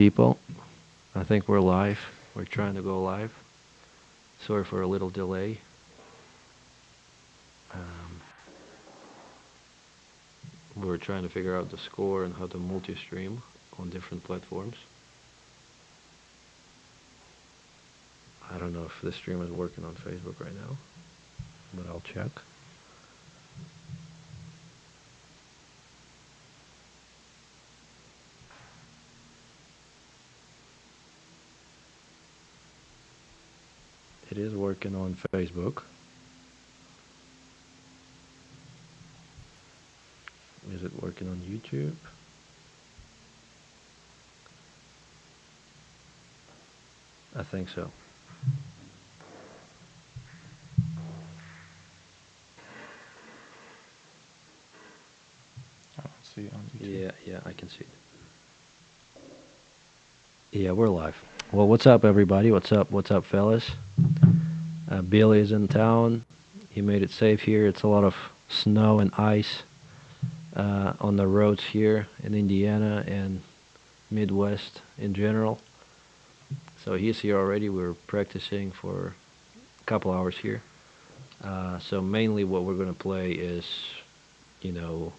people. I think we're live. We're trying to go live. Sorry for a little delay. Um, we were trying to figure out the score and how to multi-stream on different platforms. I don't know if the stream is working on Facebook right now, but I'll check. It is working on Facebook. Is it working on YouTube? I think so. I don't see it on YouTube. Yeah, I can see it. Yeah, we're live. Well, what's up, everybody? What's up, fellas? Billy is in town. He made it safe here. It's a lot of snow and ice on the roads here in Indiana and Midwest in general. So he's here already. We're practicing for a couple hours here. So mainly what we're going to play is, you know,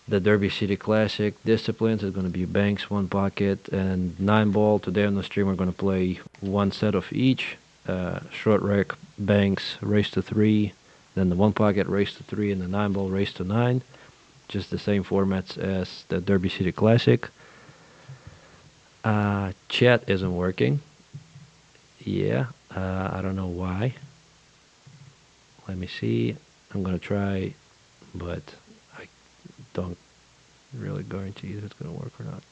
the Derby City Classic disciplines. It's going to be banks, one pocket, and 9-ball. Today on the stream we're going to play one set of each. Short rack, banks, race to 3, then the one pocket, race to 3, and the 9-ball, race to 9. Just the same formats as the Derby City Classic. Chat isn't working. Yeah, I don't know why. Let me see. I'm going to try, but I don't really guarantee if it's going to work or not.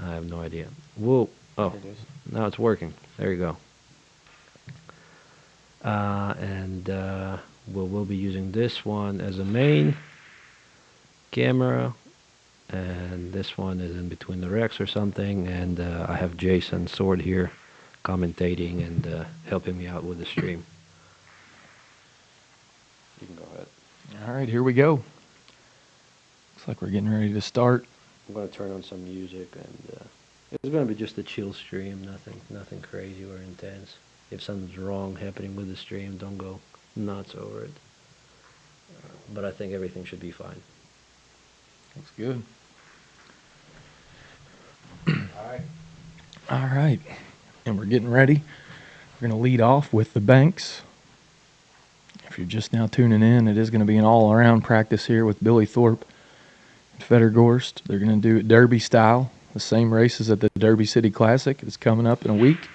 I have no idea. Whoa. Oh, There it is. now it's working. There you go. And we'll be using this one as a main camera, and this one is in between the racks or something, and I have Jason Sword here commentating and helping me out with the stream. You can go ahead. All right, here we go. Looks like we're getting ready to start. I'm going to turn on some music, and it's going to be just a chill stream, nothing crazy or intense. If something's wrong happening with the stream, don't go nuts over it. But I think everything should be fine. Looks good. All right. All right, and we're getting ready. We're going to lead off with the banks. If you're just now tuning in, it is going to be an all-around practice here with Billy Thorpe and Federgorst. They're going to do it Derby style, the same races at the Derby City Classic. It's coming up in a week,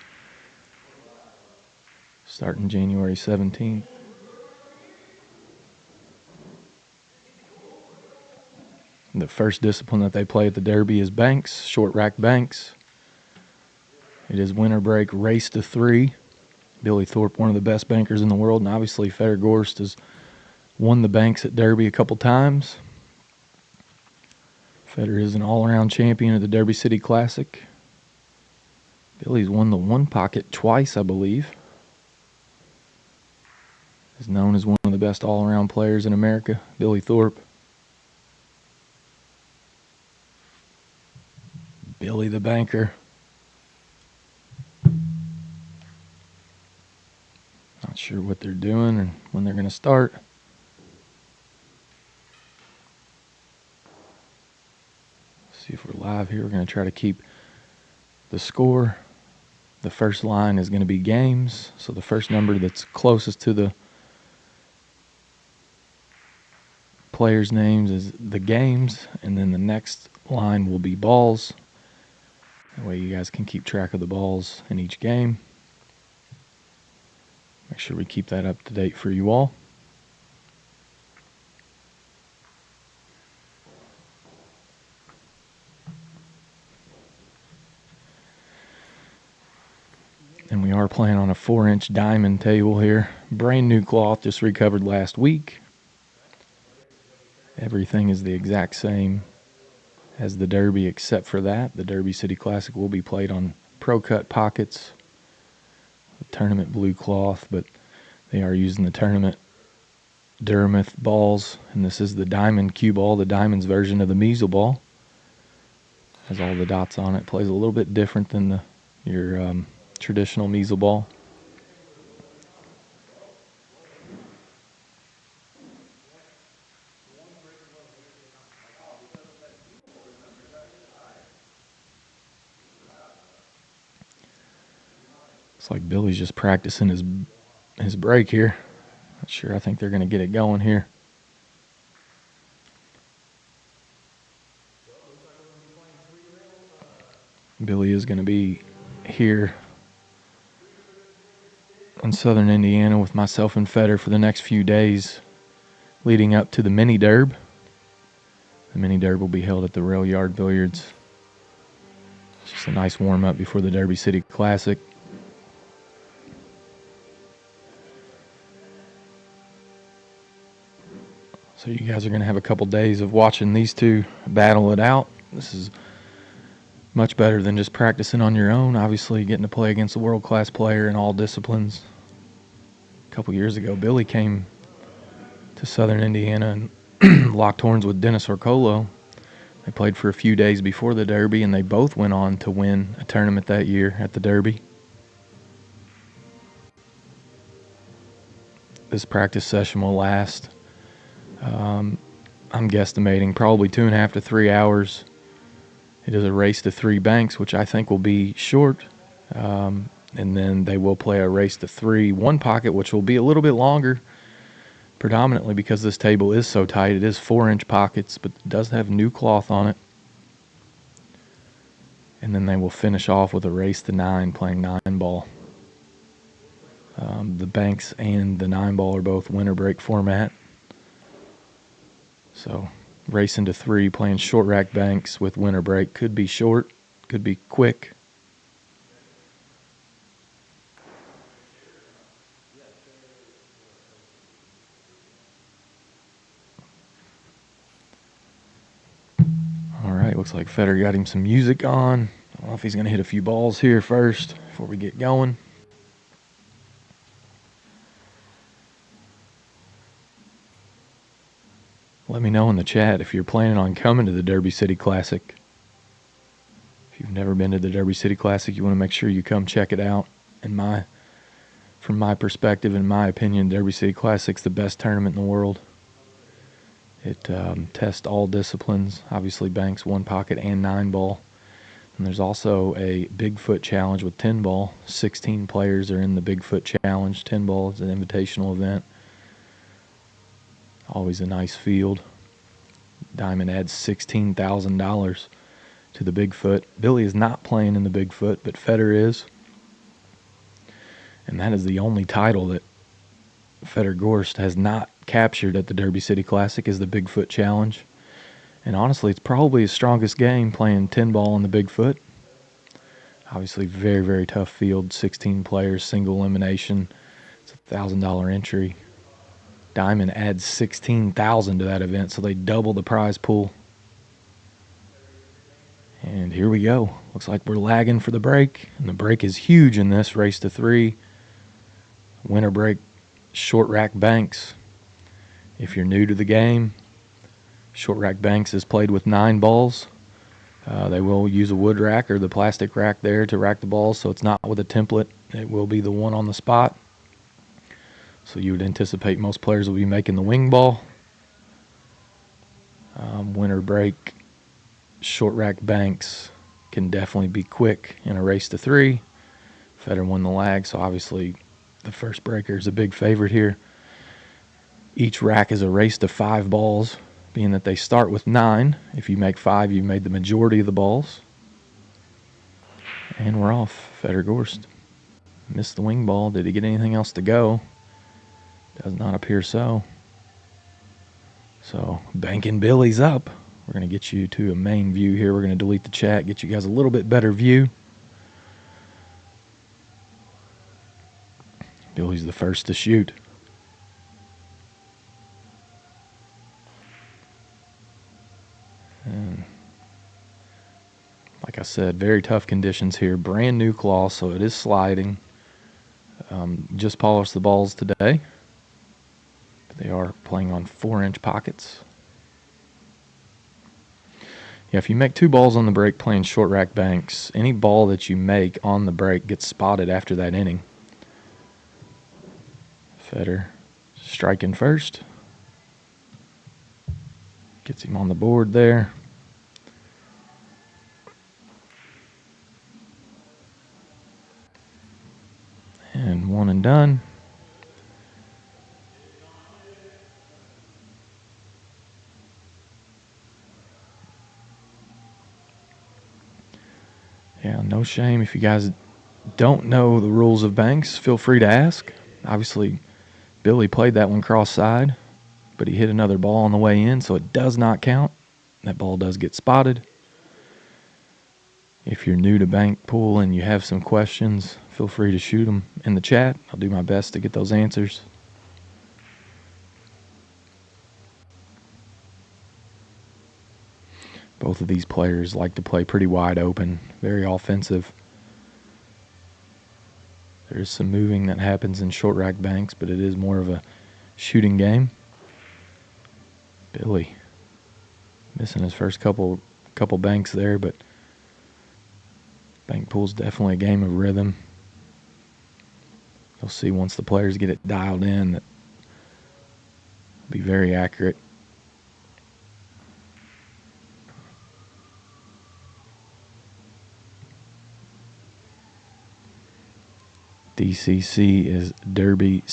starting January 17th. The first discipline that they play at the Derby is banks, short rack banks. It is winter break, race to 3. Billy Thorpe, one of the best bankers in the world, and obviously Federgorst has won the banks at Derby a couple times. Feder is an all-around champion of the Derby City Classic. Billy's won the one pocket twice, I believe. Is known as one of the best all-around players in America, Billy Thorpe. Billy the banker. Not sure what they're doing and when they're going to start. See if we're live here. We're going to try to keep the score. The first line is going to be games. So the first number that's closest to the players' names is the games. And then the next line will be balls. That way you guys can keep track of the balls in each game. Make sure we keep that up to date for you all. And we are playing on a 4-inch diamond table here. Brand new cloth, just recovered last week. Everything is the exact same as the Derby except for that. The Derby City Classic will be played on Pro Cut pockets, the tournament blue cloth, but they are using the tournament Dermouth balls, and this is the diamond cue ball, the diamond's version of the measle ball. Has all the dots on it. Plays a little bit different than your traditional measle ball. Looks like Billy's just practicing his break here. Not sure. I think they're going to get it going here. Billy is going to be here in southern Indiana with myself and Feder for the next few days leading up to the mini derb. The mini derb will be held at the Rail Yard Billiards. It's just a nice warm-up before the Derby City Classic. So you guys are going to have a couple days of watching these two battle it out. This is much better than just practicing on your own. Obviously, getting to play against a world-class player in all disciplines. A couple years ago, Billy came to southern Indiana and locked horns with Dennis Orcolo. They played for a few days before the Derby, and they both went on to win a tournament that year at the Derby. This practice session will last, I'm guesstimating, probably 2.5 to 3 hours. It is a race to 3 banks, which I think will be short. And then they will play a race to 3 one pocket, which will be a little bit longer, predominantly because this table is so tight. It is 4-inch pockets, but it does have new cloth on it. And then they will finish off with a race to 9, playing 9-ball. The banks and the 9-ball are both winter break format. So racing to 3, playing short rack banks with winter break. Could be short, could be quick. All right, looks like Feder got him some music on. I don't know if he's going to hit a few balls here first before we get going. Let me know in the chat if you're planning on coming to the Derby City Classic. If you've never been to the Derby City Classic, you want to make sure you come check it out. From my perspective, in my opinion, Derby City Classic's the best tournament in the world. It tests all disciplines, obviously banks, 1 pocket, and 9-ball. And there's also a Bigfoot challenge with 10-ball. 16 players are in the Bigfoot challenge. 10-ball is an invitational event. Always a nice field. Diamond adds $16,000 to the Bigfoot. Billy is not playing in the Bigfoot, but Feder is. And that is the only title that Feder Gorst has not captured at the Derby City Classic, is the Bigfoot Challenge. And honestly, it's probably his strongest game, playing 10-ball on the Bigfoot. Obviously, very, very tough field. 16 players, single elimination. It's a $1,000 entry. Diamond adds $16,000 to that event, so they double the prize pool. And here we go. Looks like we're lagging for the break, and the break is huge in this race to 3. Winter break, short rack banks. If you're new to the game, short rack banks is played with 9 balls. They will use a wood rack or the plastic rack there to rack the balls, so it's not with a template. It will be the one on the spot. So you would anticipate most players will be making the wing ball. Winter break, short rack banks can definitely be quick in a race to 3. Feder won the lag, so obviously the first breaker is a big favorite here. Each rack is a race to 5 balls, being that they start with 9. If you make 5, you've made the majority of the balls. And we're off. Feder Gorst missed the wing ball. Did he get anything else to go? Does not appear so. So, banking Billy's up. We're going to get you to a main view here. We're going to delete the chat, get you guys a little bit better view. Billy's the first to shoot. And like I said, very tough conditions here. Brand new claw, so it is sliding. Just polished the balls today. They are playing on 4-inch pockets. Yeah, if you make 2 balls on the break playing short rack banks, any ball that you make on the break gets spotted after that inning. Feder striking first. Gets him on the board there. And 1 and done. Yeah, no shame. If you guys don't know the rules of banks, feel free to ask. Obviously, Billy played that one cross-side, but he hit another ball on the way in, so it does not count. That ball does get spotted. If you're new to bank pool and you have some questions, feel free to shoot them in the chat. I'll do my best to get those answers. Both of these players like to play pretty wide open, very offensive. There's some moving that happens in short rack banks, but it is more of a shooting game. Billy missing his first couple banks there, but bank pool's definitely a game of rhythm. You'll see once the players get it dialed in that it'll be very accurate. DCC is Derby.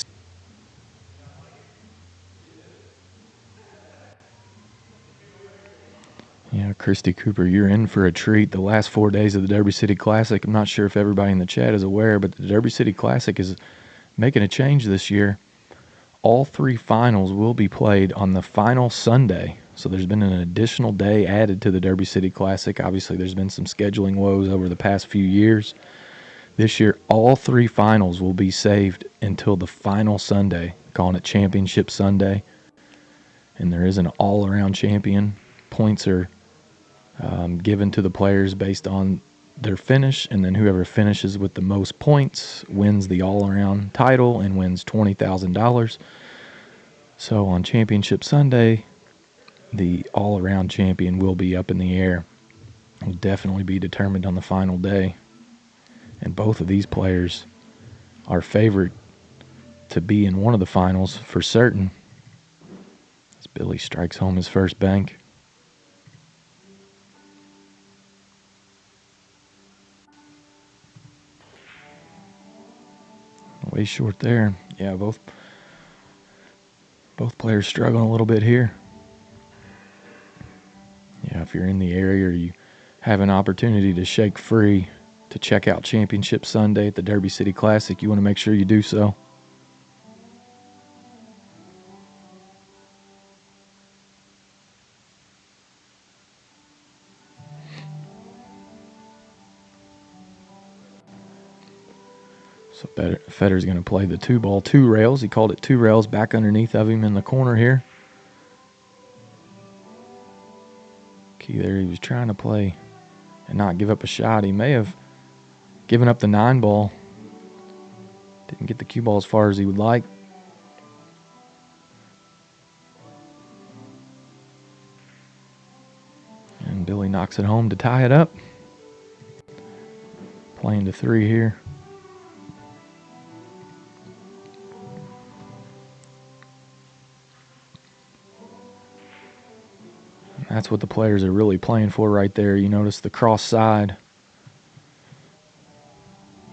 Yeah, Christy Cooper, you're in for a treat. The last 4 days of the Derby City Classic, I'm not sure if everybody in the chat is aware, but the Derby City Classic is making a change this year. All 3 finals will be played on the final Sunday. So there's been an additional day added to the Derby City Classic. Obviously, there's been some scheduling woes over the past few years. This year, all 3 finals will be saved until the final Sunday, calling it Championship Sunday. And there is an all-around champion. Points are given to the players based on their finish, and then whoever finishes with the most points wins the all-around title and wins $20,000. So on Championship Sunday, the all-around champion will be up in the air. It will definitely be determined on the final day. And both of these players are favored to be in one of the finals for certain. As Billy strikes home his first bank. Way short there. Yeah, both players struggling a little bit here. Yeah, if you're in the area or you have an opportunity to shake free to check out Championship Sunday at the Derby City Classic, you want to make sure you do so. So Federer's going to play the 2-ball, 2 rails. He called it 2 rails back underneath of him in the corner here. Key there, he was trying to play and not give up a shot. He may have given up the 9-ball. Didn't get the cue ball as far as he would like. And Billy knocks it home to tie it up. Playing to 3 here. That's what the players are really playing for right there. You notice the cross side.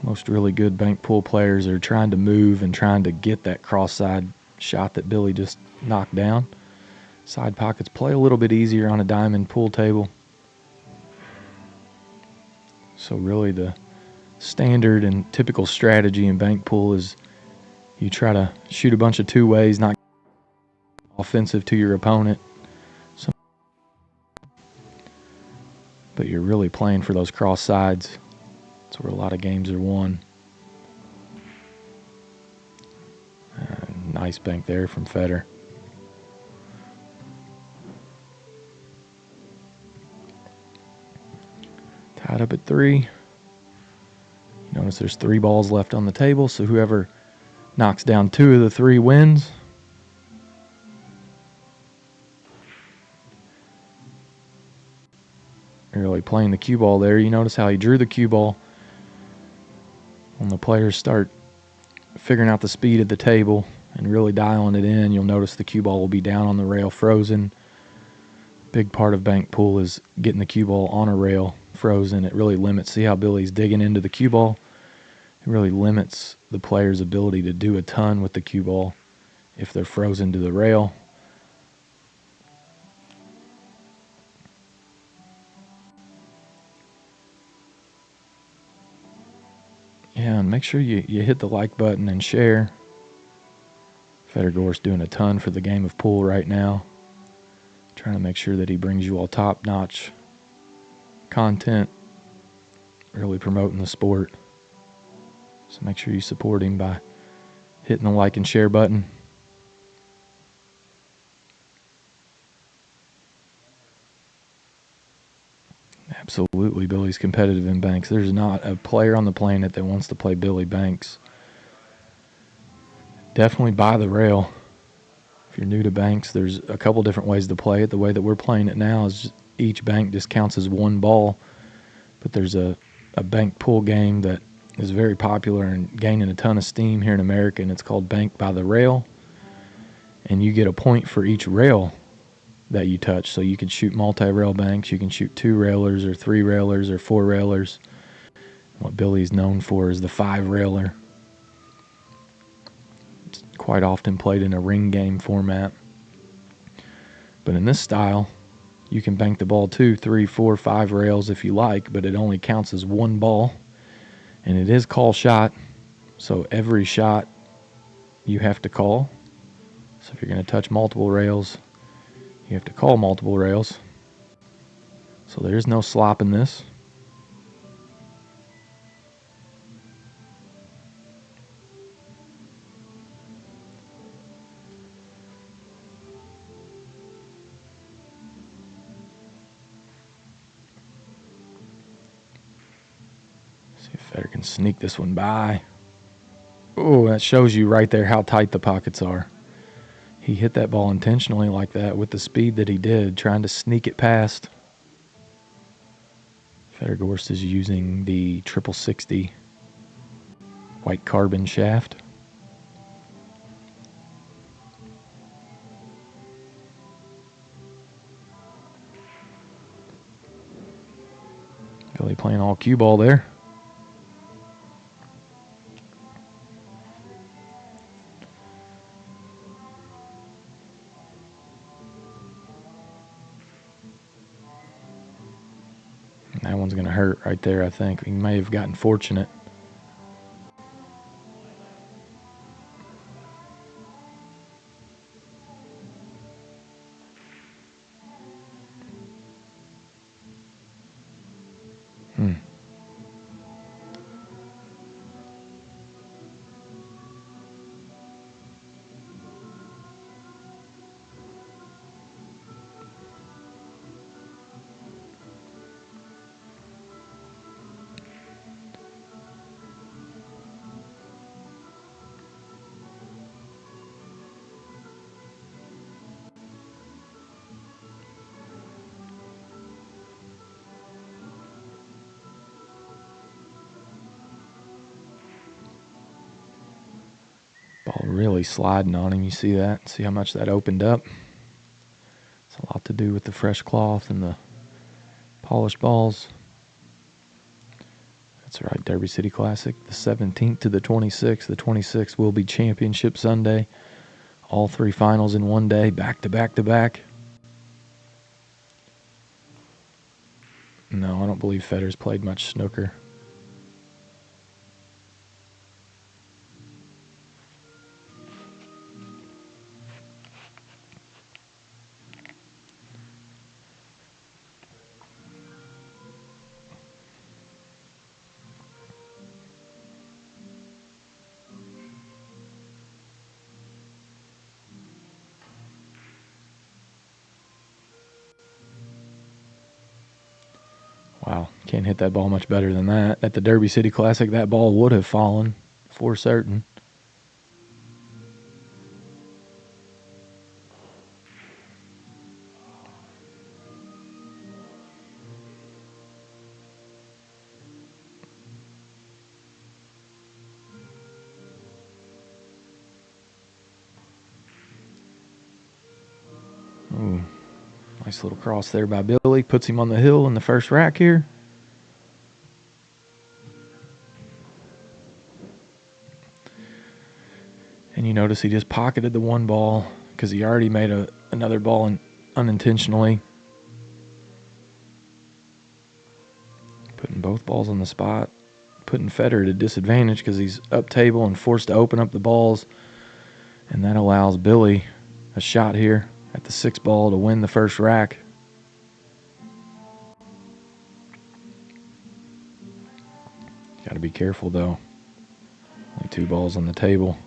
Most really good bank pool players are trying to move and trying to get that cross side shot that Billy just knocked down. Side pockets play a little bit easier on a diamond pool table. So really the standard and typical strategy in bank pool is you try to shoot a bunch of 2 ways, not offensive to your opponent. But you're really playing for those cross sides. That's where a lot of games are won. Nice bank there from Feder. Tied up at 3. You notice there's 3 balls left on the table, so whoever knocks down 2 of the 3 wins. Really playing the cue ball there. You notice how he drew the cue ball. When the players start figuring out the speed of the table and really dialing it in, you'll notice the cue ball will be down on the rail frozen. Big part of bank pool is getting the cue ball on a rail frozen. It really limits, see how Billy's digging into the cue ball? It really limits the player's ability to do a ton with the cue ball if they're frozen to the rail. Yeah, and make sure you hit the like button and share. Federgor's doing a ton for the game of pool right now. Trying to make sure that he brings you all top-notch content, really promoting the sport. So make sure you support him by hitting the like and share button. Absolutely, Billy's competitive in banks. There's not a player on the planet that wants to play Billy Banks. Definitely buy the rail. If you're new to banks, there's a couple different ways to play it. The way that we're playing it now is each bank just counts as one ball. But there's a bank pool game that is very popular and gaining a ton of steam here in America, and it's called Bank by the Rail. And you get a point for each rail that you touch. So you can shoot multi-rail banks, you can shoot 2 railers or 3 railers or 4 railers. What Billy's known for is the 5-railer. It's quite often played in a ring game format. But in this style, you can bank the ball 2, 3, 4, 5 rails if you like, but it only counts as one ball. And it is call shot, so every shot you have to call. So if you're going to touch multiple rails, you have to call multiple rails. So there's no slop in this. See if Federer can sneak this one by. Oh, that shows you right there how tight the pockets are. He hit that ball intentionally like that with the speed that he did, trying to sneak it past. Federer is using the 6060 white carbon shaft. Billy playing all cue ball there. That one's going to hurt right there, I think. He may have gotten fortunate. Ball really sliding on him. You see that? See how much that opened up? It's a lot to do with the fresh cloth and the polished balls. That's right, Derby City Classic, the 17th to the 26th. The 26th will be Championship Sunday. All 3 finals in one day, back to back to back. No, I don't believe Federer's played much snooker. Wow, can't hit that ball much better than that. At the Derby City Classic, that ball would have fallen for certain. Nice little cross there by Billy. Puts him on the hill in the first rack here. And you notice he just pocketed the one ball because he already made another ball unintentionally. Putting both balls on the spot. Putting Federer at a disadvantage because he's up table and forced to open up the balls. And that allows Billy a shot here at the 6 ball to win the first rack. Got to be careful though. Only 2 balls on the table.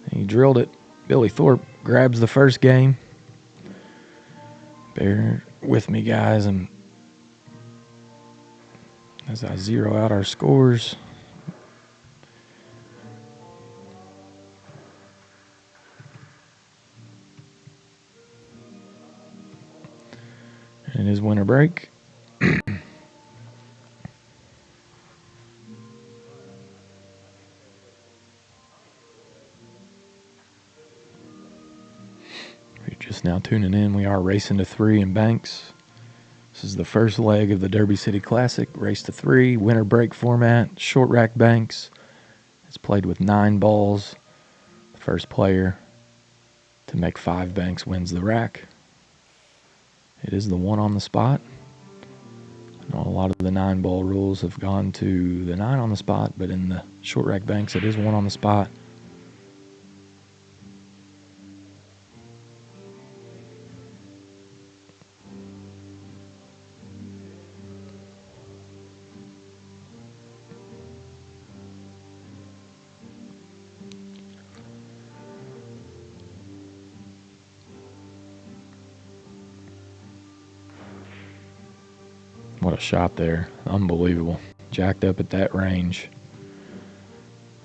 And he drilled it. Billy Thorpe grabs the first game. Bear with me, guys, and as I zero out our scores. And it is winter break. Just now tuning in, we are racing to 3 in Banks. This is the first leg of the Derby City Classic, race to 3, winter break format, short rack Banks. It's played with 9 balls. The first player to make 5 Banks wins the rack. It is the 1 on the spot. I know a lot of the 9 ball rules have gone to the 9 on the spot, but in the short rack Banks, it is 1 on the spot. What a shot there. Unbelievable. Jacked up at that range.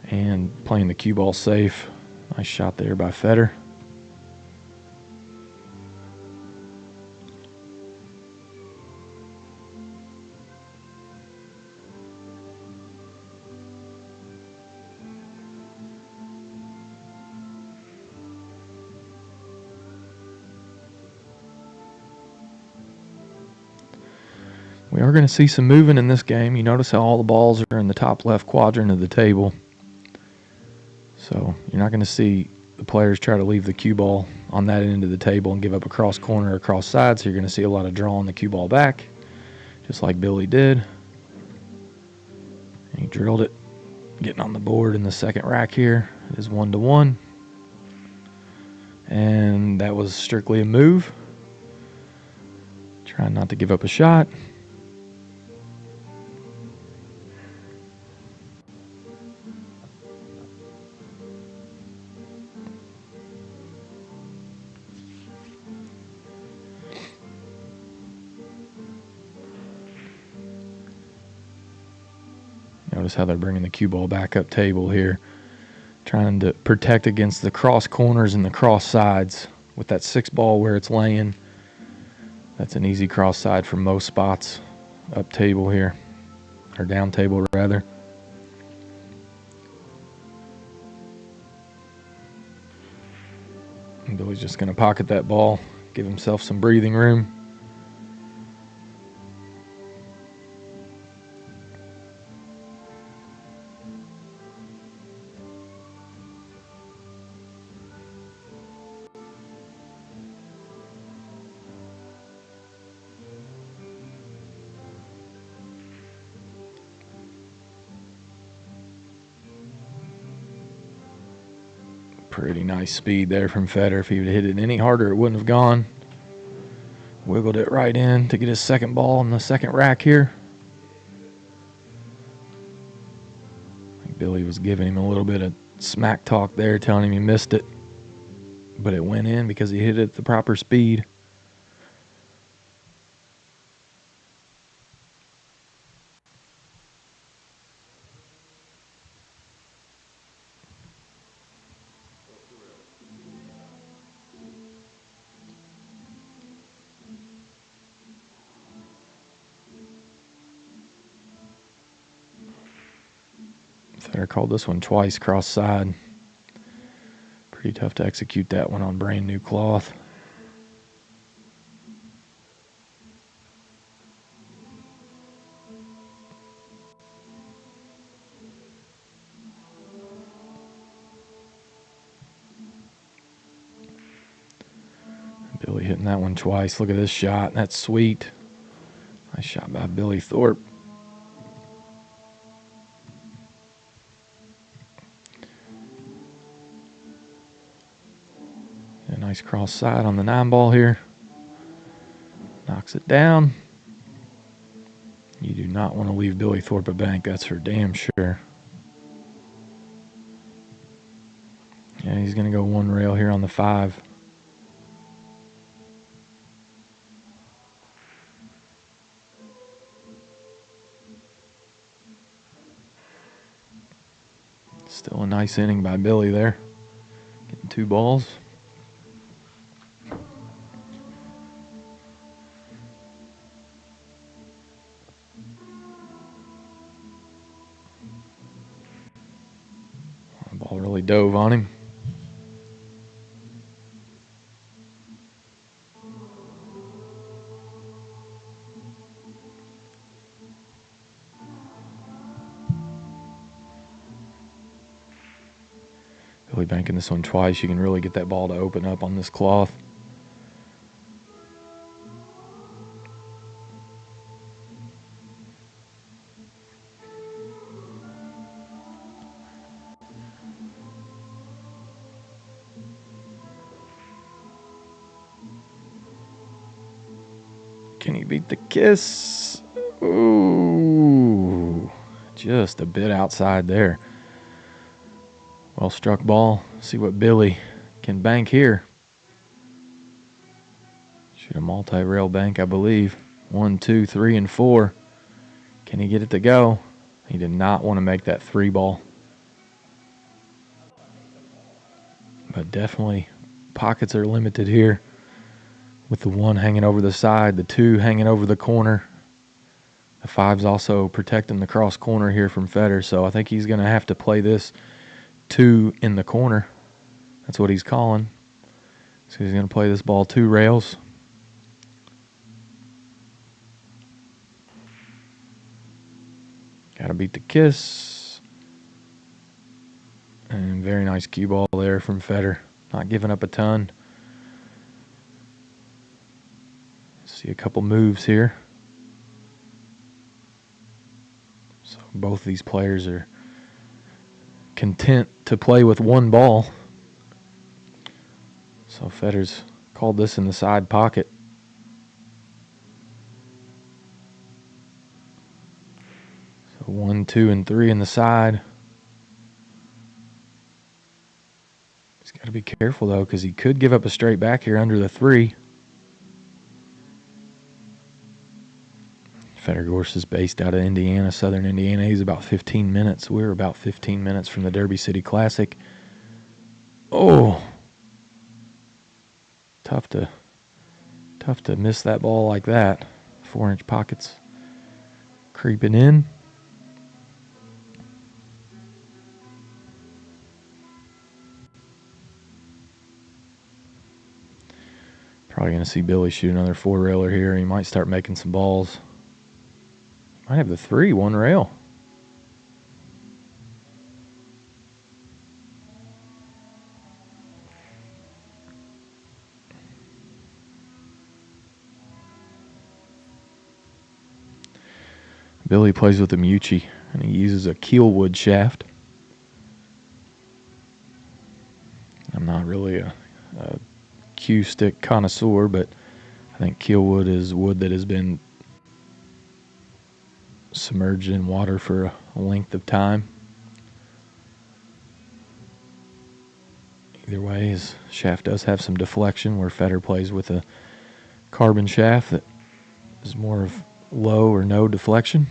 And playing the cue ball safe. Nice shot there by Federer. We are going to see some moving in this game. You notice how all the balls are in the top left quadrant of the table. So you're not going to see the players try to leave the cue ball on that end of the table and give up a cross corner or cross side. So you're going to see a lot of drawing the cue ball back, just like Billy did. And he drilled it, getting on the board in the second rack here. It is 1-1. And that was strictly a move. Trying not to give up a shot. Notice how they're bringing the cue ball back up table here. Trying to protect against the cross corners and the cross sides. With that 6 ball where it's laying, that's an easy cross side from most spots up table here. Or down table, rather. And Billy's just going to pocket that ball, give himself some breathing room. Pretty nice speed there from Federer. If he would have hit it any harder, it wouldn't have gone. Wiggled it right in to get his second ball in the second rack here. I think Billy was giving him a little bit of smack talk there, telling him he missed it. But it went in because he hit it at the proper speed. Federer called this one twice cross side. Pretty tough to execute that one on brand new cloth. Billy hitting that one twice. Look at this shot. That's sweet. Nice shot by Billy Thorpe. A nice cross side on the 9-ball here. Knocks it down. You do not want to leave Billy Thorpe a bank, that's for damn sure. Yeah, he's going to go one rail here on the 5. Still a nice inning by Billy there. Getting 2 balls. The ball really dove on him. Billy banking this one twice. You can really get that ball to open up on this cloth. Can he beat the kiss? Ooh, just a bit outside there. Well struck ball. See what Billy can bank here. Shoot a multi-rail bank, I believe. 1, 2, 3, and 4. Can he get it to go? He did not want to make that 3 ball. But definitely pockets are limited here. With the 1 hanging over the side, the 2 hanging over the corner. The 5's also protecting the cross corner here from Feder, so I think he's going to have to play this 2 in the corner. That's what he's calling. So he's going to play this ball 2 rails. Got to beat the kiss. And very nice cue ball there from Feder. Not giving up a ton. See a couple moves here. So both of these players are content to play with 1 ball. So Feder's called this in the side pocket. So 1, 2, and 3 in the side. He's got to be careful though, because he could give up a straight back here under the 3. Federgorst is based out of Indiana, southern Indiana. He's about 15 minutes. We're about 15 minutes from the Derby City Classic. Oh, tough to miss that ball like that. 4-inch pockets creeping in. Probably going to see Billy shoot another 4-railer here. He might start making some balls. Might have the 3, 1 rail. Billy plays with a Mucci, and he uses a keelwood shaft. I'm not really a cue stick connoisseur, but I think keelwood is wood that has been submerged in water for a length of time. Either way, his shaft does have some deflection, where Feder plays with a carbon shaft that is more of low or no deflection.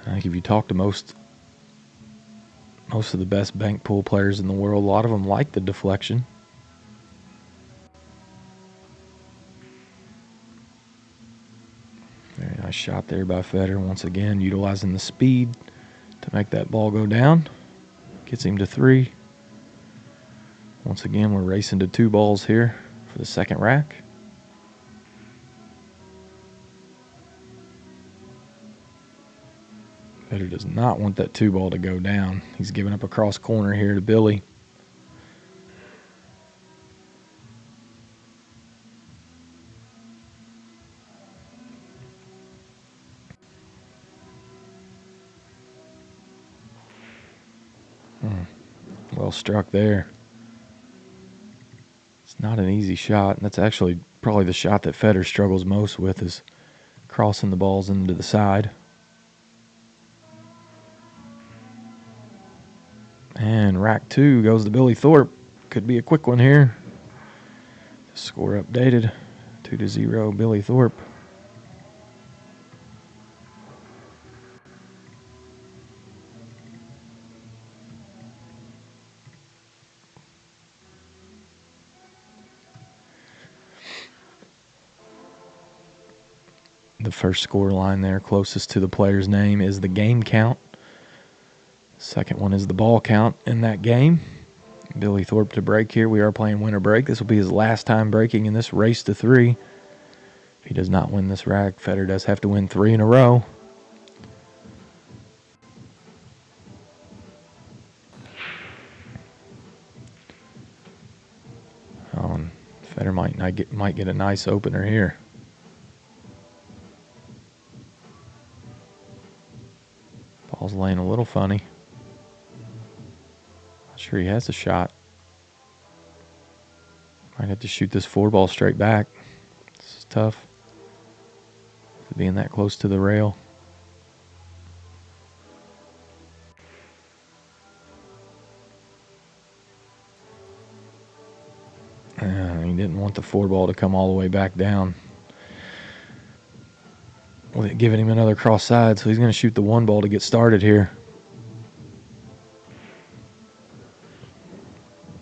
I think if you talk to most of the best bank pool players in the world, a lot of them like the deflection. Very nice shot there by Feder, once again utilizing the speed to make that ball go down. Gets him to 3. Once again, we're racing to 2 balls here for the second rack. Feder does not want that 2 ball to go down. He's giving up a cross corner here to Billy. Well struck there. It's not an easy shot, and that's actually probably the shot that Federer struggles most with, is crossing the balls into the side. And rack 2 goes to Billy Thorpe. Could be a quick one here. The score updated 2-0, Billy Thorpe. The first score line there, closest to the player's name, is the game count. Second one is the ball count in that game. Billy Thorpe to break here. We are playing winner break. This will be his last time breaking in this race to 3. If he does not win this rack, Federer does have to win 3 in a row. Federer might get a nice opener here. Ball's laying a little funny. Not sure he has a shot. Might have to shoot this 4-ball straight back. This is tough. Being that close to the rail. He didn't want the 4-ball to come all the way back down. With it giving him another cross side, so he's going to shoot the 1-ball to get started here.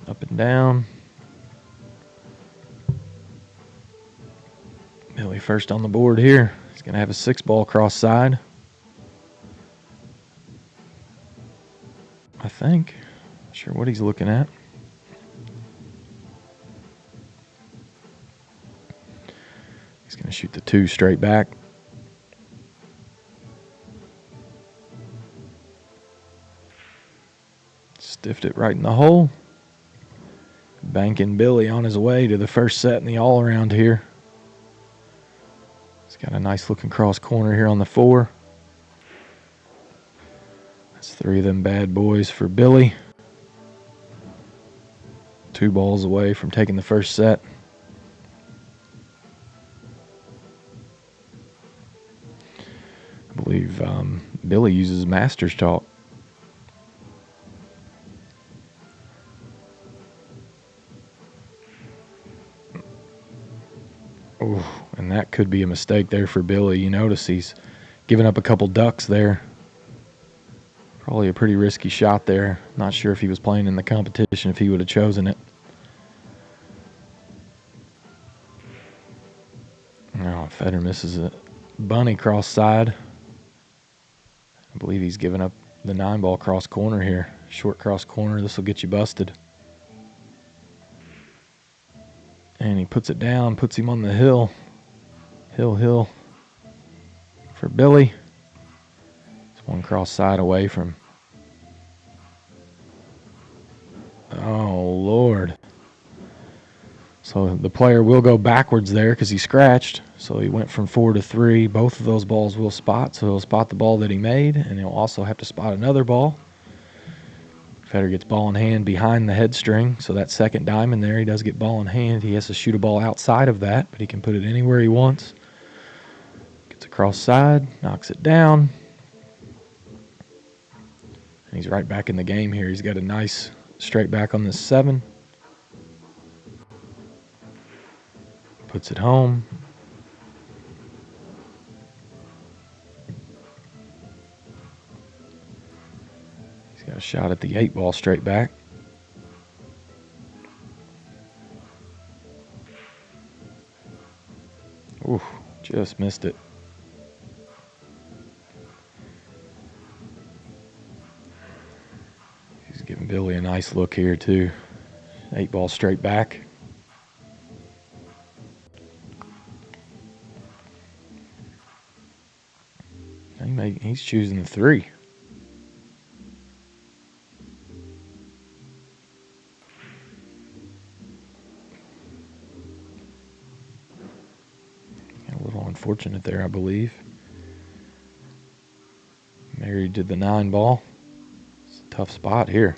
Up and down. Billy first on the board here. He's going to have a 6-ball cross side, I think. Not sure what he's looking at. He's going to shoot the 2 straight back. Stiffed it right in the hole. Banking Billy on his way to the first set in the all-around here. He's got a nice looking cross corner here on the 4. That's 3 of them bad boys for Billy. 2 balls away from taking the first set. I believe Billy uses Masters Talk. Ooh, and that could be a mistake there for Billy. You notice he's giving up a couple ducks there. Probably a pretty risky shot there. Not sure if he was playing in the competition if he would have chosen it. Oh, Federer misses a bunny cross side. I believe he's giving up the 9-ball cross corner here. Short cross corner. This will get you busted. And he puts it down, puts him on the hill. Hill for Billy. It's 1 cross side away from... Oh, Lord. So the player will go backwards there because he scratched. So he went from 4 to 3. Both of those balls will spot. So he'll spot the ball that he made, and he'll also have to spot another ball. Federer gets ball in hand behind the head string, so that second diamond there, he does get ball in hand. He has to shoot a ball outside of that, but he can put it anywhere he wants. Gets across side, knocks it down. And he's right back in the game here. He's got a nice straight back on this 7. Puts it home. Got a shot at the 8-ball straight back. Ooh, just missed it. He's giving Billy a nice look here too. 8-ball straight back. He's choosing the 3. Unfortunate there, I believe. Married to the 9-ball. It's a tough spot here.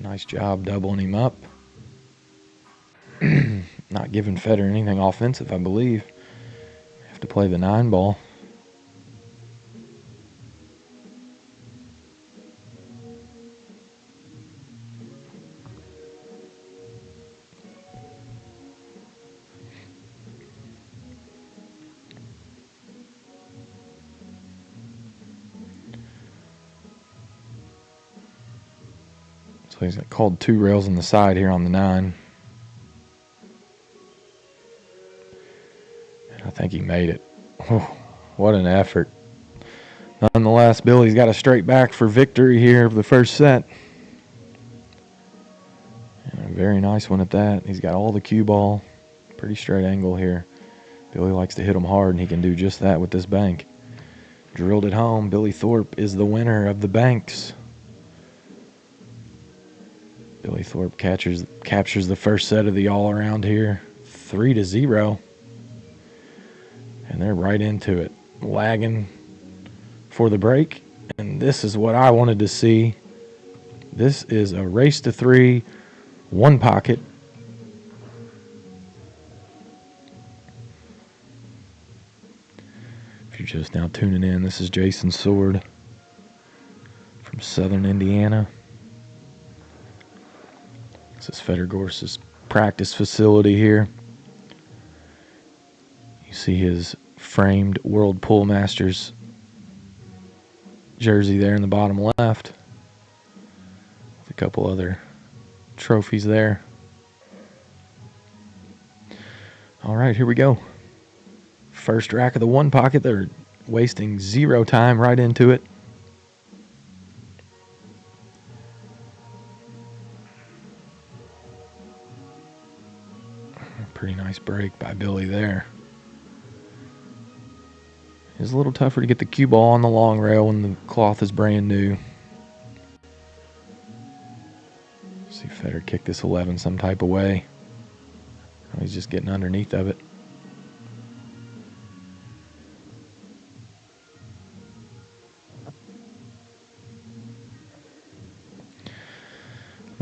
Nice job doubling him up. Not giving Feder anything offensive, I believe. Have to play the 9 ball. So he's got called 2 rails on the side here on the 9. And I think he made it. Oh, what an effort. Nonetheless, Billy's got a straight back for victory here of the first set. And a very nice one at that. He's got all the cue ball. Pretty straight angle here. Billy likes to hit him hard, and he can do just that with this bank. Drilled it home. Billy Thorpe is the winner of the banks. Billy Thorpe captures the first set of the all-around here. 3-0. And they're right into it. Lagging for the break. And this is what I wanted to see. This is a race to 3, 1 pocket. If you're just now tuning in, this is Jason Sword from Southern Indiana. This is Federgorse's practice facility here. You see his framed World Pool Masters jersey there in the bottom left. With a couple other trophies there. All right, here we go. First rack of the 1 pocket. They're wasting 0 time right into it. Pretty nice break by Billy there. It's a little tougher to get the cue ball on the long rail when the cloth is brand new. See Feder kick this 11 some type of way. Oh, he's just getting underneath of it.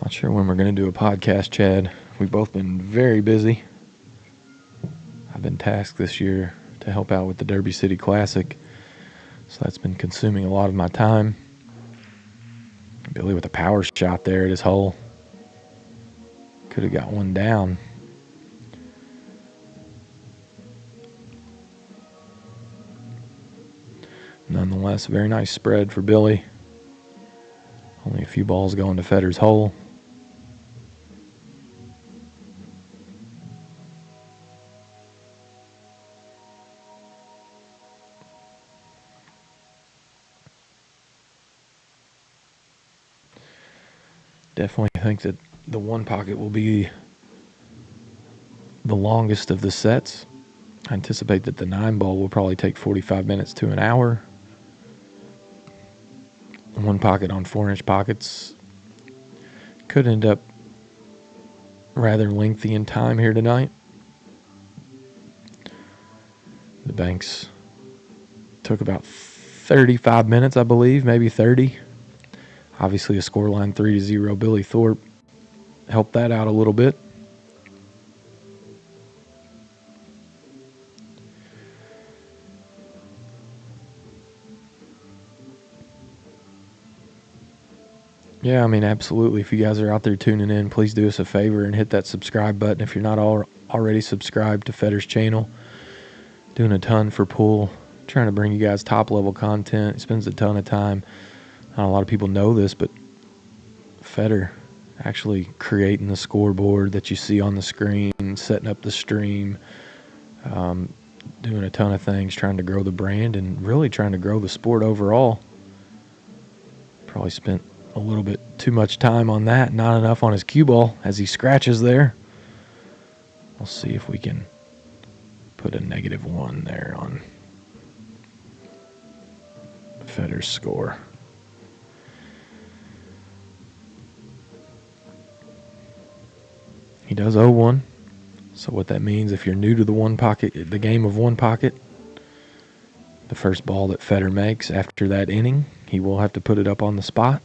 Not sure when we're going to do a podcast, Chad. We've both been very busy. I've been tasked this year to help out with the Derby City Classic, so that's been consuming a lot of my time. Billy with a power shot there at his hole. Could have got one down. Nonetheless, a very nice spread for Billy. Only a few balls going to Feder's hole. Definitely think that the 1 pocket will be the longest of the sets. I anticipate that the 9 ball will probably take 45 minutes to an hour. 1 pocket on 4-inch pockets could end up rather lengthy in time here tonight. The banks took about 35 minutes, I believe, maybe 30. Obviously a scoreline 3-0. Billy Thorpe helped that out a little bit. Yeah, I mean, absolutely. If you guys are out there tuning in, please do us a favor and hit that subscribe button if you're not already subscribed to Feder's channel. Doing a ton for pool. Trying to bring you guys top-level content. He spends a ton of time. Not a lot of people know this, but Feder actually creating the scoreboard that you see on the screen, setting up the stream, doing a ton of things, trying to grow the brand and really trying to grow the sport overall. Probably spent a little bit too much time on that, not enough on his cue ball as he scratches there. We'll see if we can put a -1 there on Feder's score. He does owe 1. So what that means, if you're new to the game of 1 pocket, the first ball that Feder makes after that inning, he will have to put it up on the spot.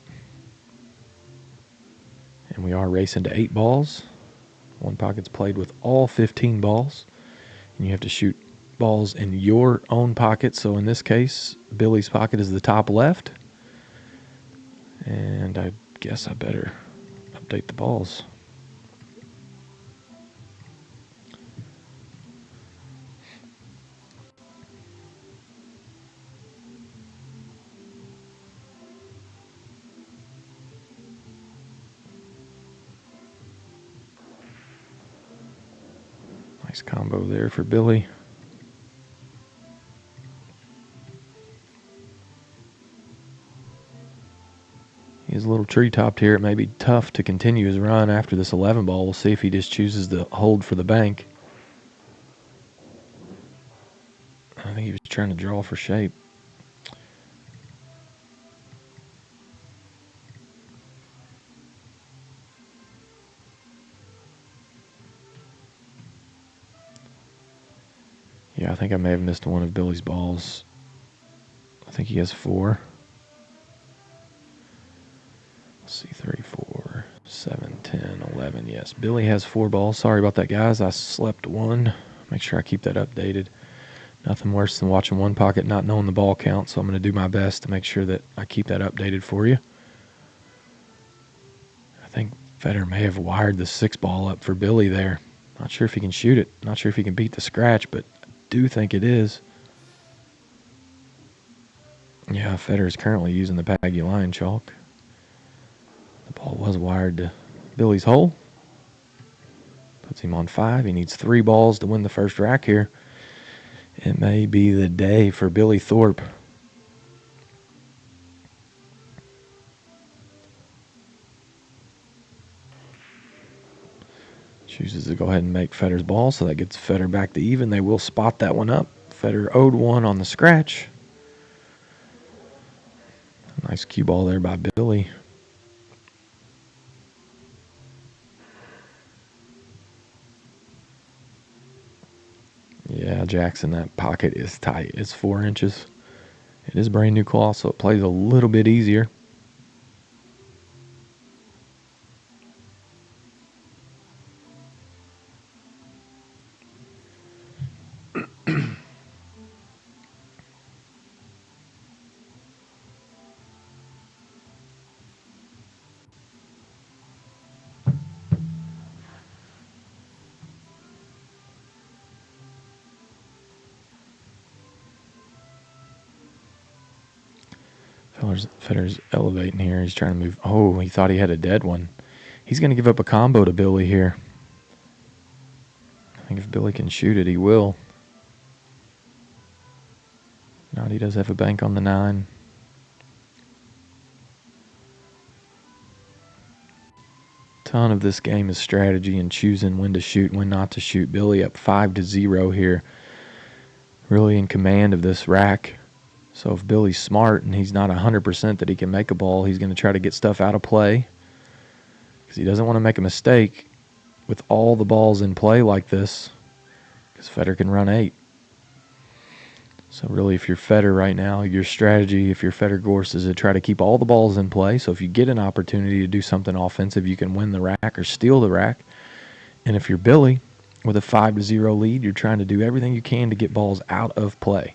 And we are racing to 8 balls. One pocket's played with all 15 balls. And you have to shoot balls in your own pocket. So in this case, Billy's pocket is the top left. And I guess I better update the balls. Nice combo there for Billy. He's a little tree-topped here. It may be tough to continue his run after this 11 ball. We'll see if he just chooses to hold for the bank. I think he was trying to draw for shape. Yeah, I think I may have missed one of Billy's balls. I think he has 4. Let's see, 3, 4, 7, 10, 11. Yes, Billy has 4 balls. Sorry about that, guys. I slept one. Make sure I keep that updated. Nothing worse than watching one pocket not knowing the ball count, so I'm going to do my best to make sure that I keep that updated for you. I think Federer may have wired the 6 ball up for Billy there. Not sure if he can shoot it. Not sure if he can beat the scratch, but I do think it is. Yeah, Federer is currently using the baggy line chalk. The ball was wired to Billy's hole. Puts him on 5. He needs 3 balls to win the first rack here. It may be the day for Billy Thorpe. Chooses to go ahead and make Federer's ball, so that gets Federer back to even. They will spot that one up. Federer owed 1 on the scratch. Nice cue ball there by Billy. Yeah, Jackson, that pocket is tight. It's 4 inches. It is brand new cloth, so it plays a little bit easier. Federer's elevating here. He's trying to move. Oh, he thought he had a dead one. He's going to give up a combo to Billy here. I think if Billy can shoot it, he will. Not, he does have a bank on the 9. Ton of this game is strategy and choosing when to shoot and when not to shoot. Billy up 5-0 here. Really in command of this rack. So if Billy's smart and he's not 100% that he can make a ball, he's going to try to get stuff out of play. Because he doesn't want to make a mistake with all the balls in play like this. Because Federer can run 8. So really, if you're Federer right now, your strategy, if you're Federer Gorse, is to try to keep all the balls in play. So if you get an opportunity to do something offensive, you can win the rack or steal the rack. And if you're Billy, with a 5-0 lead, you're trying to do everything you can to get balls out of play.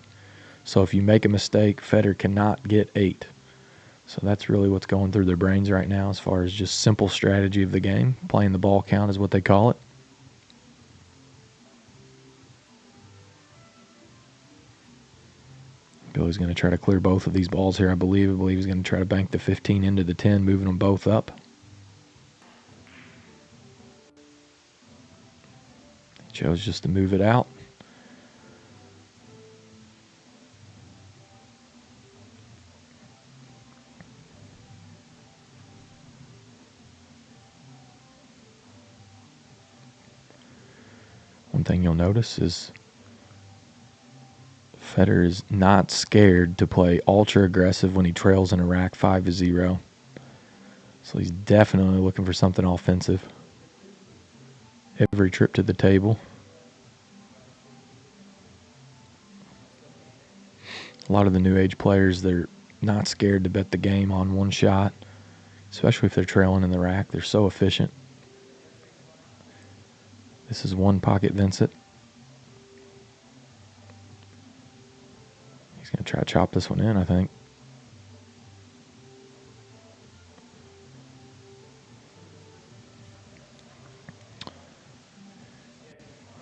So if you make a mistake, Federer cannot get 8. So that's really what's going through their brains right now as far as just simple strategy of the game. Playing the ball count is what they call it. Billy's going to try to clear both of these balls here, I believe. I believe he's going to try to bank the 15 into the 10, moving them both up. He chose just to move it out. One thing you'll notice is Federer is not scared to play ultra aggressive when he trails in a rack 5-0. So he's definitely looking for something offensive every trip to the table. A lot of the new age players, they're not scared to bet the game on one shot. especially if they're trailing in the rack. They're so efficient. This is one pocket Vincent. He's going to try to chop this one in, I think.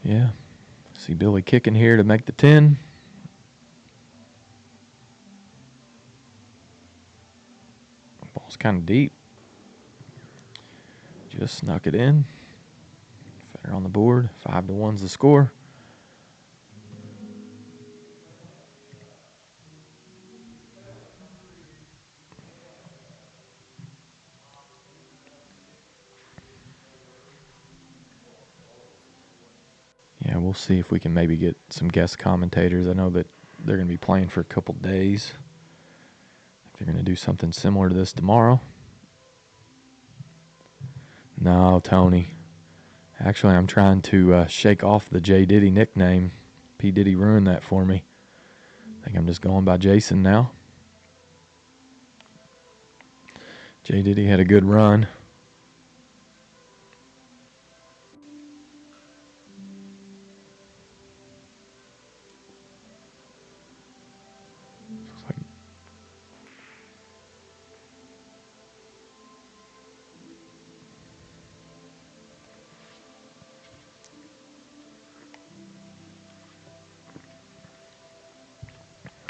Yeah. See Billy kicking here to make the 10. Ball's kind of deep. Just snuck it in. Feder on the board. 5-1's the score. Yeah, we'll see if we can maybe get some guest commentators. I know that they're going to be playing for a couple days. I think they're going to do something similar to this tomorrow. No, Tony. Actually, I'm trying to shake off the J. Diddy nickname. P. Diddy ruined that for me. I think I'm just going by Jason now. J. Diddy had a good run.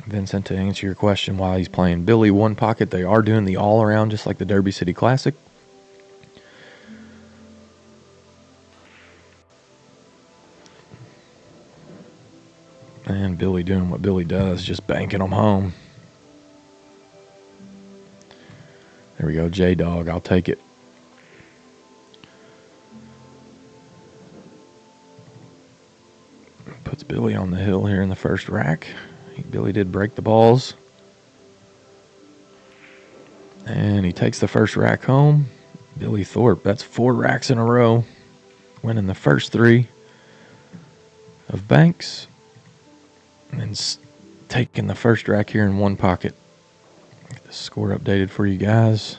Vincent, to answer your question, while he's playing Billy one pocket, they are doing the all-around just like the Derby City Classic. And Billy doing what Billy does, just banking them home. There we go, J-Dog, I'll take it. Puts Billy on the hill here in the first rack. Billy did break the balls. And he takes the first rack home. Billy Thorpe, that's 4 racks in a row. Winning the first 3 of Banks. And then taking the first rack here in one pocket. Get the score updated for you guys.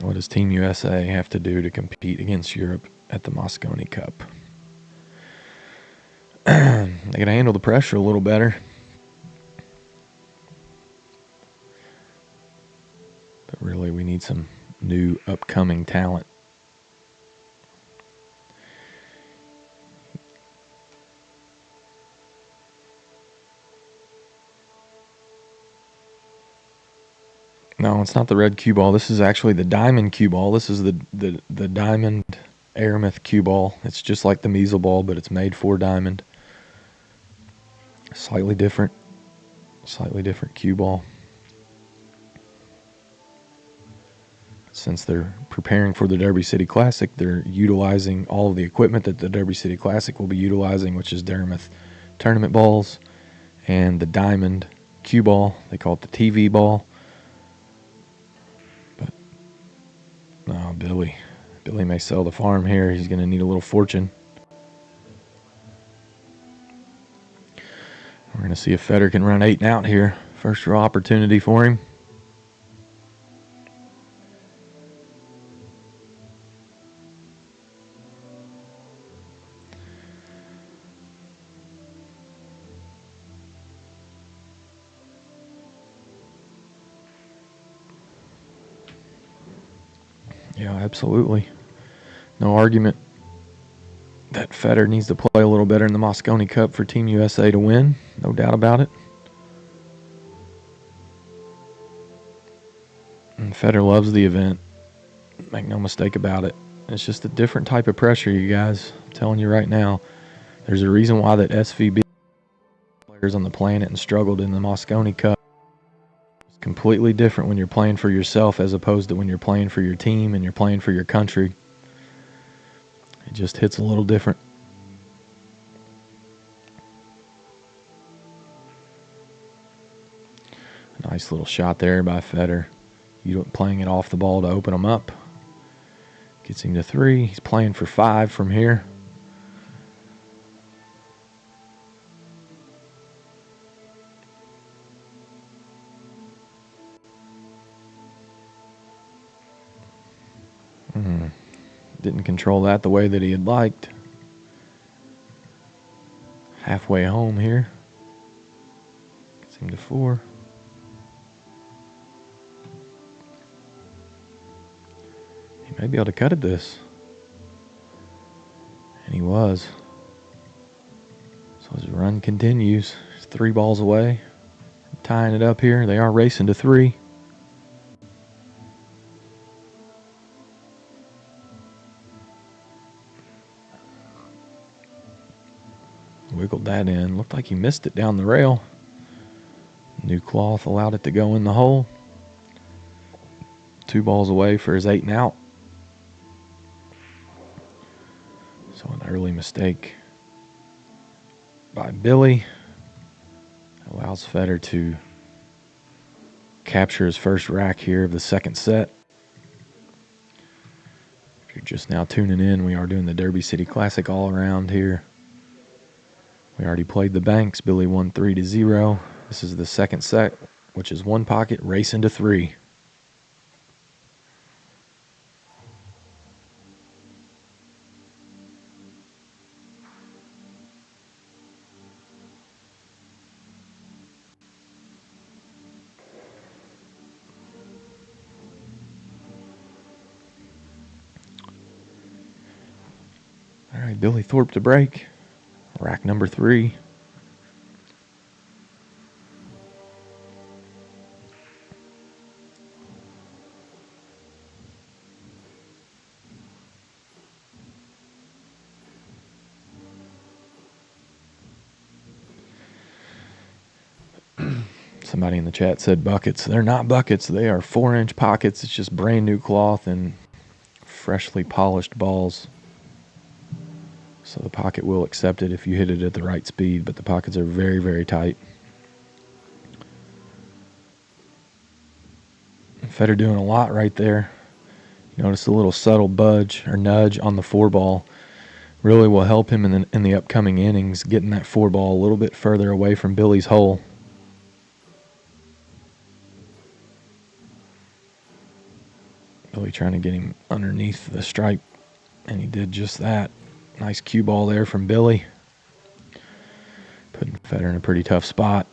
What does Team USA have to do to compete against Europe at the Mosconi Cup? They got to handle the pressure a little better. But really, we need some new upcoming talent. No, it's not the red cue ball. This is actually the diamond cue ball. This is the diamond aramith cue ball. It's just like the measle ball, but it's made for diamond. Slightly different cue ball. Since they're preparing for the Derby City Classic, they're utilizing all of the equipment that the Derby City Classic will be utilizing, which is Aramith tournament balls and the diamond cue ball. They call it the TV ball. No, Billy may sell the farm here. He's going to need a little fortune. We're going to see if Feder can run 8 and out here. First real opportunity for him. Yeah, absolutely. No argument that Feder needs to play a little better in the Mosconi Cup for Team USA to win. No doubt about it. And Feder loves the event. Make no mistake about it. It's just a different type of pressure, you guys. I'm telling you right now. There's a reason why that SVB players on the planet and struggled in the Mosconi Cup. It's completely different when you're playing for yourself as opposed to when you're playing for your team and you're playing for your country. It just hits a little different. Nice little shot there by Feder. Playing it off the ball to open him up. Gets him to 3. He's playing for 5 from here. Didn't control that the way that he had liked. Halfway home here. Gets him to 4. He may be able to cut at this. And he was. So his run continues. He's 3 balls away. Tying it up here. They are racing to 3. Wiggled that in. Looked like he missed it down the rail. New cloth allowed it to go in the hole. 2 balls away for his 8 and out. So an early mistake by Billy allows Feder to capture his first rack here of the second set. If you're just now tuning in, we are doing the Derby City Classic all around here. We already played the banks. Billy won 3-0. This is the second set, which is 1 pocket racing to 3. All right, Billy Thorpe to break. Rack number 3. Somebody in the chat said buckets. They're not buckets. They are 4-inch pockets. It's just brand new cloth and freshly polished balls. So the pocket will accept it if you hit it at the right speed, but the pockets are very, very tight. Feder doing a lot right there. You notice a little subtle budge or nudge on the 4 ball. Really will help him in the upcoming innings, getting that 4 ball a little bit further away from Billy's hole. Billy trying to get him underneath the stripe, and he did just that. Nice cue ball there from Billy. Putting Feder in a pretty tough spot.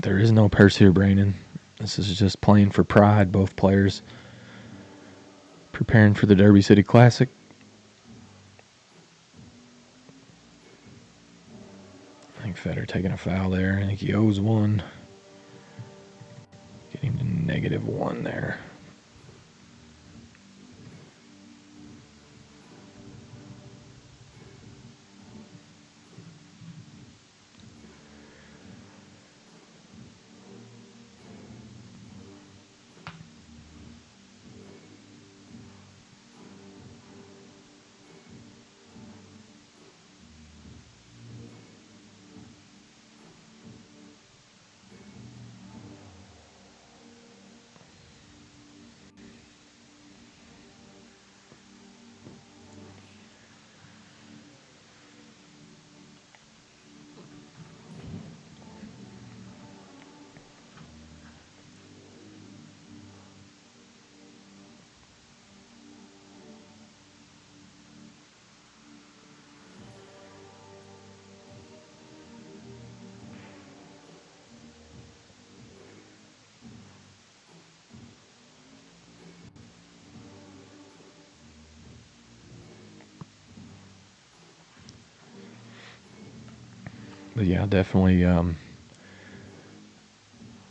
There is no purse here, Brandon. This is just playing for pride. Both players preparing for the Derby City Classic. I think Feder taking a foul there. I think he owes 1. Getting to -1 there. But yeah, definitely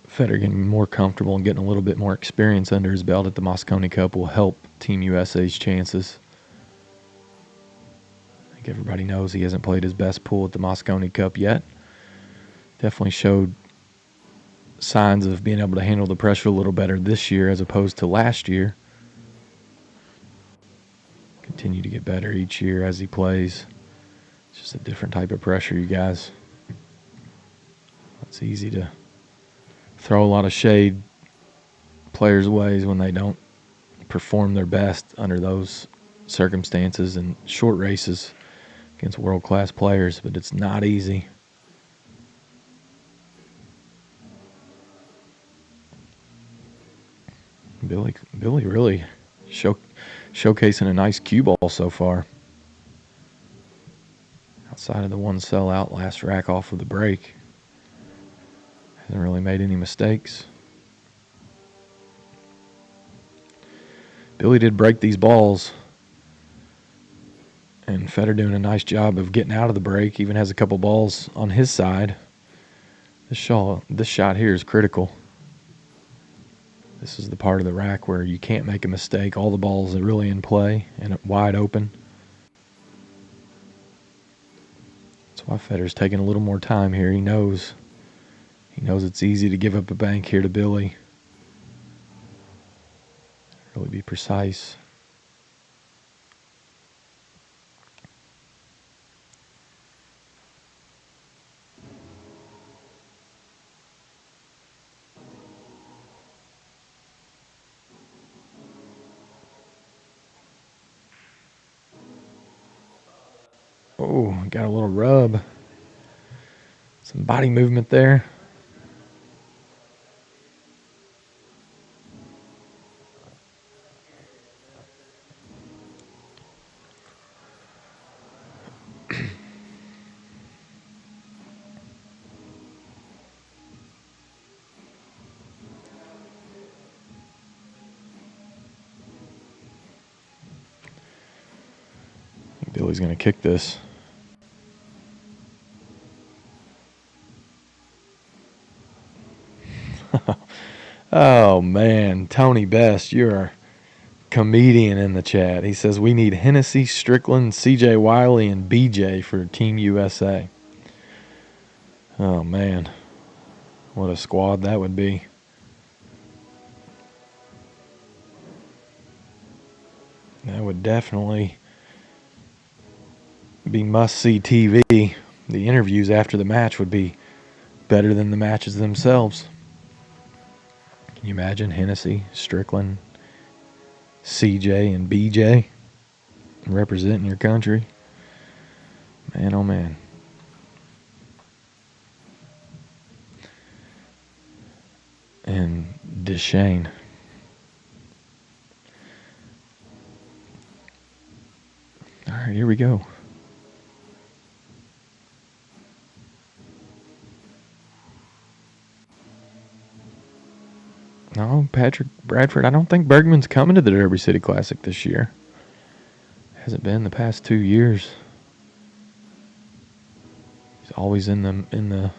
Feder getting more comfortable and getting a little bit more experience under his belt at the Mosconi Cup will help Team USA's chances. I think everybody knows he hasn't played his best pool at the Mosconi Cup yet. Definitely showed signs of being able to handle the pressure a little better this year as opposed to last year. Continues continue to get better each year as he plays. It's just a different type of pressure, you guys. It's easy to throw a lot of shade players' ways when they don't perform their best under those circumstances and short races against world-class players, but it's not easy. Billy really showcasing a nice cue ball so far. Outside of the one sellout, last rack off of the break. Hasn't really made any mistakes. Billy did break these balls, and Feder doing a nice job of getting out of the break. Even has a couple balls on his side. This shot here is critical. This is the part of the rack where you can't make a mistake. All the balls are really in play and wide open. That's why Federer's taking a little more time here. He knows it's easy to give up a bank here to Billy. Really be precise. Oh, got a little rub. Some body movement there. Billy's going to kick this. Oh, man. Tony Best, you're a comedian in the chat. He says, we need Hennessy, Strickland, C.J. Wiley, and B.J. for Team USA. Oh, man. What a squad that would be. That would definitely be must-see TV. The interviews after the match would be better than the matches themselves. Can you imagine Hennessy, Strickland, CJ, and BJ representing your country? Man, oh man. And Deshane. All right, here we go. No, Patrick Bradford, I don't think Bergman's coming to the Derby City Classic this year. Hasn't been the past 2 years. He's always in the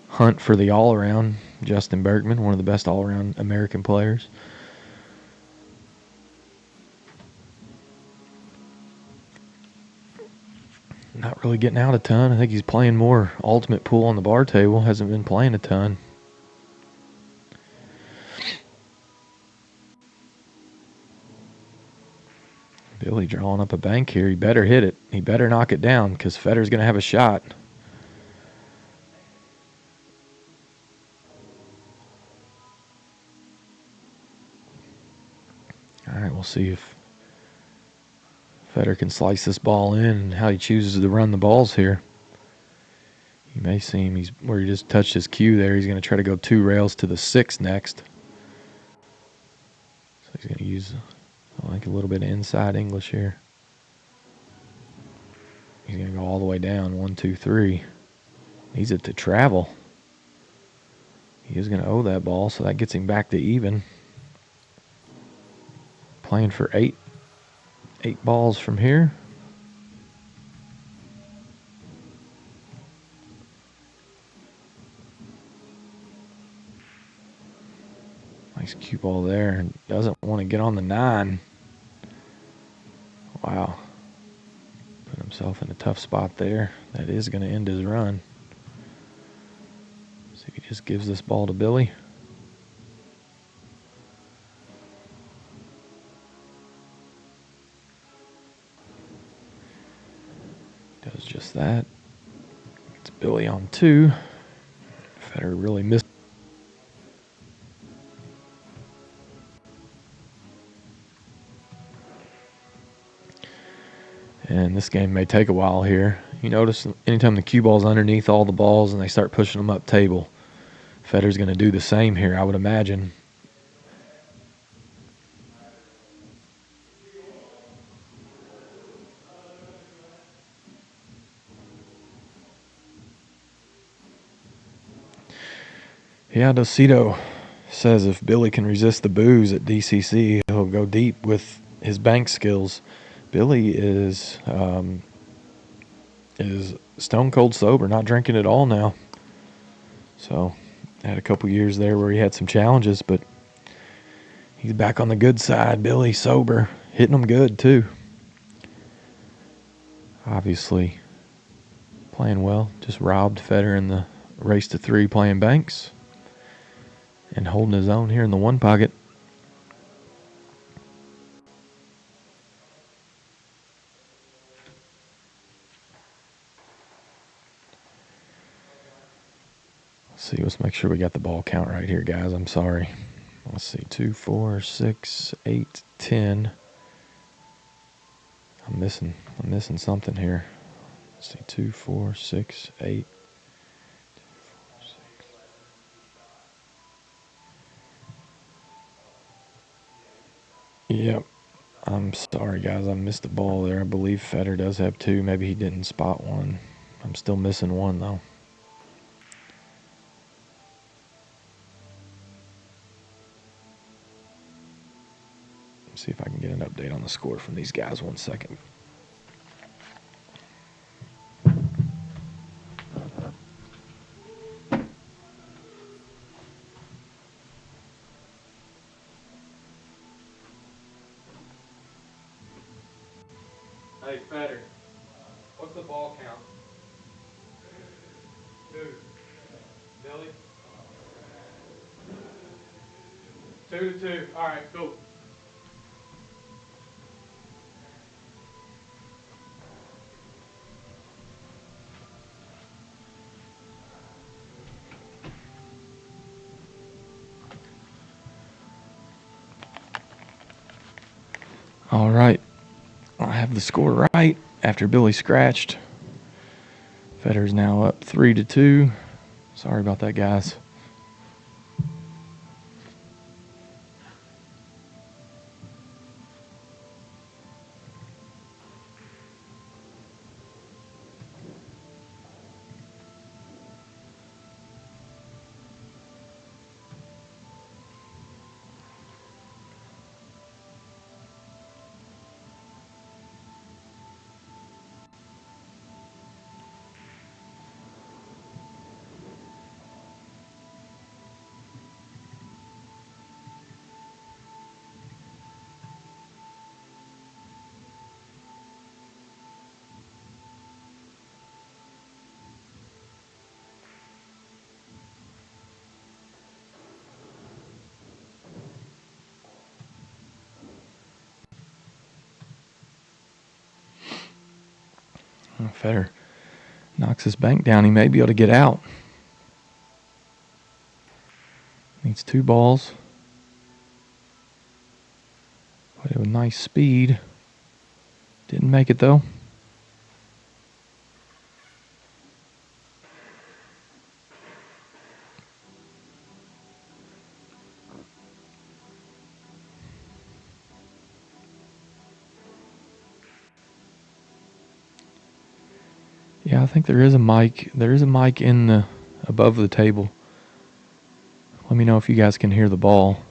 hunt for the all-around. Justin Bergman, one of the best all-around American players. Not really getting out a ton. I think he's playing more ultimate pool on the bar table. Hasn't been playing a ton. Billy drawing up a bank here. He better hit it. He better knock it down because Federer's going to have a shot. All right, we'll see if Federer can slice this ball in and how he chooses to run the balls here. You may see him. He's where he just touched his cue there. He's going to try to go 2 rails to the 6 next. So he's going to use, I like, a little bit of inside English here. He's going to go all the way down. 1, 2, 3. Needs it to travel. He is going to owe that ball, so that gets him back to even. Playing for 8 balls from here. Nice cue ball there. Doesn't want to get on the 9. Wow. Put himself in a tough spot there. That is going to end his run. See if he just gives this ball to Billy. Notice that. It's Billy on 2. Federer really missed. And this game may take a while here. You notice anytime the cue ball's underneath all the balls and they start pushing them up table, Federer's going to do the same here, I would imagine. Yeah, Dosito says if Billy can resist the booze at DCC, he'll go deep with his bank skills. Billy is stone cold sober, not drinking at all now. So, had a couple years there where he had some challenges, but he's back on the good side. Billy sober, hitting them good too. Obviously, playing well. Just robbed Federer in the race to 3 playing banks. And holding his own here in the one pocket. Let's see, let's make sure we got the ball count right here, guys. I'm sorry. Let's see, 2, 4, 6, 8, 10. I'm missing something here. Let's see, 2, 4, 6, 8. Yep. I'm sorry, guys. I missed the ball there. I believe Federer does have 2. Maybe he didn't spot one. I'm still missing one, though. Let's see if I can get an update on the score from these guys. 1 second. Hey, Federer, what's the ball count? 2. Billy? 2-2. All right, cool. All right. I have the score right after Billy scratched. Federer's now up 3-2. Sorry about that, guys. Federer knocks his bank down. He may be able to get out. Needs 2 balls. Played with nice speed. Didn't make it though. Yeah, I think there is a mic. There is a mic in the above the table. Let me know if you guys can hear the ball.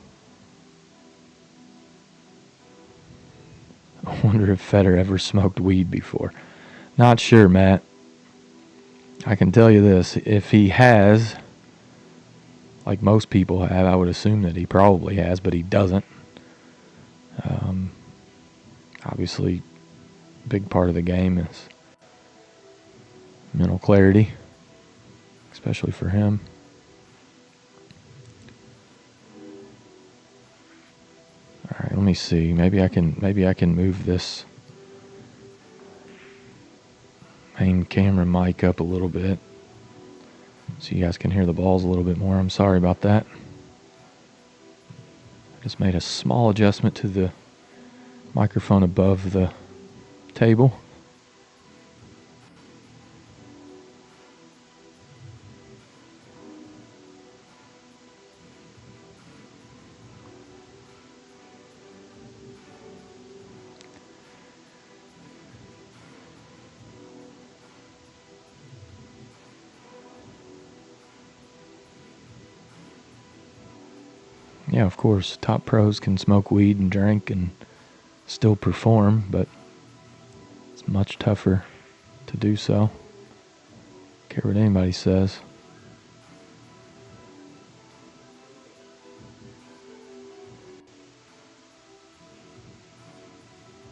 I wonder if Federer ever smoked weed before. Not sure, Matt. I can tell you this. If he has, like most people have, I would assume that he probably has, but he doesn't. Obviously, a big part of the game is mental clarity, especially for him. All right, let me see. Maybe I can move this. main camera mic up a little bit so you guys can hear the balls a little bit more. I'm sorry about that. Just made a small adjustment to the microphone above the table. Yeah, of course, top pros can smoke weed and drink and still perform, but it's much tougher to do so. Care what anybody says.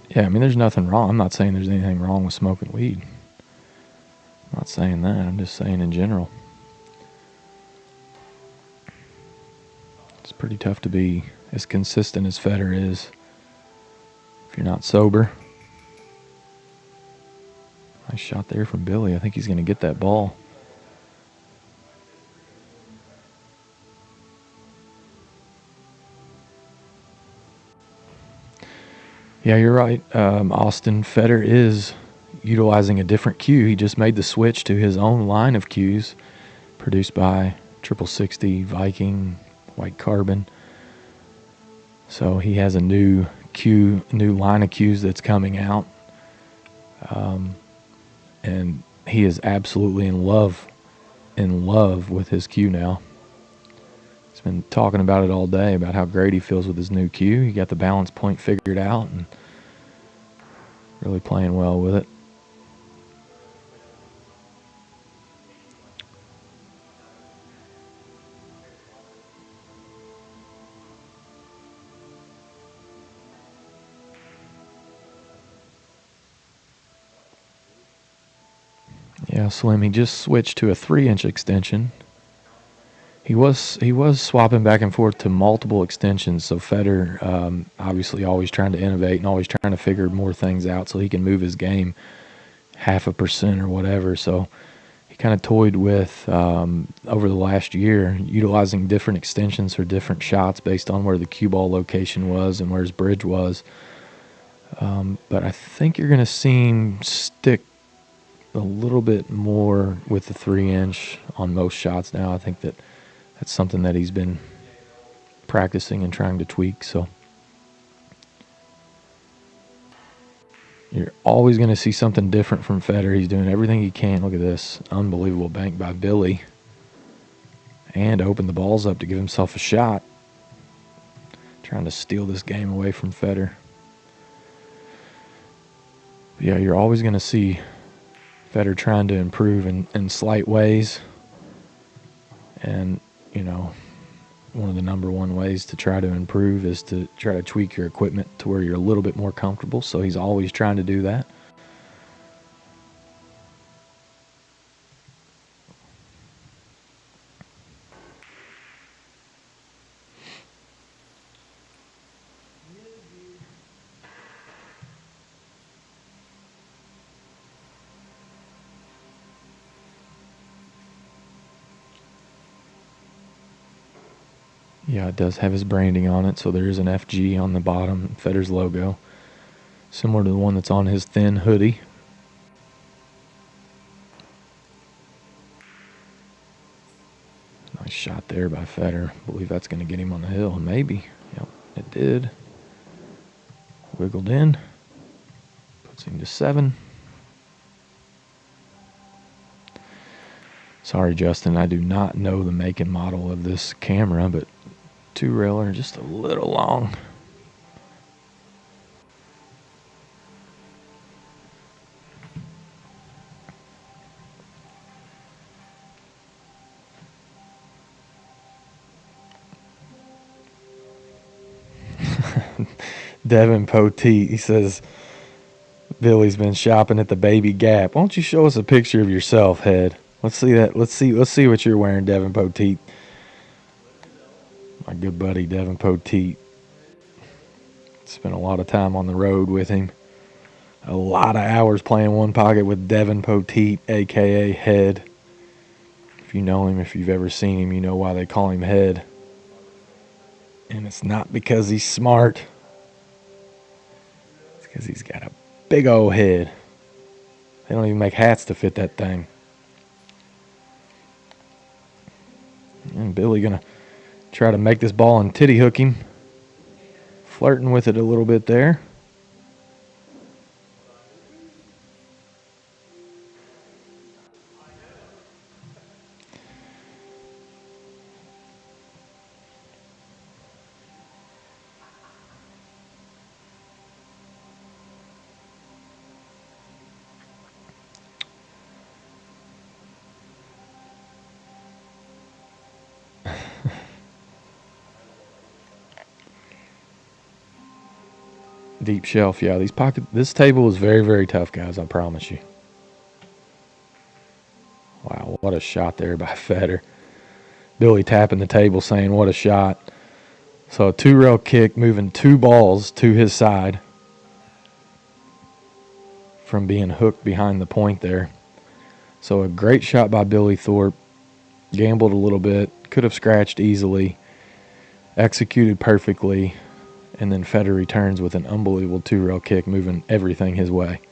Yeah, I mean, there's nothing wrong. I'm not saying there's anything wrong with smoking weed. I'm not saying that. I'm just saying in general. It's pretty tough to be as consistent as Federer is if you're not sober. Nice shot there from Billy. I think he's going to get that ball. Yeah, you're right. Austin, Federer is utilizing a different cue. He just made the switch to his own line of cues produced by 6060, Viking, White Carbon. So he has a new line of cues that's coming out. And he is absolutely in love with his cue now. He's been talking about it all day, about how great he feels with his new cue. He got the balance point figured out and really playing well with it. Yeah, Slim, he just switched to a 3-inch extension. He was swapping back and forth to multiple extensions. So Federer, obviously always trying to innovate and always trying to figure more things out so he can move his game 0.5% or whatever. So he kind of toyed with, over the last year, utilizing different extensions for different shots based on where the cue ball location was and where his bridge was. But I think you're going to see him stick a little bit more with the 3-inch on most shots now. I think that's something that he's been practicing and trying to tweak. So you're always going to see something different from Federer. He's doing everything he can. Look at this unbelievable bank by Billy, and opened the balls up to give himself a shot, trying to steal this game away from Federer. But yeah, you're always going to see Federer trying to improve in slight ways. And, you know, one of the number one ways to try to improve is to try to tweak your equipment to where you're a little bit more comfortable. So he's always trying to do that. Yeah, it does have his branding on it, so there is an FG on the bottom, Federer's logo, similar to the one that's on his thin hoodie. Nice shot there by Federer. I believe that's going to get him on the hill. Maybe. Yep, it did. Wiggled in. Puts him to 7. Sorry, Justin, I do not know the make and model of this camera, but 2-railer just a little long. Devin Poteet, he says, Billy's been shopping at the Baby Gap. Why don't you show us a picture of yourself, Head? Let's see that. Let's see what you're wearing, Devin Poteet. My good buddy, Devin Poteet. Spent a lot of time on the road with him. a lot of hours playing one pocket with Devin Poteet, a.k.a. Head. If you know him, if you've ever seen him, you know why they call him Head. And it's not because he's smart. It's because he's got a big old head. They don't even make hats to fit that thing. And Billy going to try to make this ball and titty hook him. Flirting with it a little bit there. Deep shelf, yeah. This table is very, very tough, guys. I promise you. Wow, what a shot there by Federer. Billy tapping the table, saying, "What a shot!" So a 2-rail kick, moving 2 balls to his side from being hooked behind the point there. So a great shot by Billy Thorpe. Gambled a little bit, could have scratched easily, executed perfectly. And then Federer returns with an unbelievable 2-rail kick, moving everything his way.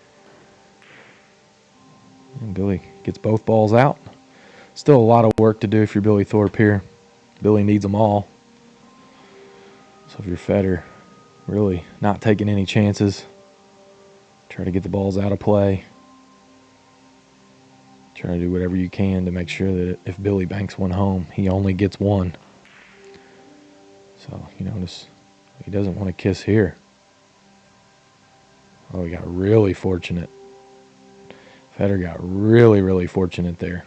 And Billy gets both balls out. Still a lot of work to do if you're Billy Thorpe here. Billy needs them all. So if you're Federer, really not taking any chances. Try to get the balls out of play. Try to do whatever you can to make sure that if Billy banks one home, he only gets one. So you notice he doesn't want to kiss here. Oh, he got really fortunate. Federer got really, really fortunate there.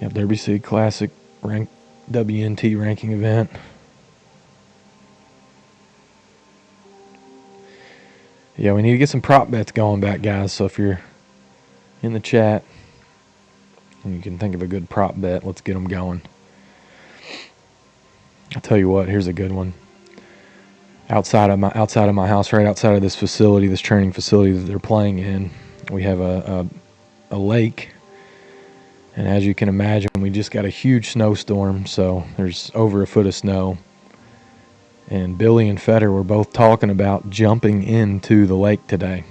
Yep, WC Classic WNT ranking event. Yeah, we need to get some prop bets going back, guys. So if you're in the chat and you can think of a good prop bet, let's get them going. I'll tell you what, here's a good one. Outside of my house, right outside of this facility, this training facility that they're playing in, we have a lake. And as you can imagine, we just got a huge snowstorm, so there's over a foot of snow. And Billy and Federer were both talking about jumping into the lake today.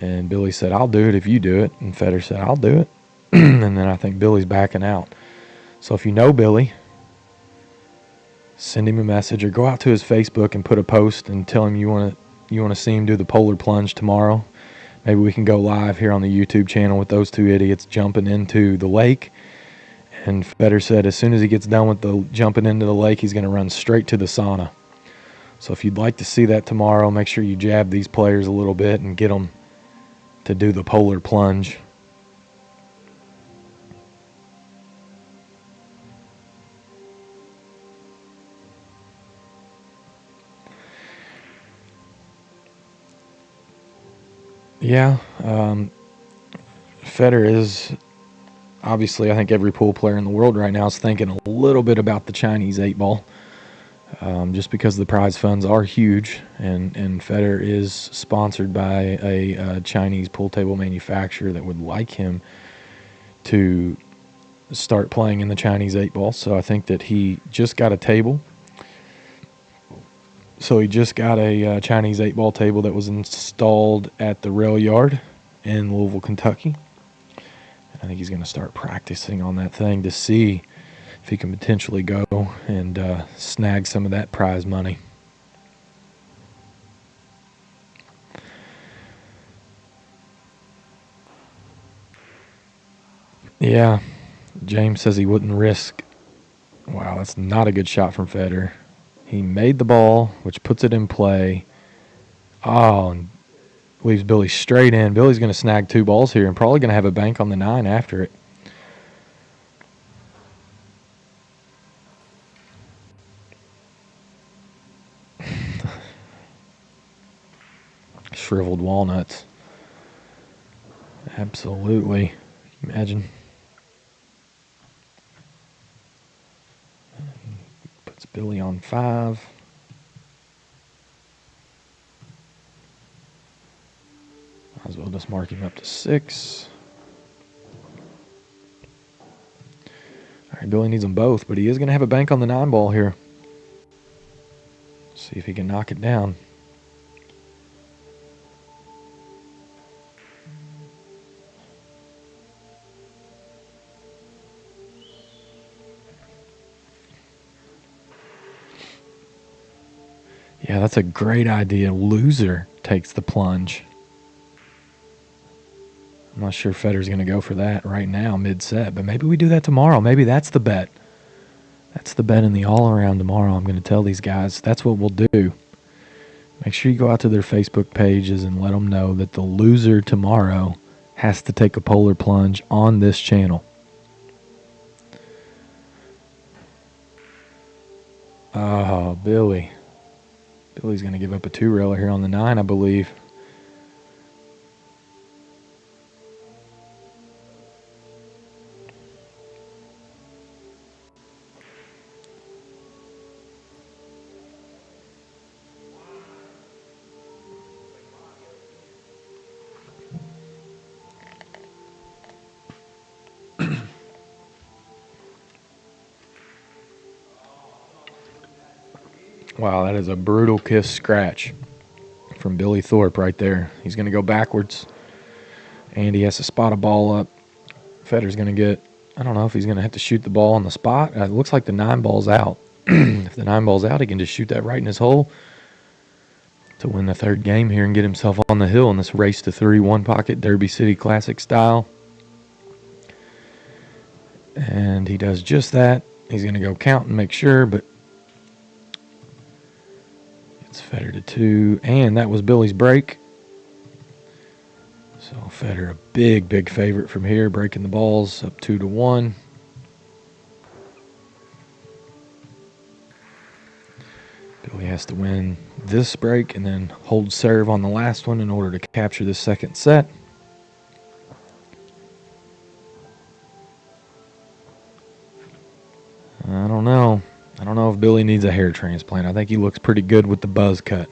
And Billy said, "I'll do it if you do it." And Federer said, "I'll do it." And then I think Billy's backing out. So if you know Billy, send him a message or go out to his Facebook and put a post and tell him you want to see him do the polar plunge tomorrow. Maybe we can go live here on the YouTube channel with those two idiots jumping into the lake. And Federer said as soon as he gets done with the jumping into the lake, he's going to run straight to the sauna. So if you'd like to see that tomorrow, make sure you jab these players a little bit and get them to do the polar plunge. Yeah, Federer is obviously, I think every pool player in the world right now is thinking a little bit about the Chinese 8-ball, just because the prize funds are huge, and Federer is sponsored by a Chinese pool table manufacturer that would like him to start playing in the Chinese 8-ball. So I think that he just got a table. So he just got a Chinese 8-ball table that was installed at the rail yard in Louisville, Kentucky. I think he's going to start practicing on that thing to see if he can potentially go and snag some of that prize money. Yeah, James says he wouldn't risk. Wow, that's not a good shot from Federer. He made the ball, which puts it in play. Oh, and leaves Billy straight in. Billy's going to snag 2 balls here and probably going to have a bank on the 9 after it. Shriveled walnuts. Absolutely. Imagine. Puts Billy on 5. Might as well just mark him up to 6. All right, Billy needs them both, but he is going to have a bank on the 9 ball here. See if he can knock it down. Yeah, that's a great idea. Loser takes the plunge. I'm not sure Federer's going to go for that right now, mid-set, but maybe we do that tomorrow. Maybe that's the bet. That's the bet in the all-around tomorrow. I'm going to tell these guys that's what we'll do. Make sure you go out to their Facebook pages and let them know that the loser tomorrow has to take a polar plunge on this channel. Oh, Billy. Billy's going to give up a 2-railer here on the 9, I believe. Wow, that is a brutal kiss scratch from Billy Thorpe right there. He's going to go backwards, and he has to spot a ball up. Federer's going to get, I don't know if he's going to have to shoot the ball on the spot. It looks like the 9 ball's out. If the 9 ball's out, he can just shoot that right in his hole to win the 3rd game here and get himself on the hill in this race to 3 one-pocket Derby City Classic style. And he does just that. He's going to go count and make sure, but it's Federer to 2, and that was Billy's break. So Federer, a big, big favorite from here, breaking the balls up 2-1. Billy has to win this break and then hold serve on the last one in order to capture the 2nd set. I don't know. I don't know if Billy needs a hair transplant. I think he looks pretty good with the buzz cut.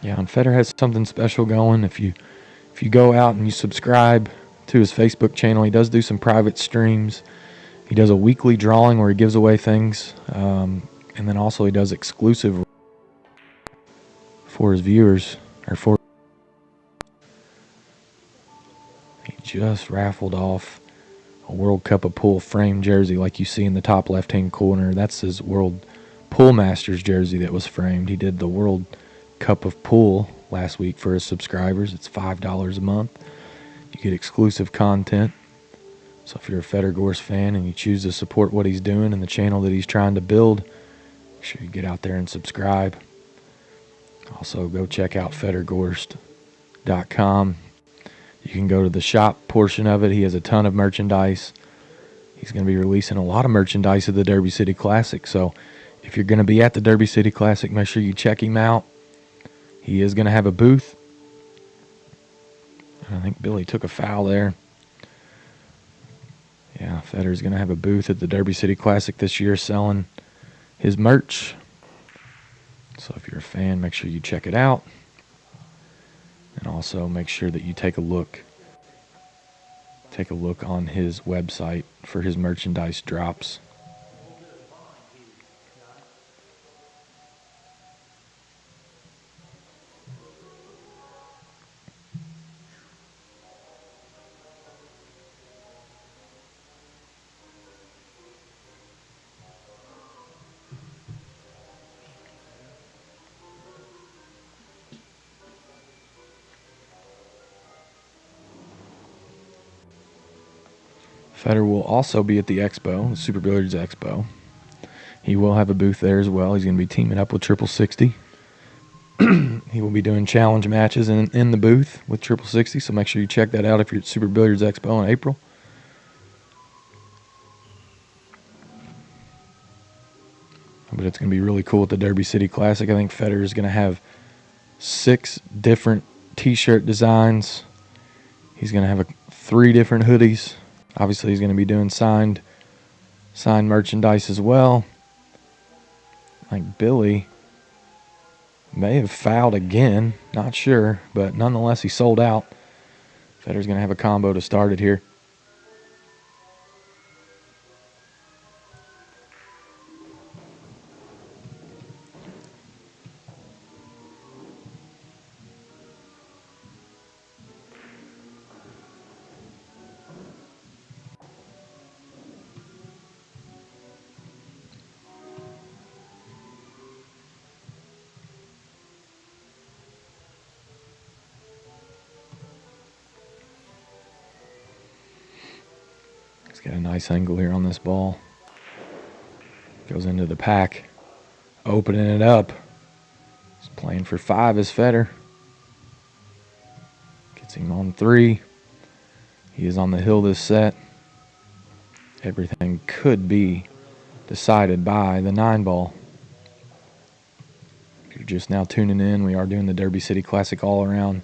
Yeah, and Federer has something special going. If you go out and you subscribe to his Facebook channel, he does do some private streams. He does a weekly drawing where he gives away things, and then also he does exclusive for his viewers, or for. He just raffled off a World Cup of Pool frame jersey like you see in the top left-hand corner. That's his World Pool Masters jersey that was framed. He did the World Cup of Pool last week for his subscribers. It's $5 a month. You get exclusive content. So if you're a Federer fan and you choose to support what he's doing and the channel that he's trying to build, make sure you get out there and subscribe. Also, go check out federgorst.com. You can go to the shop portion of it. He has a ton of merchandise. He's going to be releasing a lot of merchandise at the Derby City Classic. So if you're going to be at the Derby City Classic, make sure you check him out. He is going to have a booth. I think Billy took a foul there. Yeah, Federer's going to have a booth at the Derby City Classic this year selling his merch. So if you're a fan, make sure you check it out. And also make sure that you take a look on his website for his merchandise drops. Federer will also be at the Expo, the Super Billiards Expo. He will have a booth there as well. He's going to be teaming up with Triple 60. He will be doing challenge matches in the booth with Triple 60, so make sure you check that out if you're at Super Billiards Expo in April. But it's going to be really cool at the Derby City Classic. I think Federer is going to have 6 different T-shirt designs. He's going to have 3 different hoodies. Obviously, he's going to be doing signed merchandise as well. I think Billy may have fouled again. Not sure, but nonetheless, he sold out. Federer's going to have a combo to start it here. He's got a nice angle here on this ball. Goes into the pack. Opening it up. He's playing for 5 as Federer. Gets him on 3. He is on the hill this set. Everything could be decided by the 9 ball. If you're just now tuning in, we are doing the Derby City Classic all around.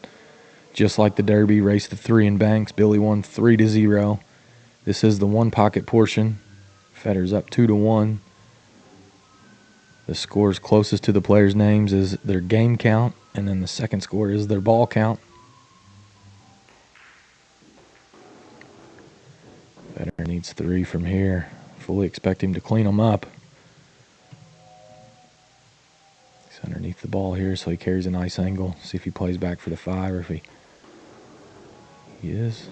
Just like the Derby, race to 3 in banks. Billy won 3-0. This is the 1 pocket portion. Federer's up 2-1. The scores closest to the players' names is their game count, and then the second score is their ball count. Federer needs 3 from here. Fully expect him to clean them up. He's underneath the ball here, so he carries a nice angle. See if he plays back for the 5 or if he is.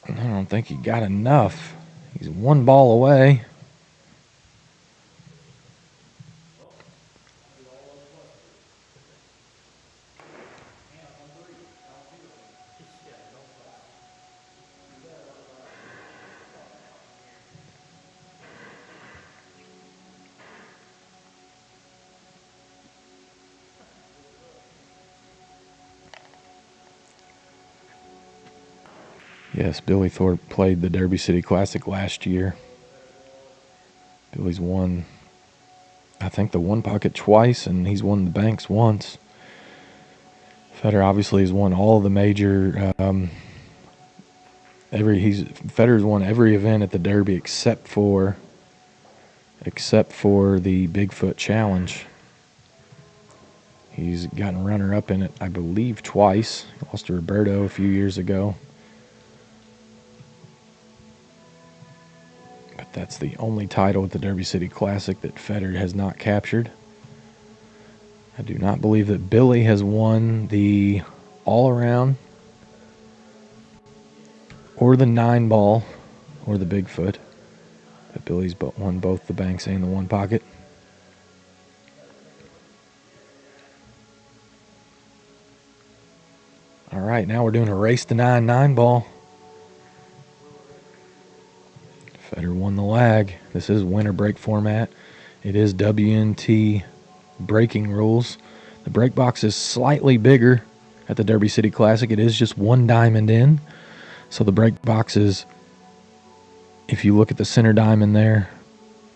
I don't think he got enough. He's 1 ball away. Yes, Billy Thorpe played the Derby City Classic last year. Billy's won, I think, the 1 pocket twice, and he's won the banks once. Federer obviously has won all the major. Federer's won every event at the Derby except for the Bigfoot Challenge. He's gotten runner-up in it, I believe, twice. He lost to Roberto a few years ago. But that's the only title at the Derby City Classic that Federer has not captured. I do not believe that Billy has won the all-around or the 9 ball or the Bigfoot. But Billy's won both the banks and the 1 pocket. All right, now we're doing a race to 9 ball. Federer won the lag. This is winner break format. It is WNT breaking rules. The break box is slightly bigger at the Derby City Classic. It is just 1 diamond in. So the break box is, if you look at the center diamond there,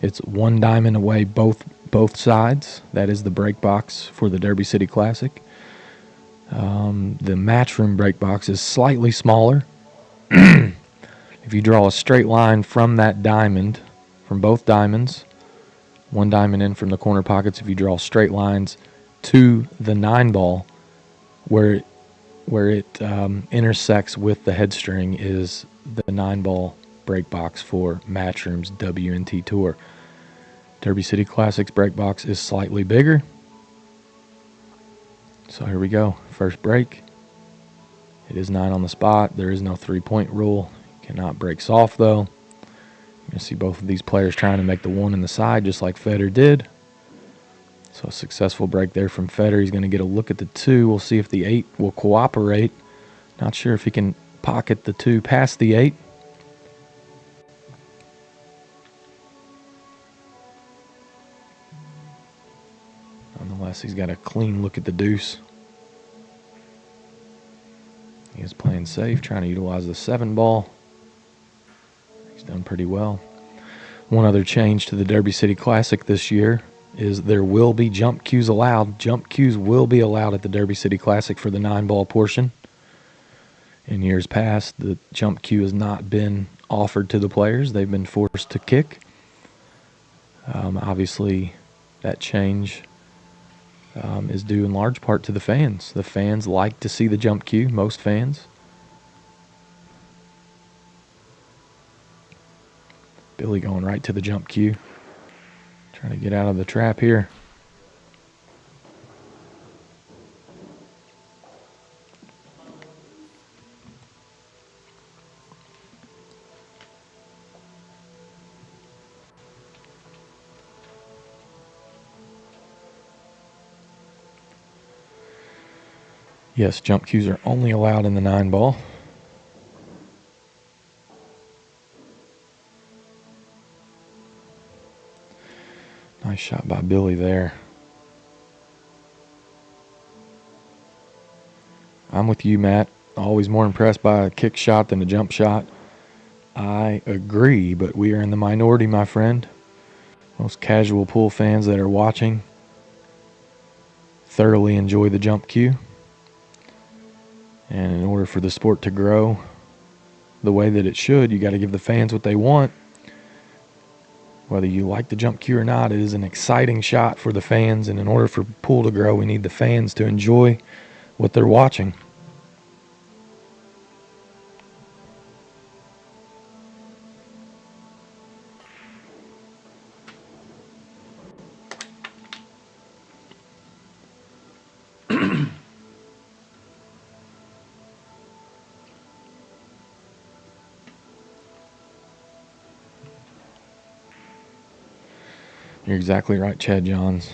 it's 1 diamond away both sides. That is the break box for the Derby City Classic. The matchroom break box is slightly smaller. If you draw a straight line from that diamond, from both diamonds, 1 diamond in from the corner pockets, if you draw straight lines to the 9 ball, where it intersects with the head string is the 9 ball break box for Matchroom's WNT Tour. Derby City Classic's break box is slightly bigger. So here we go. First break. It is 9 on the spot. There is no 3-point rule. Cannot break soft though. You're going to see both of these players trying to make the 1 in the side just like Federer did. So a successful break there from Federer. He's going to get a look at the 2. We'll see if the 8 will cooperate. Not sure if he can pocket the 2 past the 8. Nonetheless, he's got a clean look at the deuce. He is playing safe, trying to utilize the 7 ball. He's done pretty well. One other change to the Derby City Classic this year is there will be jump cues allowed. Jump cues will be allowed at the Derby City Classic for the 9-ball portion. In years past, the jump cue has not been offered to the players. They've been forced to kick. Obviously, that change is due in large part to the fans. The fans like to see the jump cue, most fans. Billy going right to the jump cue. Trying to get out of the trap here. Yes, jump cues are only allowed in the 9-ball. Nice shot by Billy there. I'm with you, Matt. Always more impressed by a kick shot than a jump shot. I agree, but we are in the minority, my friend. Most casual pool fans that are watching thoroughly enjoy the jump cue. And in order for the sport to grow the way that it should, you got to give the fans what they want. Whether you like the jump cue or not, it is an exciting shot for the fans. And in order for pool to grow, we need the fans to enjoy what they're watching. You're exactly right, Chad Johns.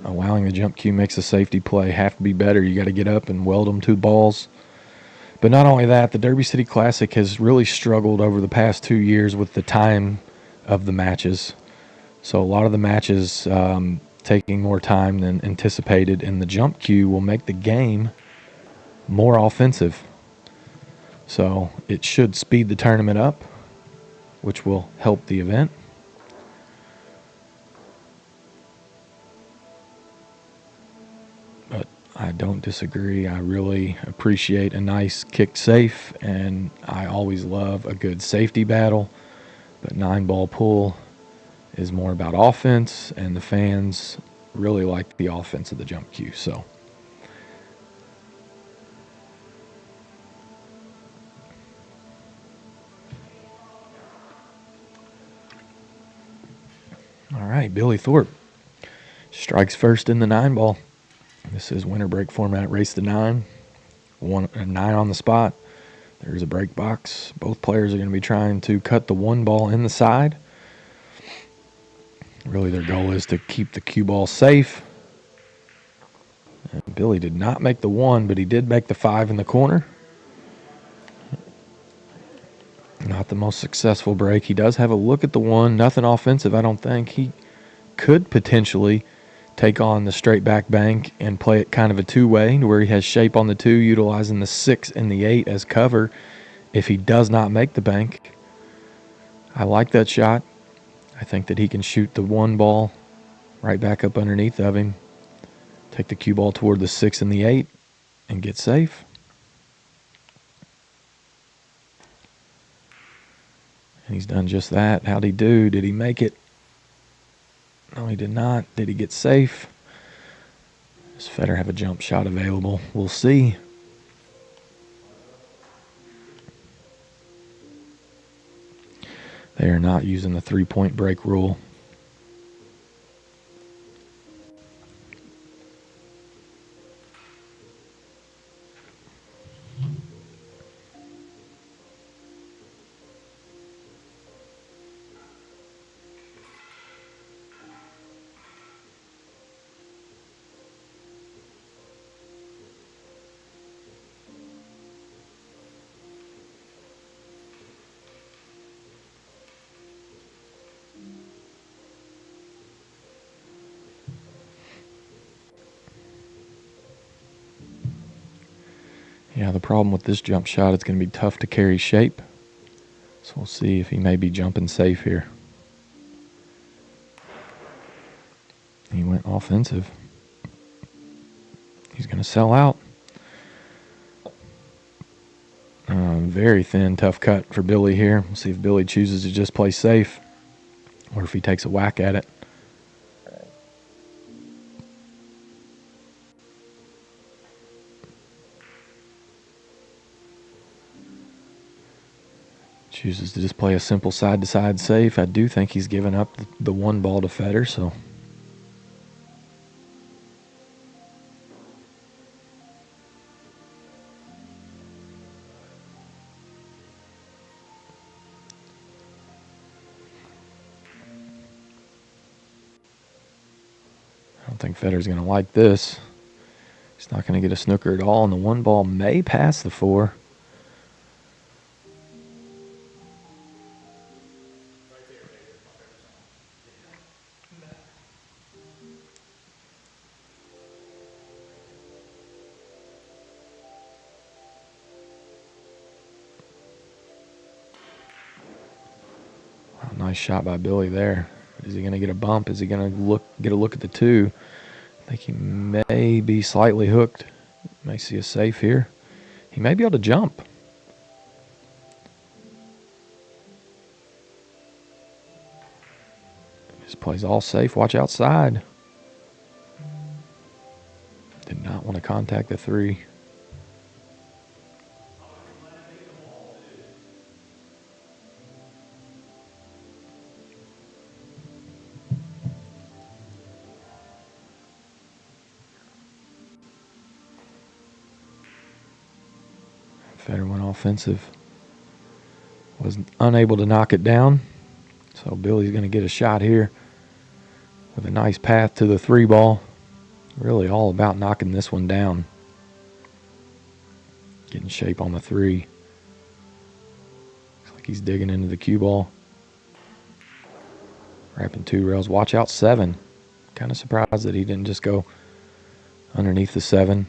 Allowing the jump cue makes a safety play have to be better. You got to get up and weld them to balls. But not only that, the Derby City Classic has really struggled over the past 2 years with the time of the matches. So a lot of the matches taking more time than anticipated, and the jump cue will make the game more offensive. So it should speed the tournament up, which will help the event. But I don't disagree. I really appreciate a nice kick safe, and I always love a good safety battle. But 9-ball pool is more about offense, and the fans really like the offense of the jump cue. So all right, Billy Thorpe strikes first in the 9-ball. This is winter break format, race to 9. 9 on the spot. There's a break box. Both players are going to be trying to cut the 1 ball in the side. Really, their goal is to keep the cue ball safe. And Billy did not make the 1, but he did make the 5 in the corner. Not the most successful break. He does have a look at the 1. Nothing offensive, I don't think. He could potentially take on the straight back bank and play it kind of a 2-way where he has shape on the 2, utilizing the 6 and the 8 as cover if he does not make the bank. I like that shot. I think that he can shoot the 1 ball right back up underneath of him, take the cue ball toward the 6 and the 8, and get safe. And he's done just that. How'd he do? Did he make it? No, he did not. Did he get safe? Does Federer have a jump shot available? We'll see. They are not using the 3-point break rule. Yeah, the problem with this jump shot, it's going to be tough to carry shape. So we'll see if he may be jumping safe here. He went offensive. He's going to sell out. Very thin, tough cut for Billy here. We'll see if Billy chooses to just play safe or if he takes a whack at it. Chooses to just play a simple side-to-side safe. I do think he's given up the one ball to Federer, so... I don't think Federer's going to like this. He's not going to get a snooker at all, and the one ball may pass the 4. Wow, nice shot by Billy there. Is he going to get a bump? Is he going to get a look at the 2? I think he may be slightly hooked. May see a safe here. He may be able to jump. Just plays all safe. Watch outside. Did not want to contact the 3. Federer went offensive. Was unable to knock it down. So Billy's going to get a shot here with a nice path to the 3 ball. Really all about knocking this one down. Getting shape on the 3. Looks like he's digging into the cue ball. Wrapping 2 rails. Watch out 7. Kind of surprised that he didn't just go underneath the 7.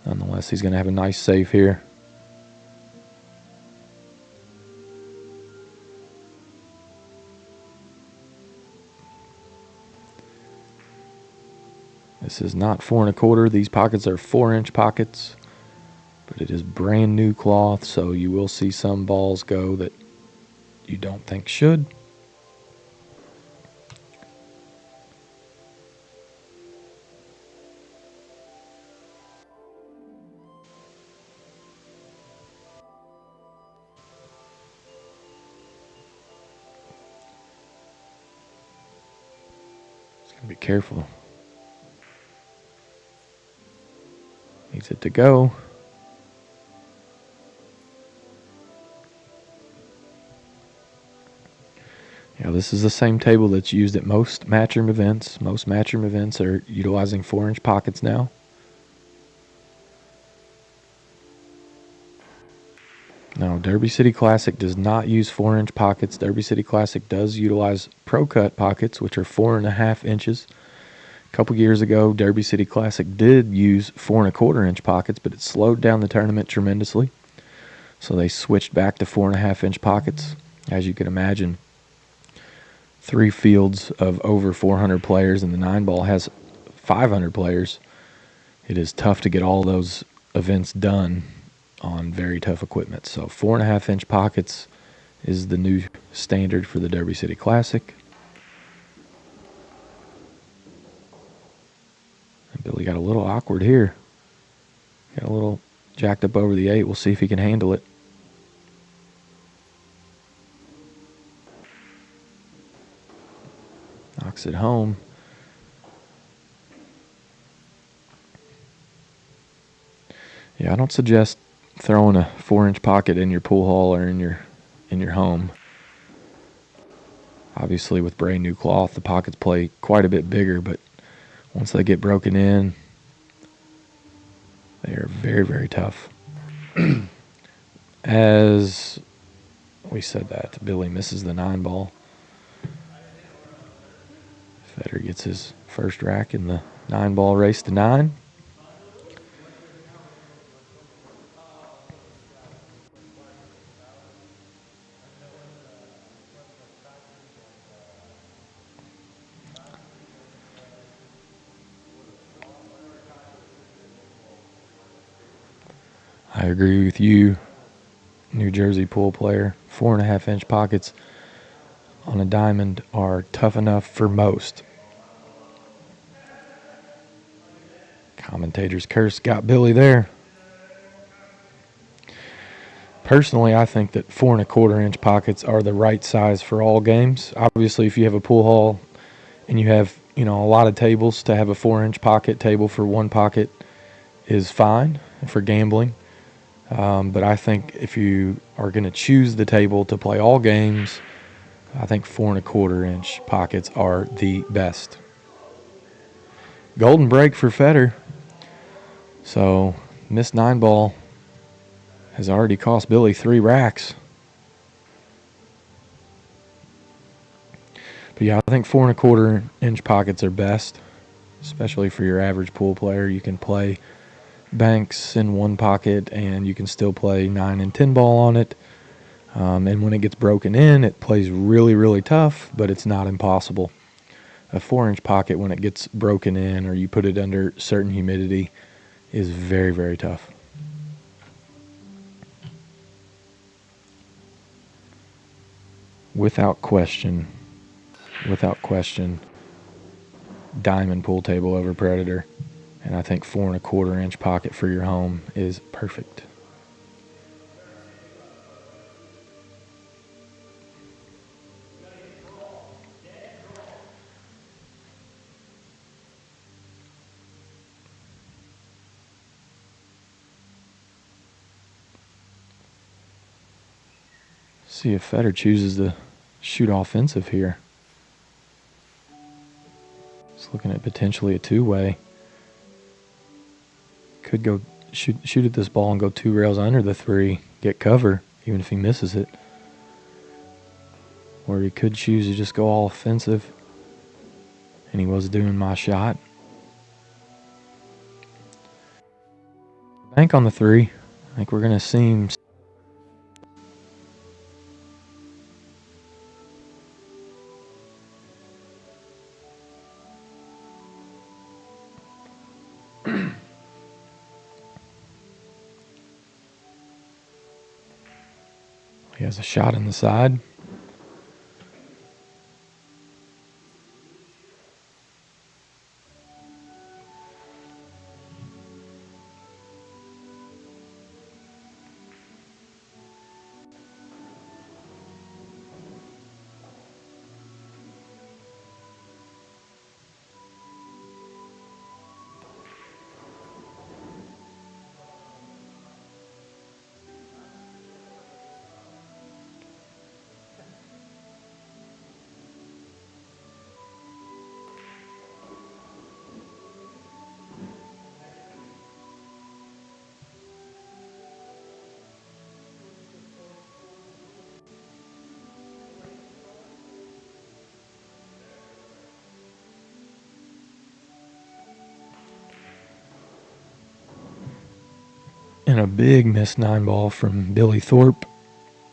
Nonetheless, he's going to have a nice save here. This is not 4 1/4. These pockets are 4-inch pockets, but it is brand new cloth, so you will see some balls go that you don't think should. Be careful. Needs it to go. Yeah, this is the same table that's used at most matchroom events. Most matchroom events are utilizing 4-inch pockets now. No, Derby City Classic does not use 4-inch pockets. Derby City Classic does utilize Pro Cut pockets, which are 4.5 inches. A couple years ago, Derby City Classic did use 4 1/4-inch pockets, but it slowed down the tournament tremendously. So they switched back to 4.5-inch pockets. As you can imagine, 3 fields of over 400 players, and the 9-ball has 500 players. It is tough to get all those events done on very tough equipment. So 4.5-inch pockets is the new standard for the Derby City Classic. And Billy got a little awkward here. Got a little jacked up over the 8. We'll see if he can handle it. Knocks it home. Yeah, I don't suggest throwing a 4-inch pocket in your pool hall or in your home. Obviously, with brand new cloth, the pockets play quite a bit bigger, but once they get broken in, they are very, very tough. As we said that, Billy misses the 9-ball. Federer gets his first rack in the 9-ball race to 9. I agree with you, New Jersey pool player. 4.5-inch pockets on a diamond are tough enough for most. Commentator's curse got Billy there. Personally, I think that 4.25-inch pockets are the right size for all games. Obviously, if you have a pool hall and you have, a lot of tables, to have a 4-inch pocket table for one pocket is fine for gambling. But I think if you are going to choose the table to play all games, I think 4.25-inch pockets are the best. Golden break for Federer. So, missed 9 ball has already cost Billy 3 racks. But yeah, I think 4.25-inch pockets are best, especially for your average pool player. You can play banks in one pocket and you can still play 9 and 10 ball on it. And when it gets broken in, it plays really, really tough, but it's not impossible. A 4-inch pocket, when it gets broken in or you put it under certain humidity, is very, very tough. Without question, diamond pool table over Predator. And I think 4.25-inch pocket for your home is perfect. See if Federer chooses to shoot offensive here. He's looking at potentially a 2-way. Could go shoot at this ball and go 2 rails under the 3, get cover, even if he misses it. Or he could choose to just go all offensive. And he was doing my shot. Bank on the 3. I think we're going to see him. He has a shot in the side. And a big missed 9 ball from Billy Thorpe.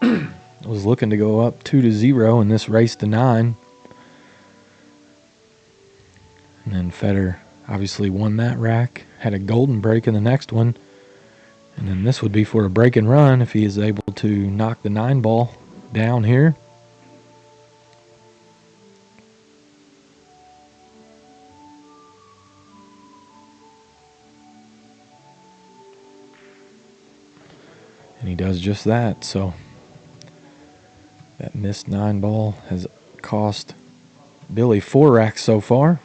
Was looking to go up 2-0 in this race to 9. And then Federer obviously won that rack. Had a golden break in the next one. And then this would be for a break and run if he is able to knock the 9 ball down here. And he does just that. So that missed 9 ball has cost Billy 4 racks so far.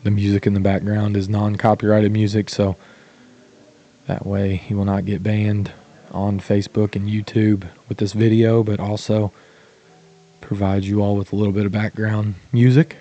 The music in the background is non-copyrighted music, so that way he will not get banned on Facebook and YouTube with this video, but also provides you all with a little bit of background music.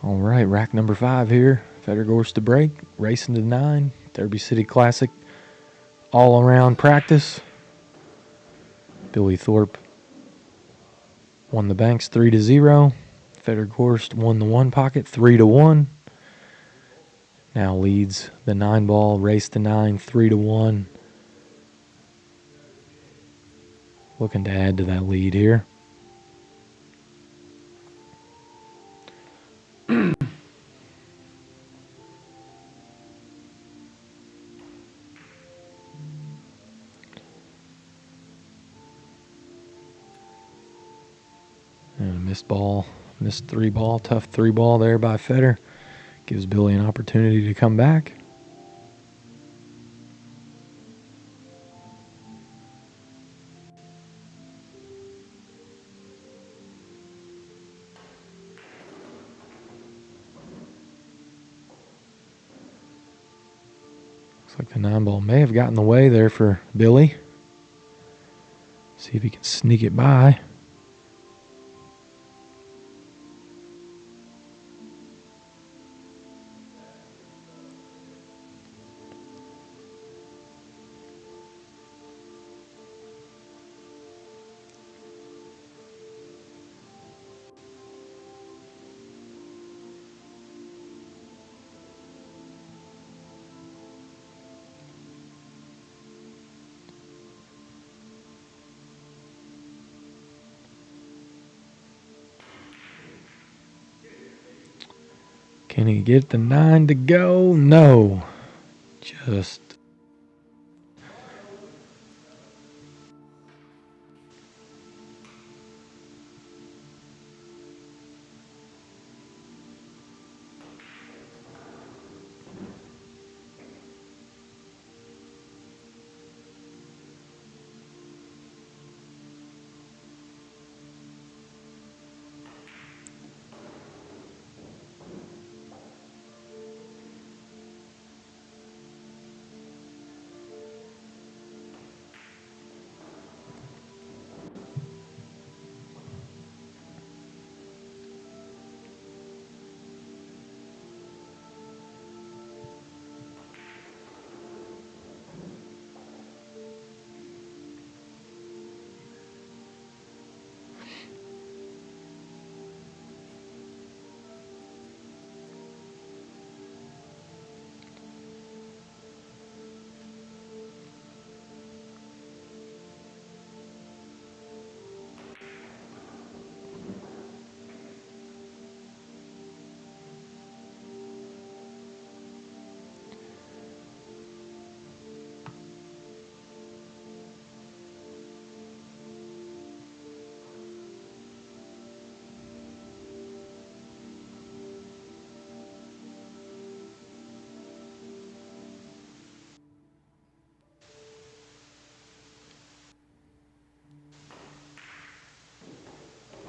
All right, rack number 5 here. Federer goes to break, racing to 9. Derby City Classic all-around practice. Billy Thorpe won the banks 3-0. Fetterhorst won the one pocket 3-1. Now leads the 9-ball race to 9 3-1. Looking to add to that lead here. And a missed ball, missed 3-ball, tough 3-ball there by Fetter. Gives Billy an opportunity to come back. Looks like the 9-ball may have gotten the way there for Billy. See if he can sneak it by. Can he get the 9 to go? No. Just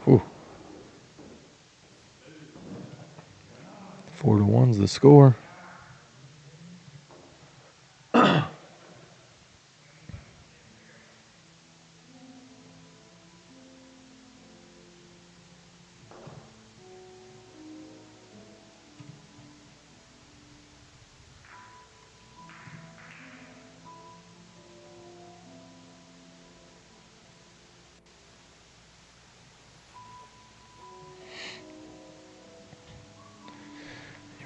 whew. 4-1's the score.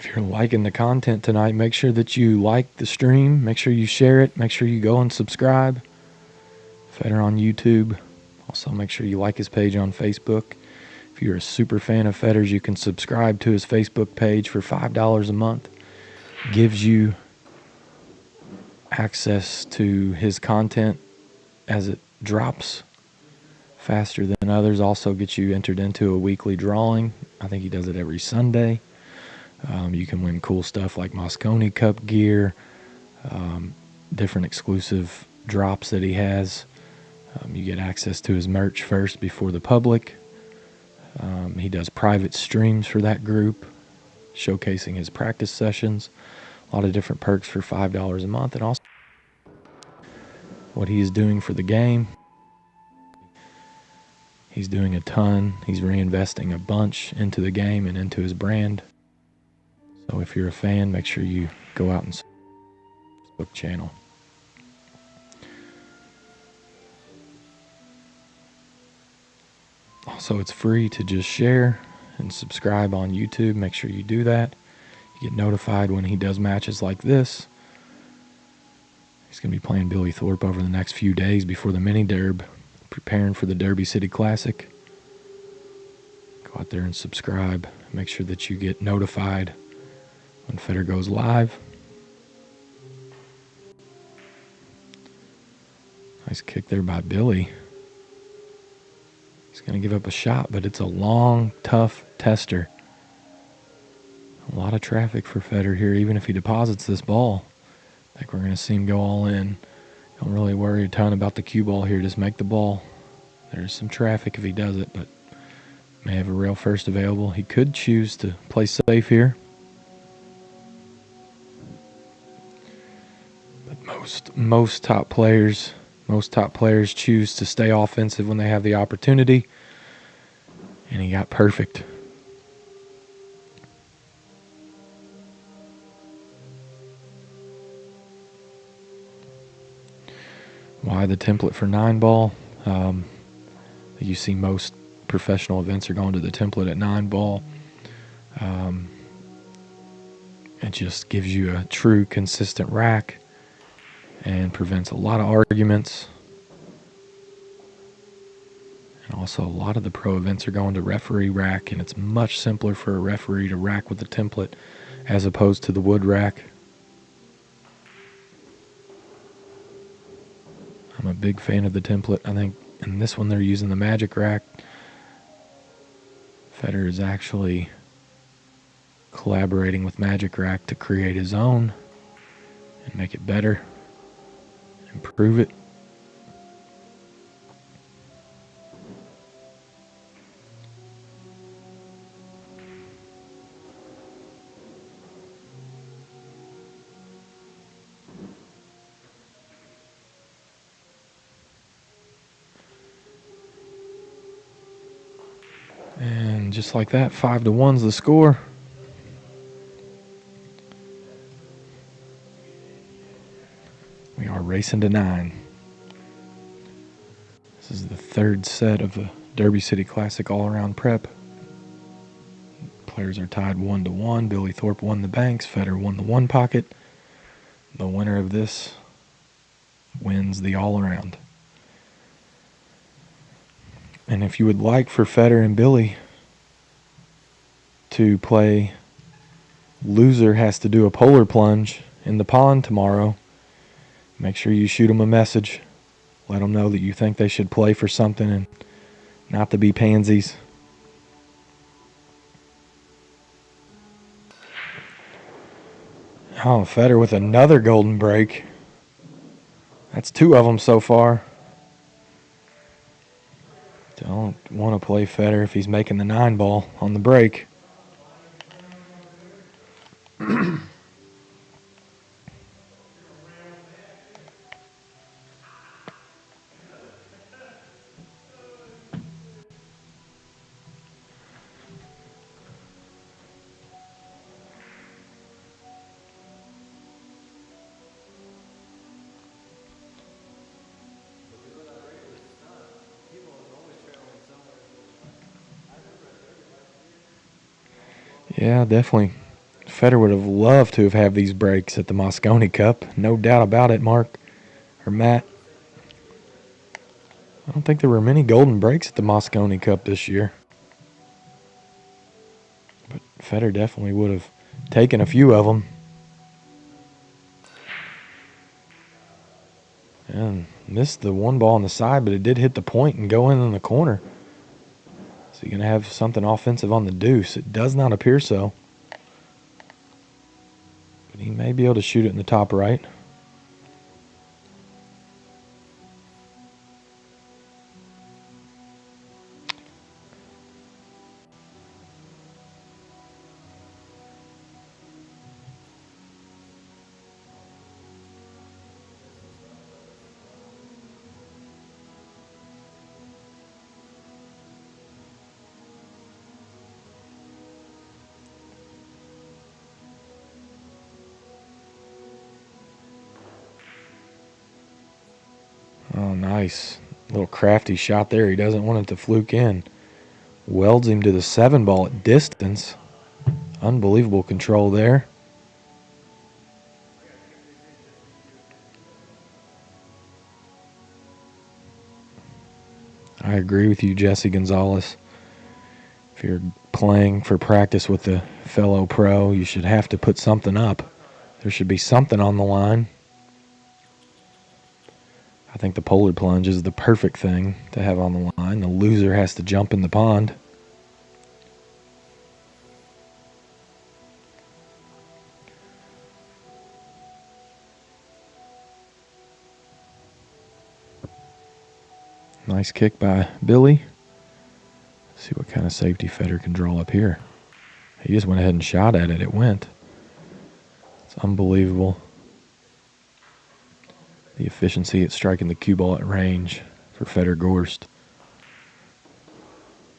If you're liking the content tonight, make sure that you like the stream. Make sure you share it. Make sure you go and subscribe. Fetter on YouTube. Also, make sure you like his page on Facebook. If you're a super fan of Fetter's, you can subscribe to his Facebook page for $5 a month. Gives you access to his content as it drops faster than others. Also gets you entered into a weekly drawing. I think he does it every Sunday. You can win cool stuff like Moscone Cup gear, different exclusive drops that he has. You get access to his merch first before the public. He does private streams for that group, showcasing his practice sessions. A lot of different perks for $5 a month, and also what he is doing for the game. He's doing a ton. He's reinvesting a bunch into the game and into his brand. So if you're a fan, make sure you go out and subscribe to his Facebook channel. Also, it's free to just share and subscribe on YouTube. Make sure you do that. You get notified when he does matches like this. He's going to be playing Billy Thorpe over the next few days before the mini derb, preparing for the Derby City Classic. Go out there and subscribe. Make sure that you get notified when Federer goes live. Nice kick there by Billy. He's going to give up a shot, but it's a long, tough tester. A lot of traffic for Federer here, even if he deposits this ball. I think we're going to see him go all in. Don't really worry a ton about the cue ball here. Just make the ball. There's some traffic if he does it, but may have a rail first available. He could choose to play safe here. But most top players choose to stay offensive when they have the opportunity. And he got perfect. Why the template for 9-ball? You see most professional events are going to the template at 9-ball. It just gives you a true consistent rack and prevents a lot of arguments. And also a lot of the pro events are going to referee rack, and it's much simpler for a referee to rack with the template as opposed to the wood rack. I'm a big fan of the template. I think in this one they're using the magic rack. Federer is actually collaborating with Magic Rack to create his own and make it better, improve it. And just like that, 5-1's the score. We are racing to 9. This is the third set of the Derby City Classic all-around prep. Players are tied 1-1. Billy Thorpe won the banks. Federer won the one pocket. The winner of this wins the all-around. And if you would like for Federer and Billy to play, loser has to do a polar plunge in the pond tomorrow. Make sure you shoot them a message. Let them know that you think they should play for something and not to be pansies. Oh, Federer with another golden break. That's 2 of them so far. Don't want to play Federer if he's making the 9-ball on the break. Yeah, definitely. Federer would have loved to have had these breaks at the Mosconi Cup. No doubt about it, Mark or Matt. I don't think there were many golden breaks at the Mosconi Cup this year. But Federer definitely would have taken a few of them. And missed the 1 ball on the side, but it did hit the point and go in the corner. So you're going to have something offensive on the deuce. It does not appear so. But he may be able to shoot it in the top right. Oh, nice. Little crafty shot there. He doesn't want it to fluke in. Welds him to the 7 ball at distance. Unbelievable control there. I agree with you, Jesse Gonzalez. If you're playing for practice with a fellow pro, you should have to put something up. There should be something on the line. I think the polar plunge is the perfect thing to have on the line. The loser has to jump in the pond. Nice kick by Billy. Let's see what kind of safety Feder can draw up here. He just went ahead and shot at it. It went. It's unbelievable. The efficiency at striking the cue ball at range for Feder Gorst.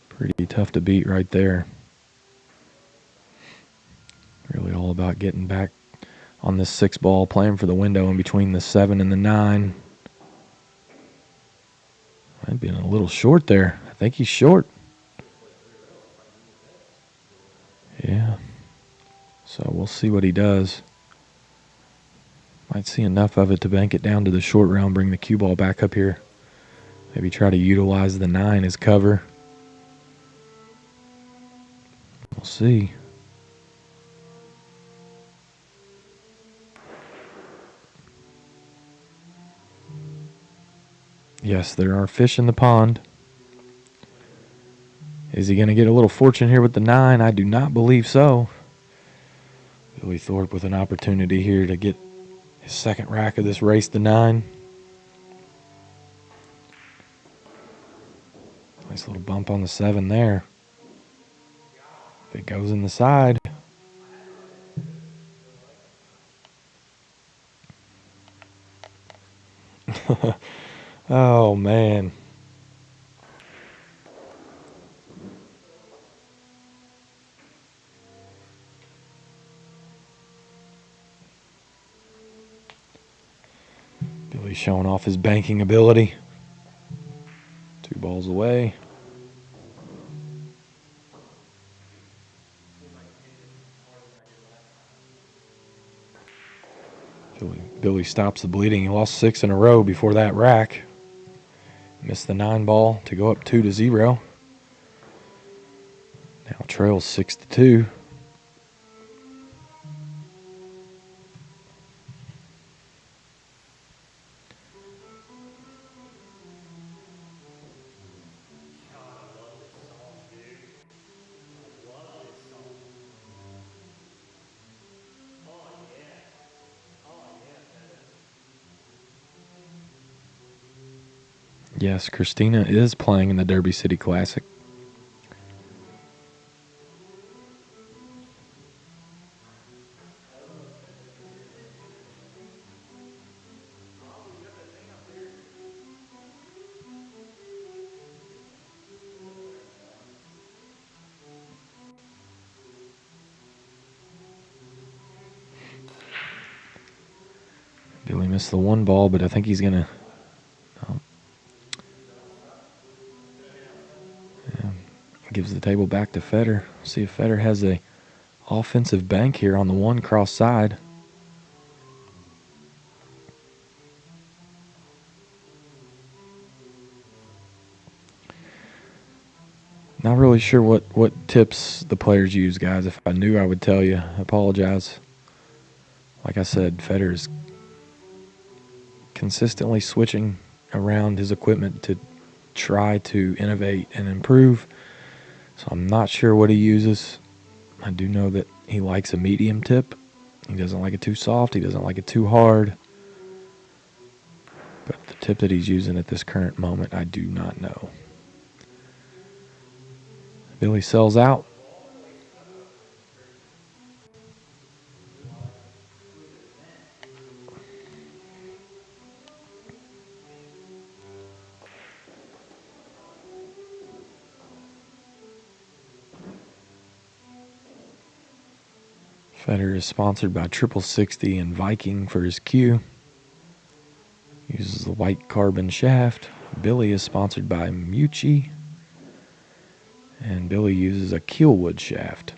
Pretty tough to beat right there. Really all about getting back on this 6 ball, playing for the window in between the 7 and the 9. Might be a little short there. I think he's short. Yeah. So we'll see what he does. Might see enough of it to bank it down to the short round, bring the cue ball back up here. Maybe try to utilize the 9 as cover. We'll see. Yes, there are fish in the pond. Is he going to get a little fortune here with the 9? I do not believe so. Billy Thorpe with an opportunity here to get his second rack of this race, the 9. Nice little bump on the 7 there. If it goes in the side. Oh, man. Billy showing off his banking ability. 2 balls away. Billy stops the bleeding. He lost 6 in a row before that rack. Missed the 9 ball to go up 2-0. Now trails 6-2. Yes, Christina is playing in the Derby City Classic. Billy missed the 1 ball, but I think he's going to... Gives the table back to Feder. See if Feder has a offensive bank here on the 1 cross side. Not really sure what tips the players use, guys. If I knew, I would tell you. I apologize. Like I said, Feder is consistently switching around his equipment to try to innovate and improve. So I'm not sure what he uses. I do know that he likes a medium tip. He doesn't like it too soft. He doesn't like it too hard. But the tip that he's using at this current moment, I do not know. Billy sells out. Feder is sponsored by 60 and Viking for his cue. Uses the white carbon shaft. Billy is sponsored by Mucci. And Billy uses a keelwood shaft.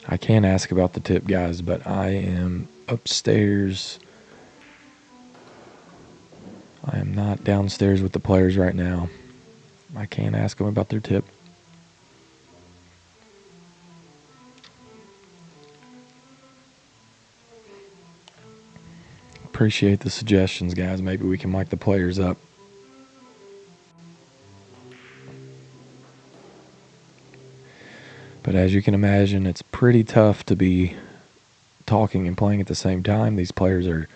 I can ask about the tip, guys, but I am upstairs. I am not downstairs with the players right now. I can't ask them about their tip. Appreciate the suggestions, guys. Maybe we can mic the players up. But as you can imagine, it's pretty tough to be talking and playing at the same time. These players are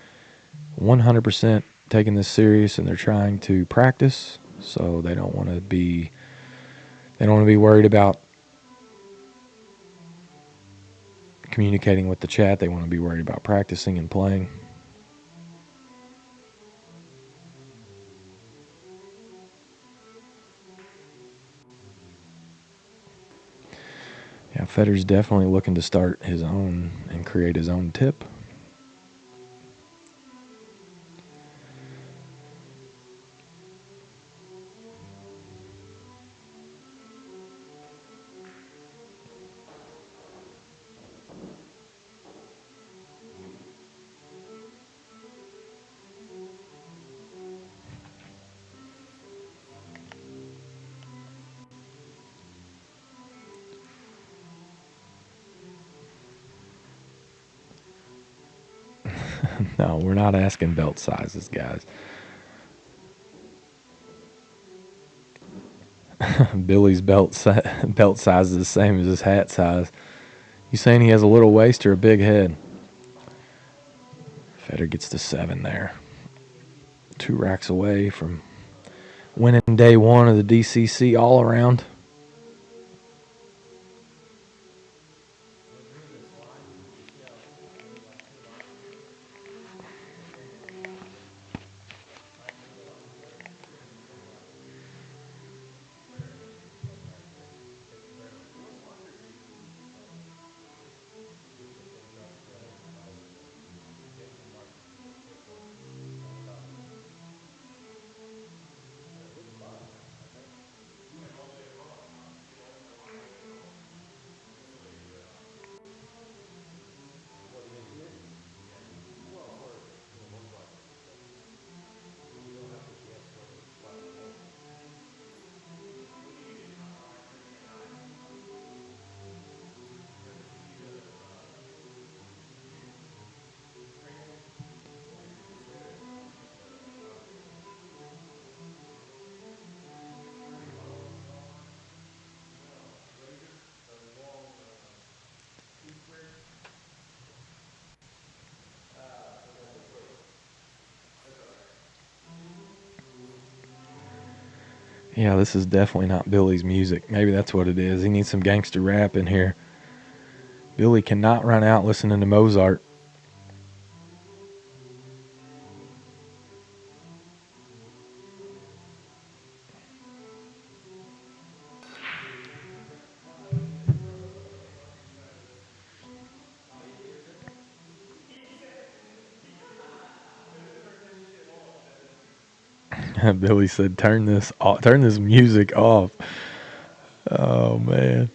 100% taking this serious, and they're trying to practice, so they don't want to be worried about communicating with the chat. They want to be worried about practicing and playing. Yeah, Federer's definitely looking to start his own and create his own tip. No, we're not asking belt sizes, guys. Billy's belt size is the same as his hat size. You saying he has a little waist or a big head? Federer gets to 7 there. 2 racks away from winning day 1 of the DCC all around. Yeah, this is definitely not Billy's music. Maybe that's what it is. He needs some gangster rap in here. Billy cannot run out listening to Mozart. Billy said, turn this music off. Oh, man.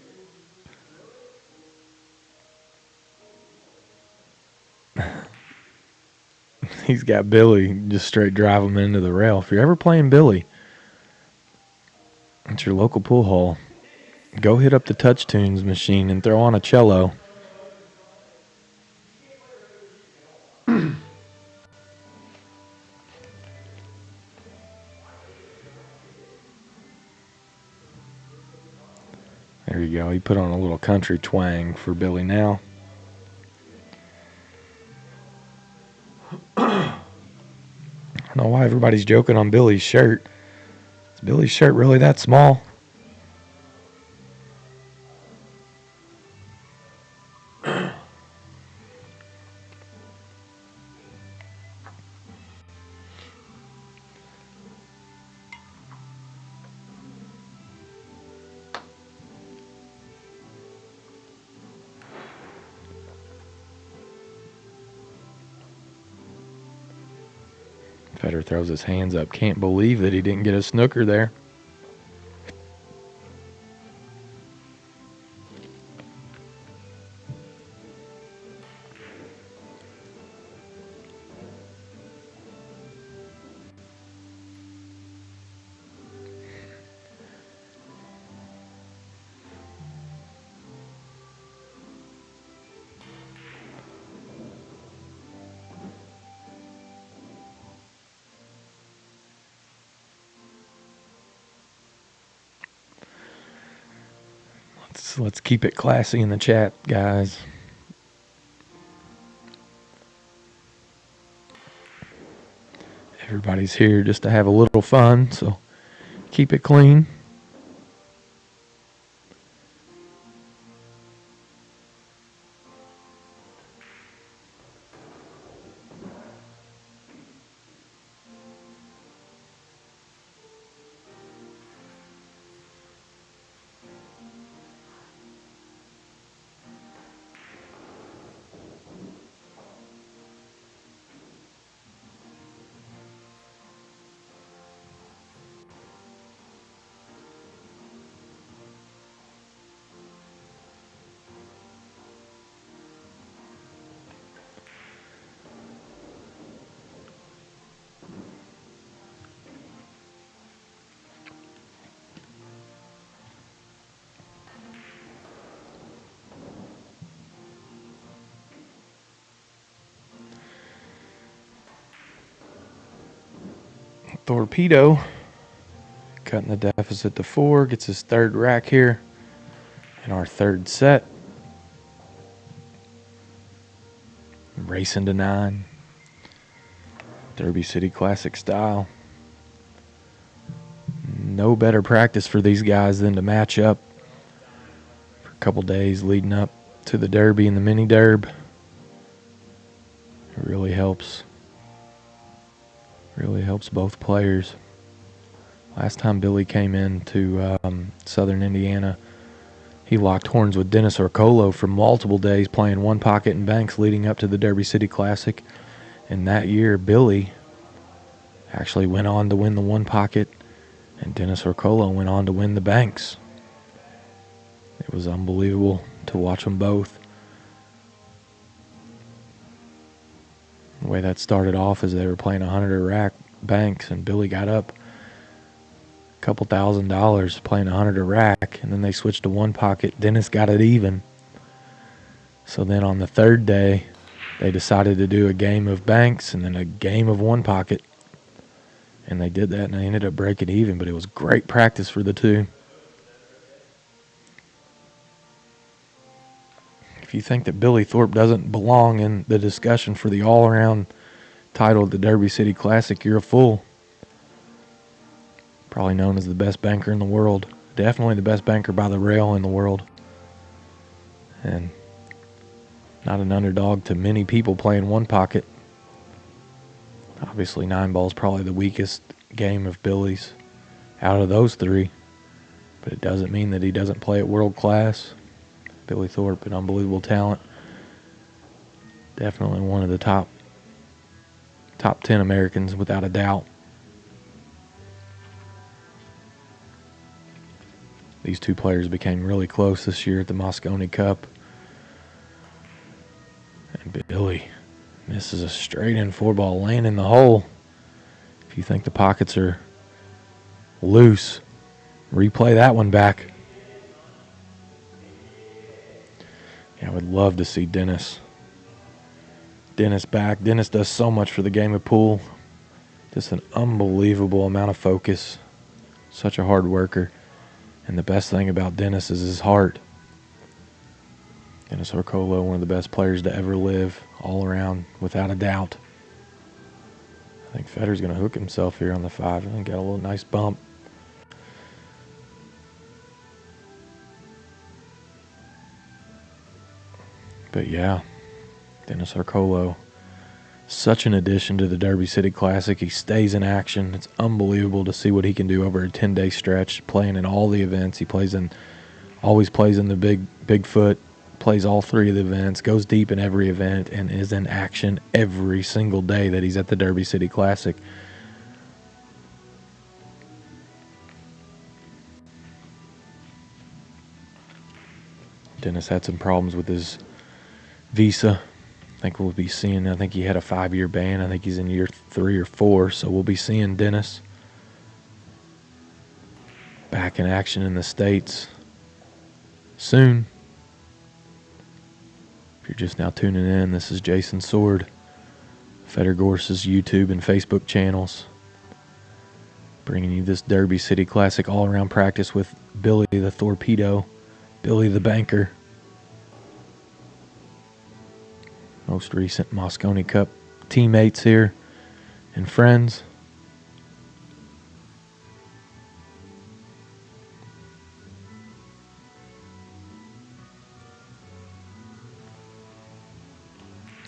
He's got Billy just straight drive him into the rail. If you're ever playing Billy at your local pool hall, go hit up the Touch Tunes machine and throw on a cello. There you go. He put on a little country twang for Billy now. I don't know why everybody's joking on Billy's shirt. Is Billy's shirt really that small? Federer throws his hands up. Can't believe that he didn't get a snooker there. Let's keep it classy in the chat, guys. Everybody's here just to have a little fun, so keep it clean. Torpedo cutting the deficit to 4, gets his third rack here in our third set. Racing to 9. Derby City Classic style. No better practice for these guys than to match up for a couple days leading up to the Derby and the mini Derb. It really helps. Really helps both players. Last time Billy came into Southern Indiana, he locked horns with Dennis Orcolo for multiple days, playing one pocket and banks leading up to the Derby City Classic. And that year, Billy actually went on to win the one pocket, and Dennis Orcolo went on to win the banks. It was unbelievable to watch them both. The way that started off is they were playing 100 a rack banks, and Billy got up a couple $1,000 playing 100 a rack, and then they switched to one pocket. Dennis got it even. So then on the third day, they decided to do a game of banks and then a game of one pocket. And they did that, and they ended up breaking even, but it was great practice for the two. If you think that Billy Thorpe doesn't belong in the discussion for the all-around title of the Derby City Classic, you're a fool. Probably known as the best banker in the world. Definitely the best banker by the rail in the world. And not an underdog to many people playing one pocket. Obviously, 9 ball's probably the weakest game of Billy's out of those three. But it doesn't mean that he doesn't play at world class. Billy Thorpe, an unbelievable talent. Definitely one of the top 10 Americans without a doubt. These two players became really close this year at the Moscone Cup. And Billy misses a straight-in 4-ball, laying in the hole. If you think the pockets are loose, replay that one back. Yeah, I would love to see Dennis back. Dennis does so much for the game of pool. Just an unbelievable amount of focus. Such a hard worker. And the best thing about Dennis is his heart. Dennis Orcolo, one of the best players to ever live, all around, without a doubt. I think Federer's going to hook himself here on the 5. And got a little nice bump. But yeah, Dennis Orcolo, such an addition to the Derby City Classic. He stays in action. It's unbelievable to see what he can do over a 10-day stretch, playing in all the events. He always plays in the Bigfoot, plays all 3 of the events, goes deep in every event, and is in action every single day that he's at the Derby City Classic. Dennis had some problems with his visa. I think he had a 5-year ban. I think he's in year 3 or 4, so we'll be seeing Dennis back in action in the States soon. If you're just now tuning in, this is Jason Sword, Federgorse's YouTube and Facebook channels, bringing you this Derby City Classic all-around practice with Billy the Torpedo, Billy the Banker, most recent Moscone Cup teammates here and friends.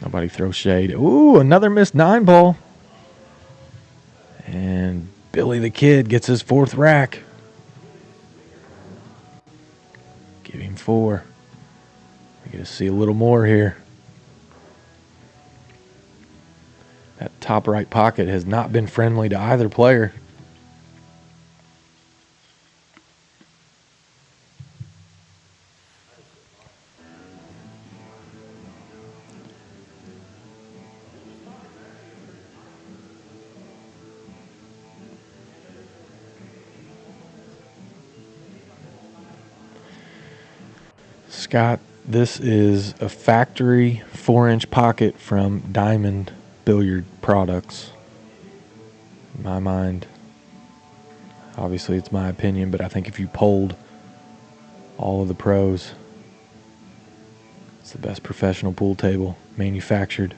Nobody throws shade. Ooh, another missed 9 ball. And Billy the Kid gets his 4th rack. Give him 4. We get to see a little more here. That top right pocket has not been friendly to either player. Scott, this is a factory 4-inch pocket from Diamond Billiard Products. In my mind, obviously it's my opinion, but I think if you polled all of the pros, it's the best professional pool table manufactured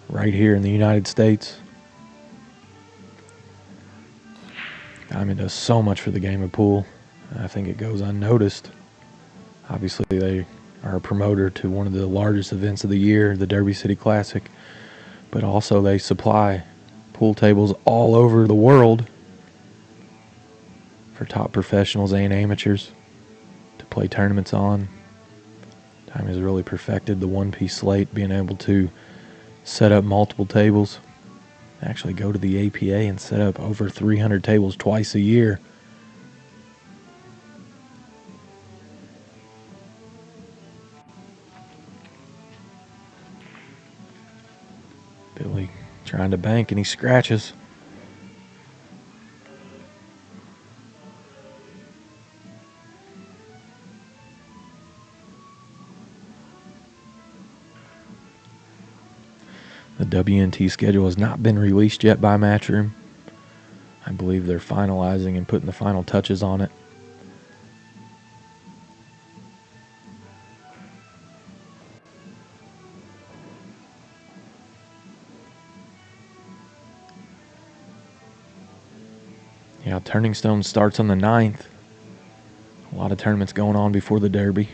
right here in the United States. Diamond does so much for the game of pool. I think it goes unnoticed. Obviously, they are a promoter to one of the largest events of the year, the Derby City Classic, but also they supply pool tables all over the world for top professionals and amateurs to play tournaments on. Diamond has really perfected the one-piece slate, being able to set up multiple tables, actually go to the APA and set up over 300 tables twice a year. Billy trying to bank, and he scratches. The WNT schedule has not been released yet by Matchroom. I believe they're finalizing and putting the final touches on it. Yeah, Turning Stone starts on the 9th. A lot of tournaments going on before the Derby.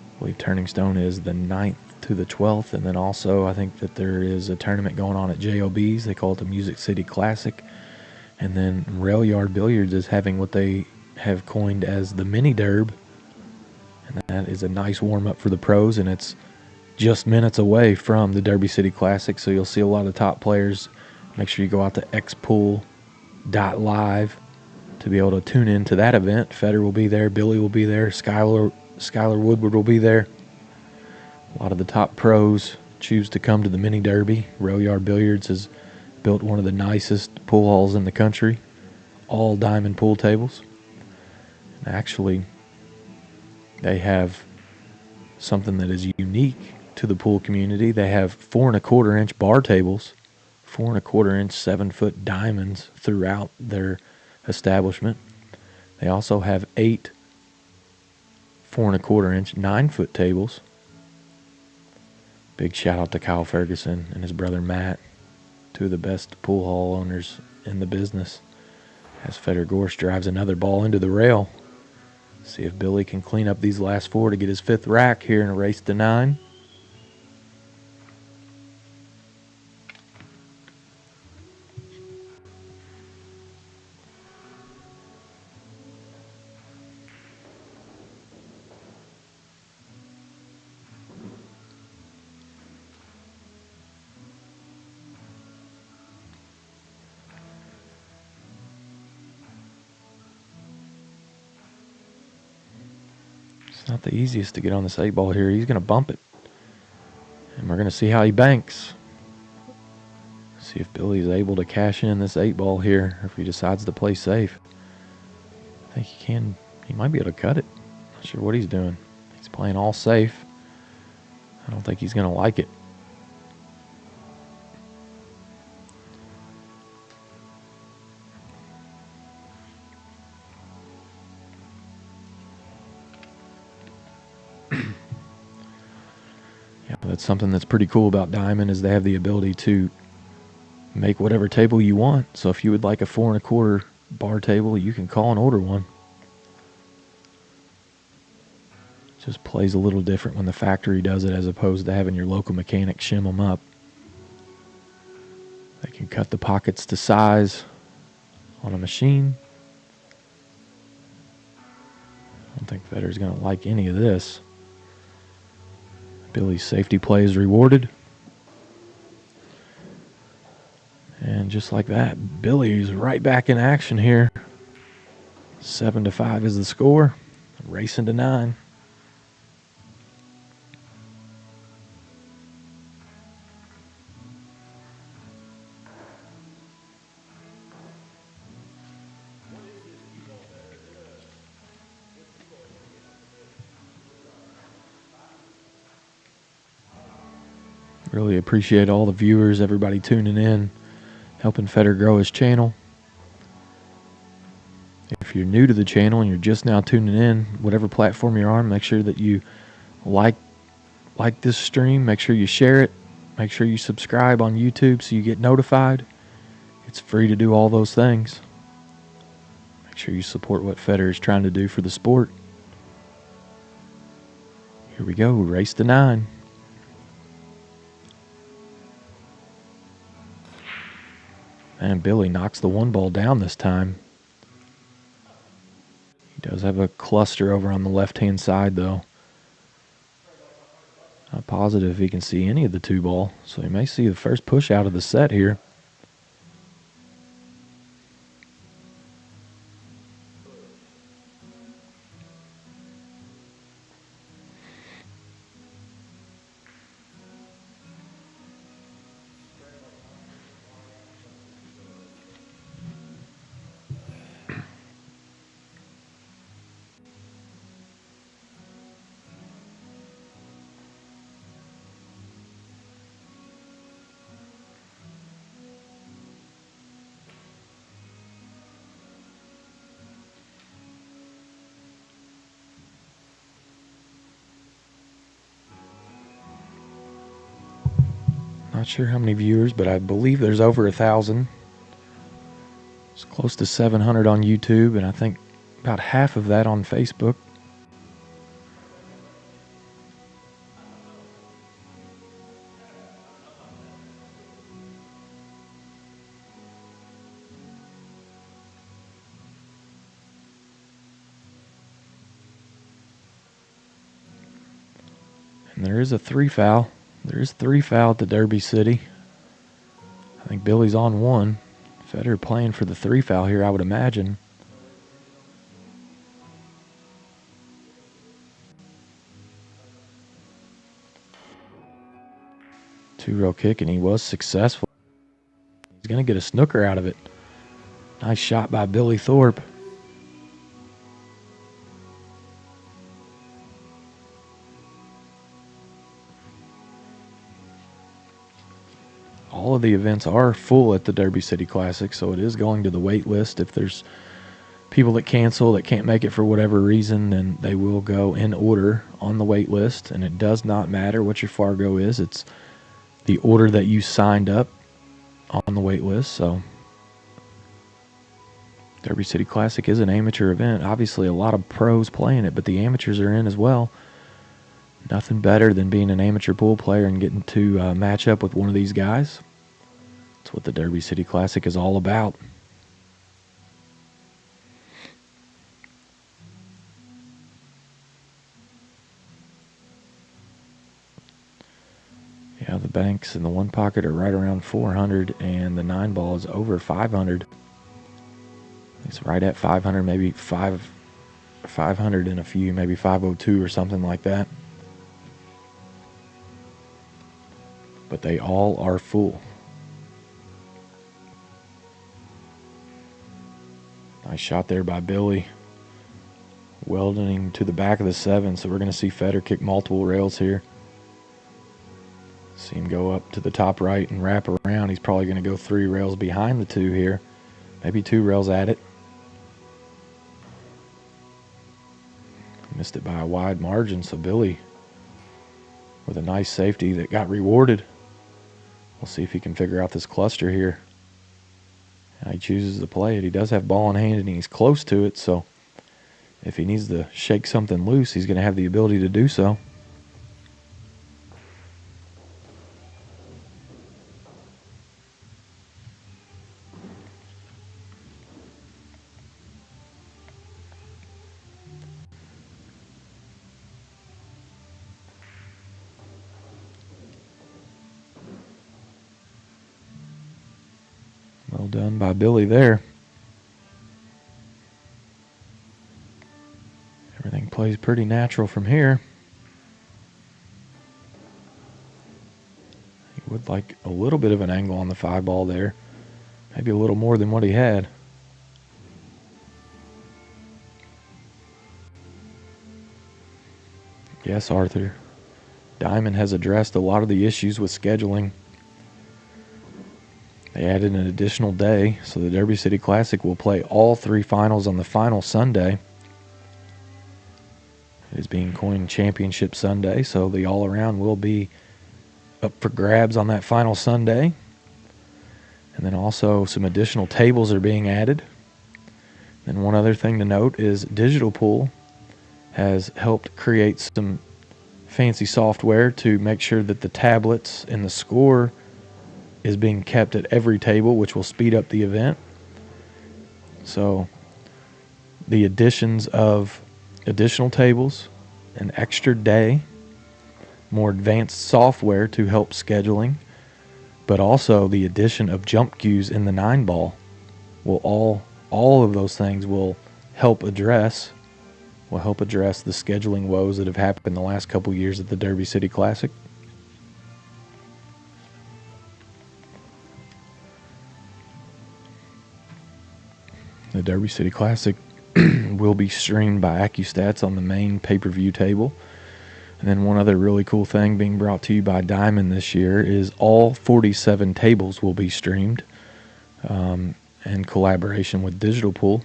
I believe Turning Stone is the 9th to the 12th, and then also I think that there is a tournament going on at JOB's. They call it the Music City Classic. And then Rail Yard Billiards is having what they have coined as the Mini Derb. And that is a nice warm-up for the pros, and it's just minutes away from the Derby City Classic, so you'll see a lot of top players. Make sure you go out to xpool.live to be able to tune into that event. Feder will be there, Billy will be there, Skylar Woodward will be there. A lot of the top pros choose to come to the Mini Derby. Rail Yard Billiards has built one of the nicest pool halls in the country, all diamond pool tables. And actually, they have something that is unique to the pool community. They have 4.25-inch bar tables, 4.25-inch 7-foot diamonds throughout their establishment. They also have 8 4.25-inch 9-foot tables. Big shout out to Kyle Ferguson and his brother Matt, two of the best pool hall owners in the business. As Feder Gorse drives another ball into the rail. See if Billy can clean up these last 4 to get his 5th rack here in a race to 9. It's not the easiest to get on this 8-ball here. He's going to bump it. And we're going to see how he banks. See if Billy's able to cash in this 8-ball here, or if he decides to play safe. I think he can. He might be able to cut it. Not sure what he's doing. He's playing all safe. I don't think he's going to like it. Yeah, that's something that's pretty cool about Diamond, is they have the ability to make whatever table you want. So if you would like a 4 1/4 bar table, you can call and order one. Just plays a little different when the factory does it, as opposed to having your local mechanic shim them up. They can cut the pockets to size on a machine. I don't think Federer's going to like any of this. Billy's safety play is rewarded. And just like that, Billy's right back in action here. 7-5 is the score. Racing to 9. Really appreciate all the viewers, everybody tuning in, helping Federer grow his channel. If you're new to the channel and you're just now tuning in, whatever platform you're on, make sure that you like this stream. Make sure you share it. Make sure you subscribe on YouTube so you get notified. It's free to do all those things. Make sure you support what Federer is trying to do for the sport. Here we go, race to 9. And Billy knocks the 1 ball down this time. He does have a cluster over on the left-hand side, though. Not positive if he can see any of the 2 ball, so he may see the first push out of the set here. Not sure how many viewers, but I believe there's over 1,000. It's close to 700 on YouTube, and I think about half of that on Facebook. And there is a 3 foul. There's 3 foul at the Derby City. I think Billy's on 1. Federer playing for the 3 foul here, I would imagine. Two-row kick, and he was successful. He's going to get a snooker out of it. Nice shot by Billy Thorpe. All of the events are full at the Derby City Classic, so it is going to the wait list. If there's people that cancel, that can't make it for whatever reason, then they will go in order on the wait list, and it does not matter what your Fargo is. It's the order that you signed up on the wait list. So Derby City Classic is an amateur event. Obviously a lot of pros playing it, but the amateurs are in as well. Nothing better than being an amateur pool player and getting to match up with one of these guys. That's what the Derby City Classic is all about. Yeah, the banks in the 1 pocket are right around 400, and the 9 ball is over 500. It's right at 500, maybe 5 500 in a few, maybe 502 or something like that. But they all are full. Nice shot there by Billy. Welding to the back of the 7, so we're going to see Feder kick multiple rails here. See him go up to the top right and wrap around. He's probably going to go 3 rails behind the 2 here. Maybe 2 rails at it. Missed it by a wide margin, so Billy with a nice safety that got rewarded. We'll see if he can figure out this cluster here. He chooses to play it. He does have ball in hand and he's close to it, so if he needs to shake something loose, he's going to have the ability to do so. Well done by Billy there. Everything plays pretty natural from here. He would like a little bit of an angle on the 5 ball there. Maybe a little more than what he had. Yes, Arthur. Diamond has addressed a lot of the issues with scheduling. They added an additional day, so the Derby City Classic will play all 3 finals on the final Sunday. It is being coined Championship Sunday, so the all-around will be up for grabs on that final Sunday. And then also some additional tables are being added. And one other thing to note is Digital Pool has helped create some fancy software to make sure that the tablets and the score is being kept at every table, which will speed up the event. So the additions of additional tables, an extra day, more advanced software to help scheduling, but also the addition of jump cues in the 9 ball will all of those things will help address the scheduling woes that have happened the last couple years at the Derby City Classic. The Derby City Classic will be streamed by AccuStats on the main pay-per-view table. And then one other really cool thing being brought to you by Diamond this year is all 47 tables will be streamed in collaboration with Digital Pool.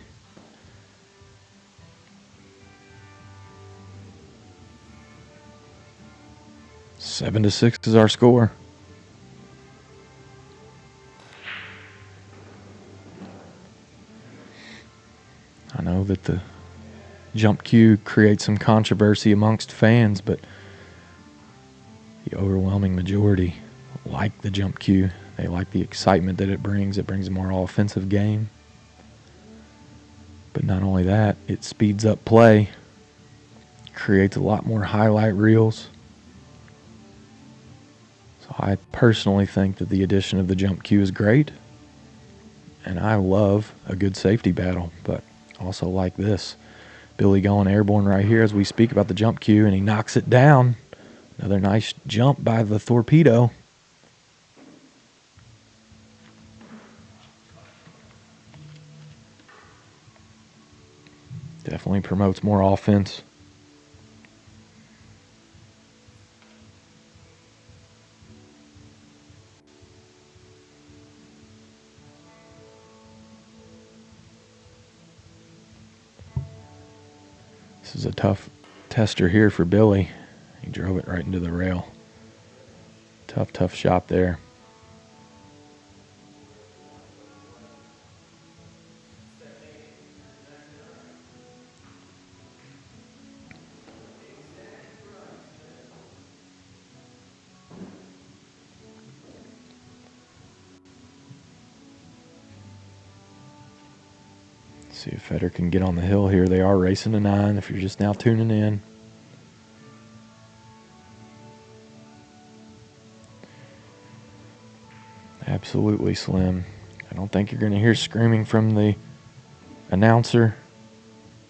7-6 is our score. I know that the jump cue creates some controversy amongst fans, but the overwhelming majority like the jump cue. They like the excitement that it brings. It brings a more offensive game. But not only that, it speeds up play, creates a lot more highlight reels. So I personally think that the addition of the jump cue is great. And I love a good safety battle, but also like this. Billy going airborne right here as we speak about the jump cue, and he knocks it down. Another nice jump by the torpedo. Definitely promotes more offense. This is a tough tester here for Billy. He drove it right into the rail. Tough shot there. See if Feder can get on the hill here. They are racing to 9 if you're just now tuning in. Absolutely slim. I don't think you're going to hear screaming from the announcer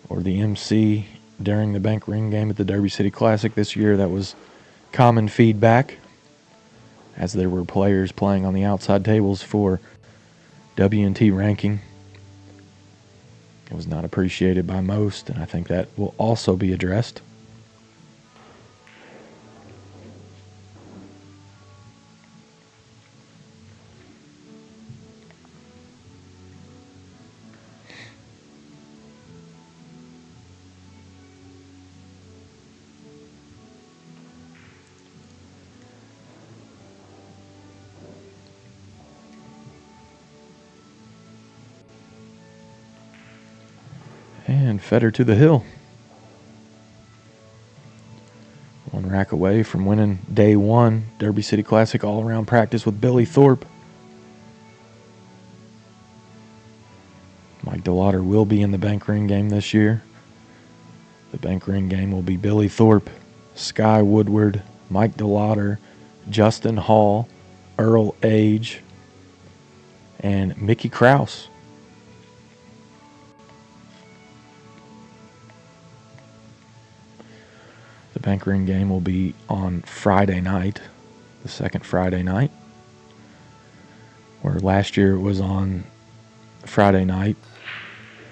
or the MC during the bank ring game at the Derby City Classic this year. That was common feedback, as there were players playing on the outside tables for W&T ranking. It was not appreciated by most, and I think that will also be addressed. And Feder to the hill. One rack away from winning day one Derby City Classic all-around practice with Billy Thorpe. Mike DeLauder will be in the bank ring game this year. The bank ring game will be Billy Thorpe, Sky Woodward, Mike DeLauder, Justin Hall, Earl Age, and Mickey Krause. The bank ring game will be on Friday night, the second Friday night, where last year it was on Friday night,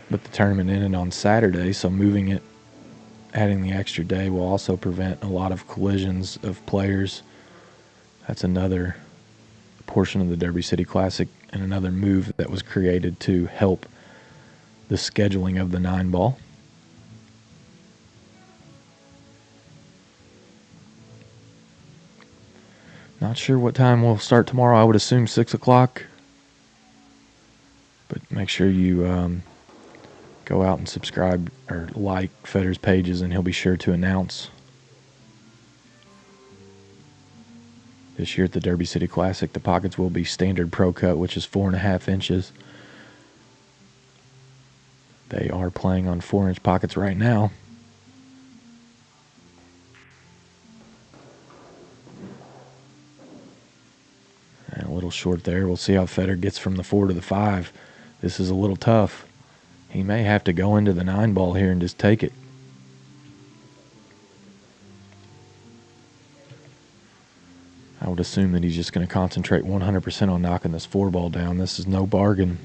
but the tournament ended on Saturday, so moving it, adding the extra day, will also prevent a lot of collisions of players. That's another portion of the Derby City Classic and another move that was created to help the scheduling of the 9-ball. Not sure what time we'll start tomorrow. I would assume 6 o'clock. But make sure you go out and subscribe or like Feder's pages, and he'll be sure to announce. This year at the Derby City Classic, the pockets will be standard Pro Cut, which is 4.5 inches. They are playing on 4-inch pockets right now. And a little short there. We'll see how Feder gets from the 4 to the 5. This is a little tough. He may have to go into the 9-ball here and just take it. I would assume that he's just going to concentrate 100% on knocking this 4-ball down. This is no bargain.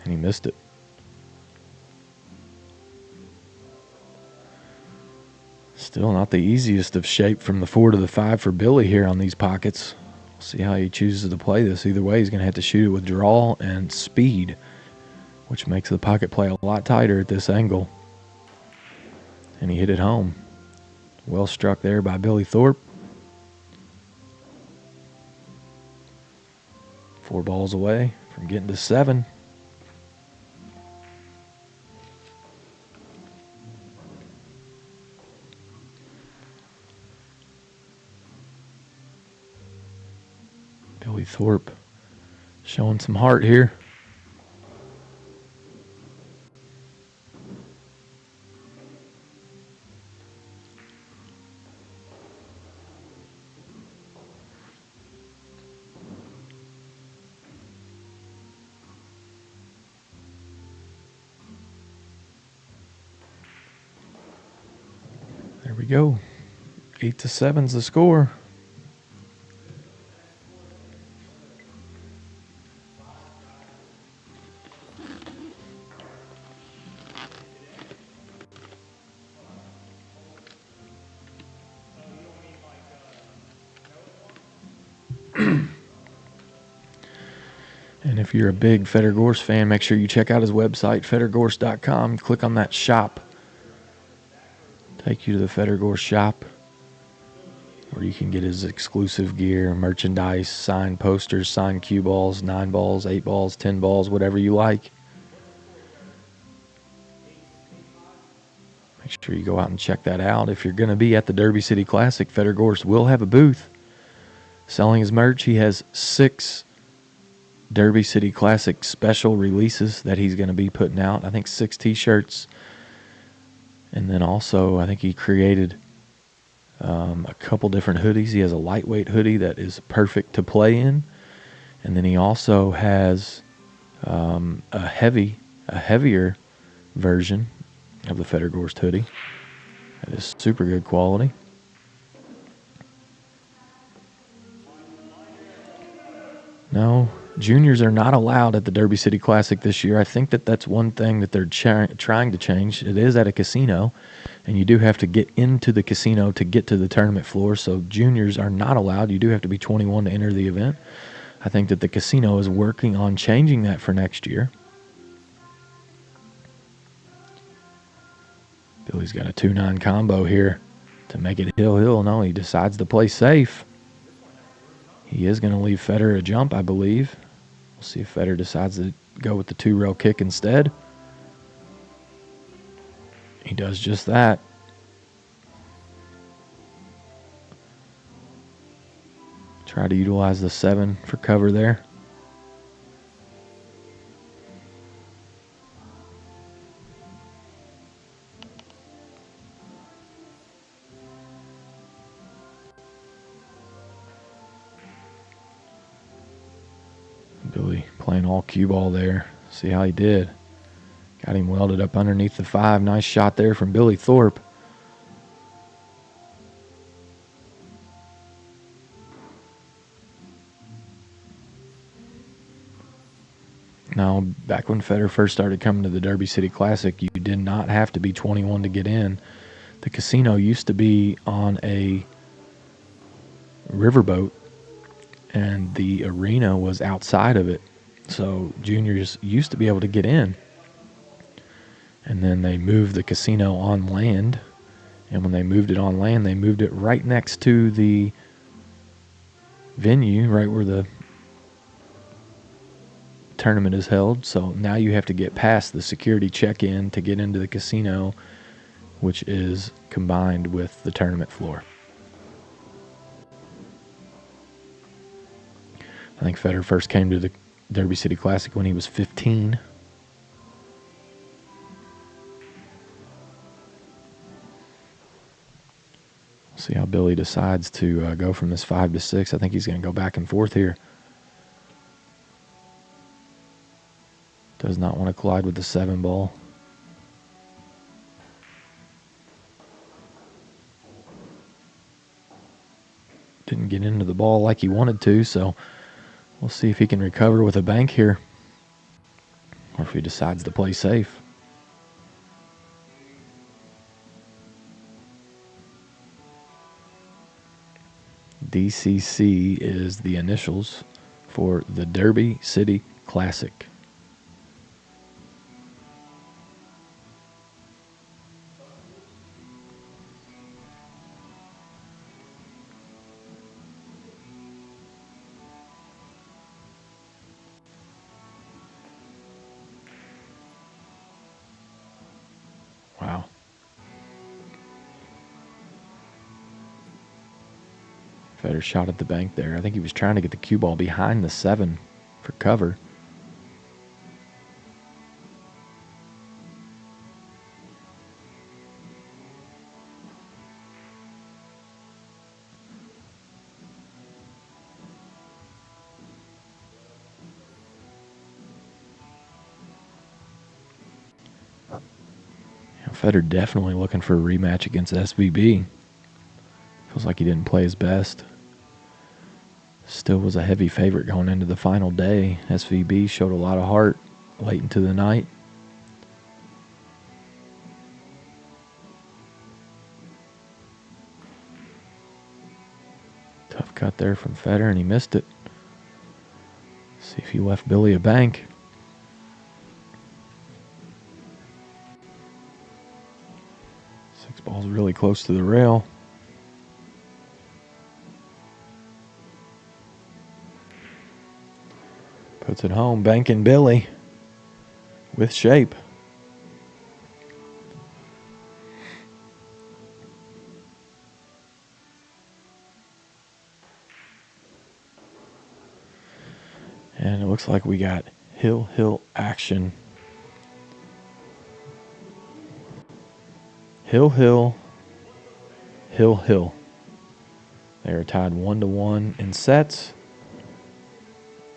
And he missed it. Still not the easiest of shape from the 4 to the 5 for Billy here on these pockets. We'll see how he chooses to play this. Either way, he's going to have to shoot it with draw and speed, which makes the pocket play a lot tighter at this angle. And he hit it home. Well struck there by Billy Thorpe. 4 balls away from getting to 7. Billy Thorpe showing some heart here. There we go. 8-7's the score. And if you're a big Feder Gorse fan, make sure you check out his website, federgorse.com. Click on that shop. Take you to the Feder Gorse shop, where you can get his exclusive gear, merchandise, signed posters, signed cue balls, 9 balls, 8 balls, 10 balls, whatever you like. Make sure you go out and check that out. If you're going to be at the Derby City Classic, Feder Gorse will have a booth selling his merch. He has 6 Derby City Classic special releases that he's going to be putting out. I think 6 t-shirts. And then also, I think he created a couple different hoodies. He has a lightweight hoodie that is perfect to play in. And then he also has a heavier version of the Federgorst hoodie. That is super good quality. No, juniors are not allowed at the Derby City Classic this year. I think that's one thing that they're trying to change. It is at a casino, and you do have to get into the casino to get to the tournament floor, so juniors are not allowed. You do have to be 21 to enter the event. I think that the casino is working on changing that for next year. Billy's got a 2-9 combo here to make it hill. No, he decides to play safe. He is going to leave Federer a jump, I believe. We'll see if Federer decides to go with the 2-rail kick instead. He does just that. Try to utilize the 7 for cover there. Billy playing all cue ball there. See how he did. Got him welded up underneath the 5. Nice shot there from Billy Thorpe. Now, back when Federer first started coming to the Derby City Classic, you did not have to be 21 to get in. The casino used to be on a riverboat, and the arena was outside of it. So juniors used to be able to get in. And then they moved the casino on land. And when they moved it on land, they moved it right next to the venue, right where the tournament is held. So now you have to get past the security check-in to get into the casino, which is combined with the tournament floor. I think Federer first came to the Derby City Classic when he was 15. See how Billy decides to go from this 5 to 6. I think he's going to go back and forth here. Does not want to collide with the 7 ball. Didn't get into the ball like he wanted to, so we'll see if he can recover with a bank here, or if he decides to play safe. DCC is the initials for the Derby City Classic. Wow. Federer shot at the bank there. I think he was trying to get the cue ball behind the 7 for cover. Federer definitely looking for a rematch against SVB. Feels like he didn't play his best. Still was a heavy favorite going into the final day. SVB showed a lot of heart late into the night. Tough cut there from Federer, and he missed it. See if he left Billy a bank. Ball's really close to the rail. Puts it home, banking Billy with shape. And it looks like we got hill action. Hill. They are tied 1-1 in sets.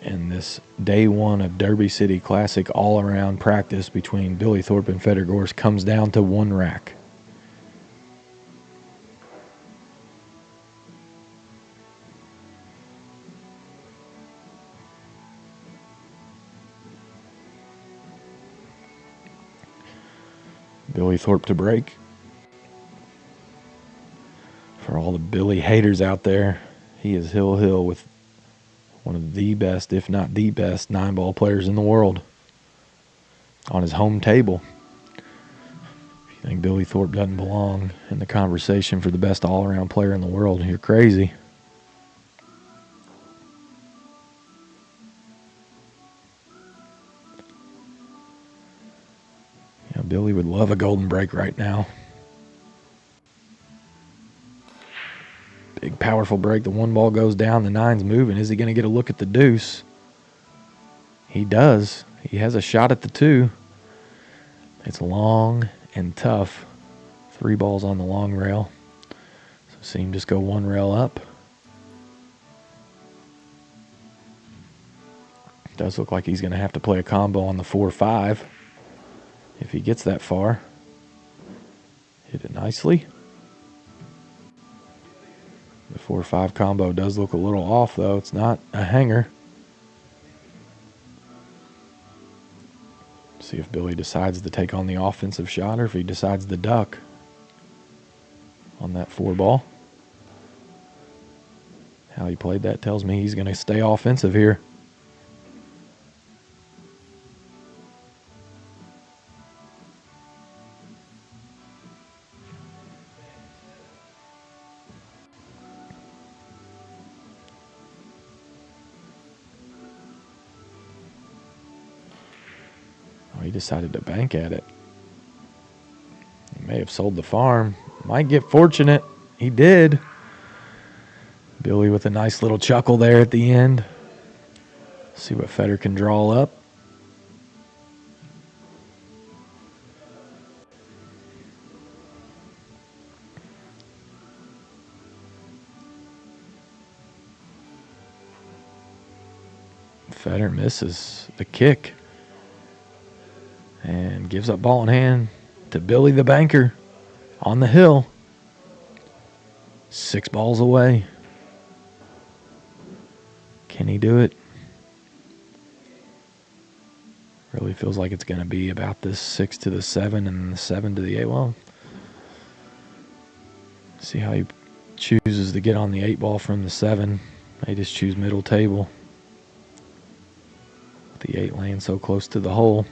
And this day one of Derby City Classic all-around practice between Billy Thorpe and Fedor Gorst comes down to one rack. Billy Thorpe to break. For all the Billy haters out there, he is hill with one of the best, if not the best, 9-ball players in the world on his home table. If you think Billy Thorpe doesn't belong in the conversation for the best all-around player in the world, you're crazy. Yeah, Billy would love a golden break right now. Big, powerful break. The 1 ball goes down. The 9's moving. Is he going to get a look at the deuce? He does. He has a shot at the 2. It's long and tough. 3 balls on the long rail. So see him just go 1 rail up. Does look like he's going to have to play a combo on the 4-5 if he gets that far. Hit it nicely. The 4-5 combo does look a little off, though. It's not a hanger. See if Billy decides to take on the offensive shot or if he decides to duck on that 4 ball. How he played that tells me he's going to stay offensive here. He decided to bank at it. He may have sold the farm. Might get fortunate. He did. Billy with a nice little chuckle there at the end. See what Fedor can draw up. Fedor misses the kick. And gives up ball in hand to Billy the banker on the hill. 6 balls away. Can he do it? Really feels like it's going to be about this 6 to the 7 and the 7 to the 8. Well, see how he chooses to get on the 8 ball from the 7. They just choose middle table. The 8 laying so close to the hole.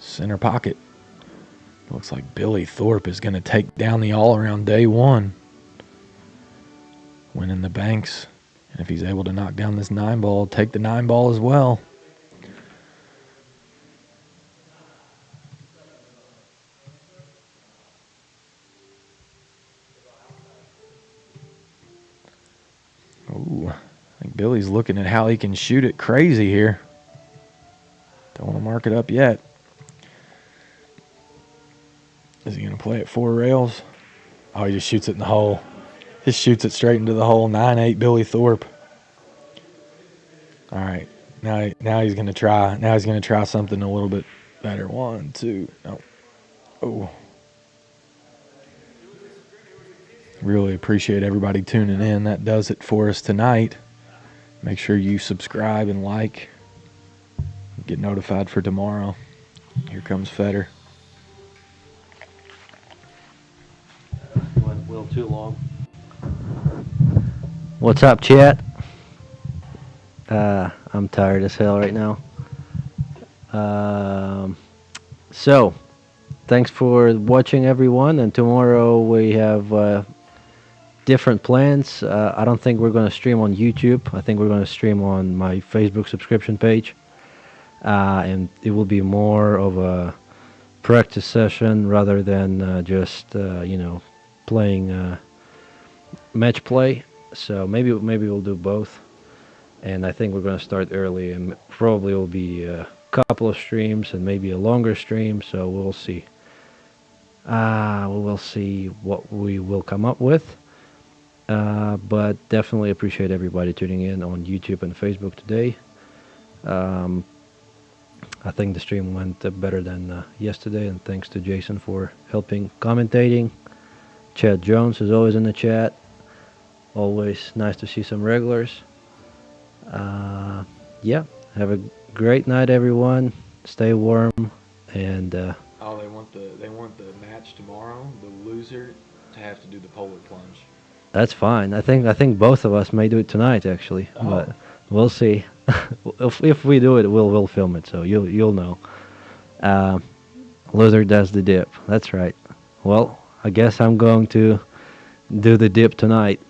Center pocket. Looks like Billy Thorpe is going to take down the all-around day one. Winning the banks. And if he's able to knock down this 9 ball, take the 9 ball as well. Ooh, I think Billy's looking at how he can shoot it crazy here. Don't want to mark it up yet. Is he going to play it 4 rails? Oh, he just shoots it in the hole. Just shoots it straight into the hole. 9-8 Billy Thorpe. All right. Now he's going to try. Now he's going to try something a little bit better. 1, 2. No. Oh. Really appreciate everybody tuning in. That does it for us tonight. Make sure you subscribe and like. Get notified for tomorrow. Here comes Fedor. Went a little too long. What's up, chat? I'm tired as hell right now. So, thanks for watching, everyone. And tomorrow we have different plans. I don't think we're going to stream on YouTube. I think we're going to stream on my Facebook subscription page. and it will be more of a practice session rather than just playing match play. So maybe we'll do both, and I think we're gonna start early, and probably will be a couple of streams and maybe a longer stream. So we'll see. We will see what we will come up with. But definitely appreciate everybody tuning in on YouTube and Facebook today. Um, I think the stream went better than yesterday, and thanks to Jason for helping commentating. Chad Jones is always in the chat. Always nice to see some regulars. Yeah, have a great night, everyone. Stay warm, and Oh, they want the match tomorrow. The loser to have to do the polar plunge. that's fine. I think both of us may do it tonight, actually, but Oh. we'll see. If we do it, we'll film it, so you'll know. Uh, Loser does the dip. That's right. Well, I guess I'm going to do the dip tonight.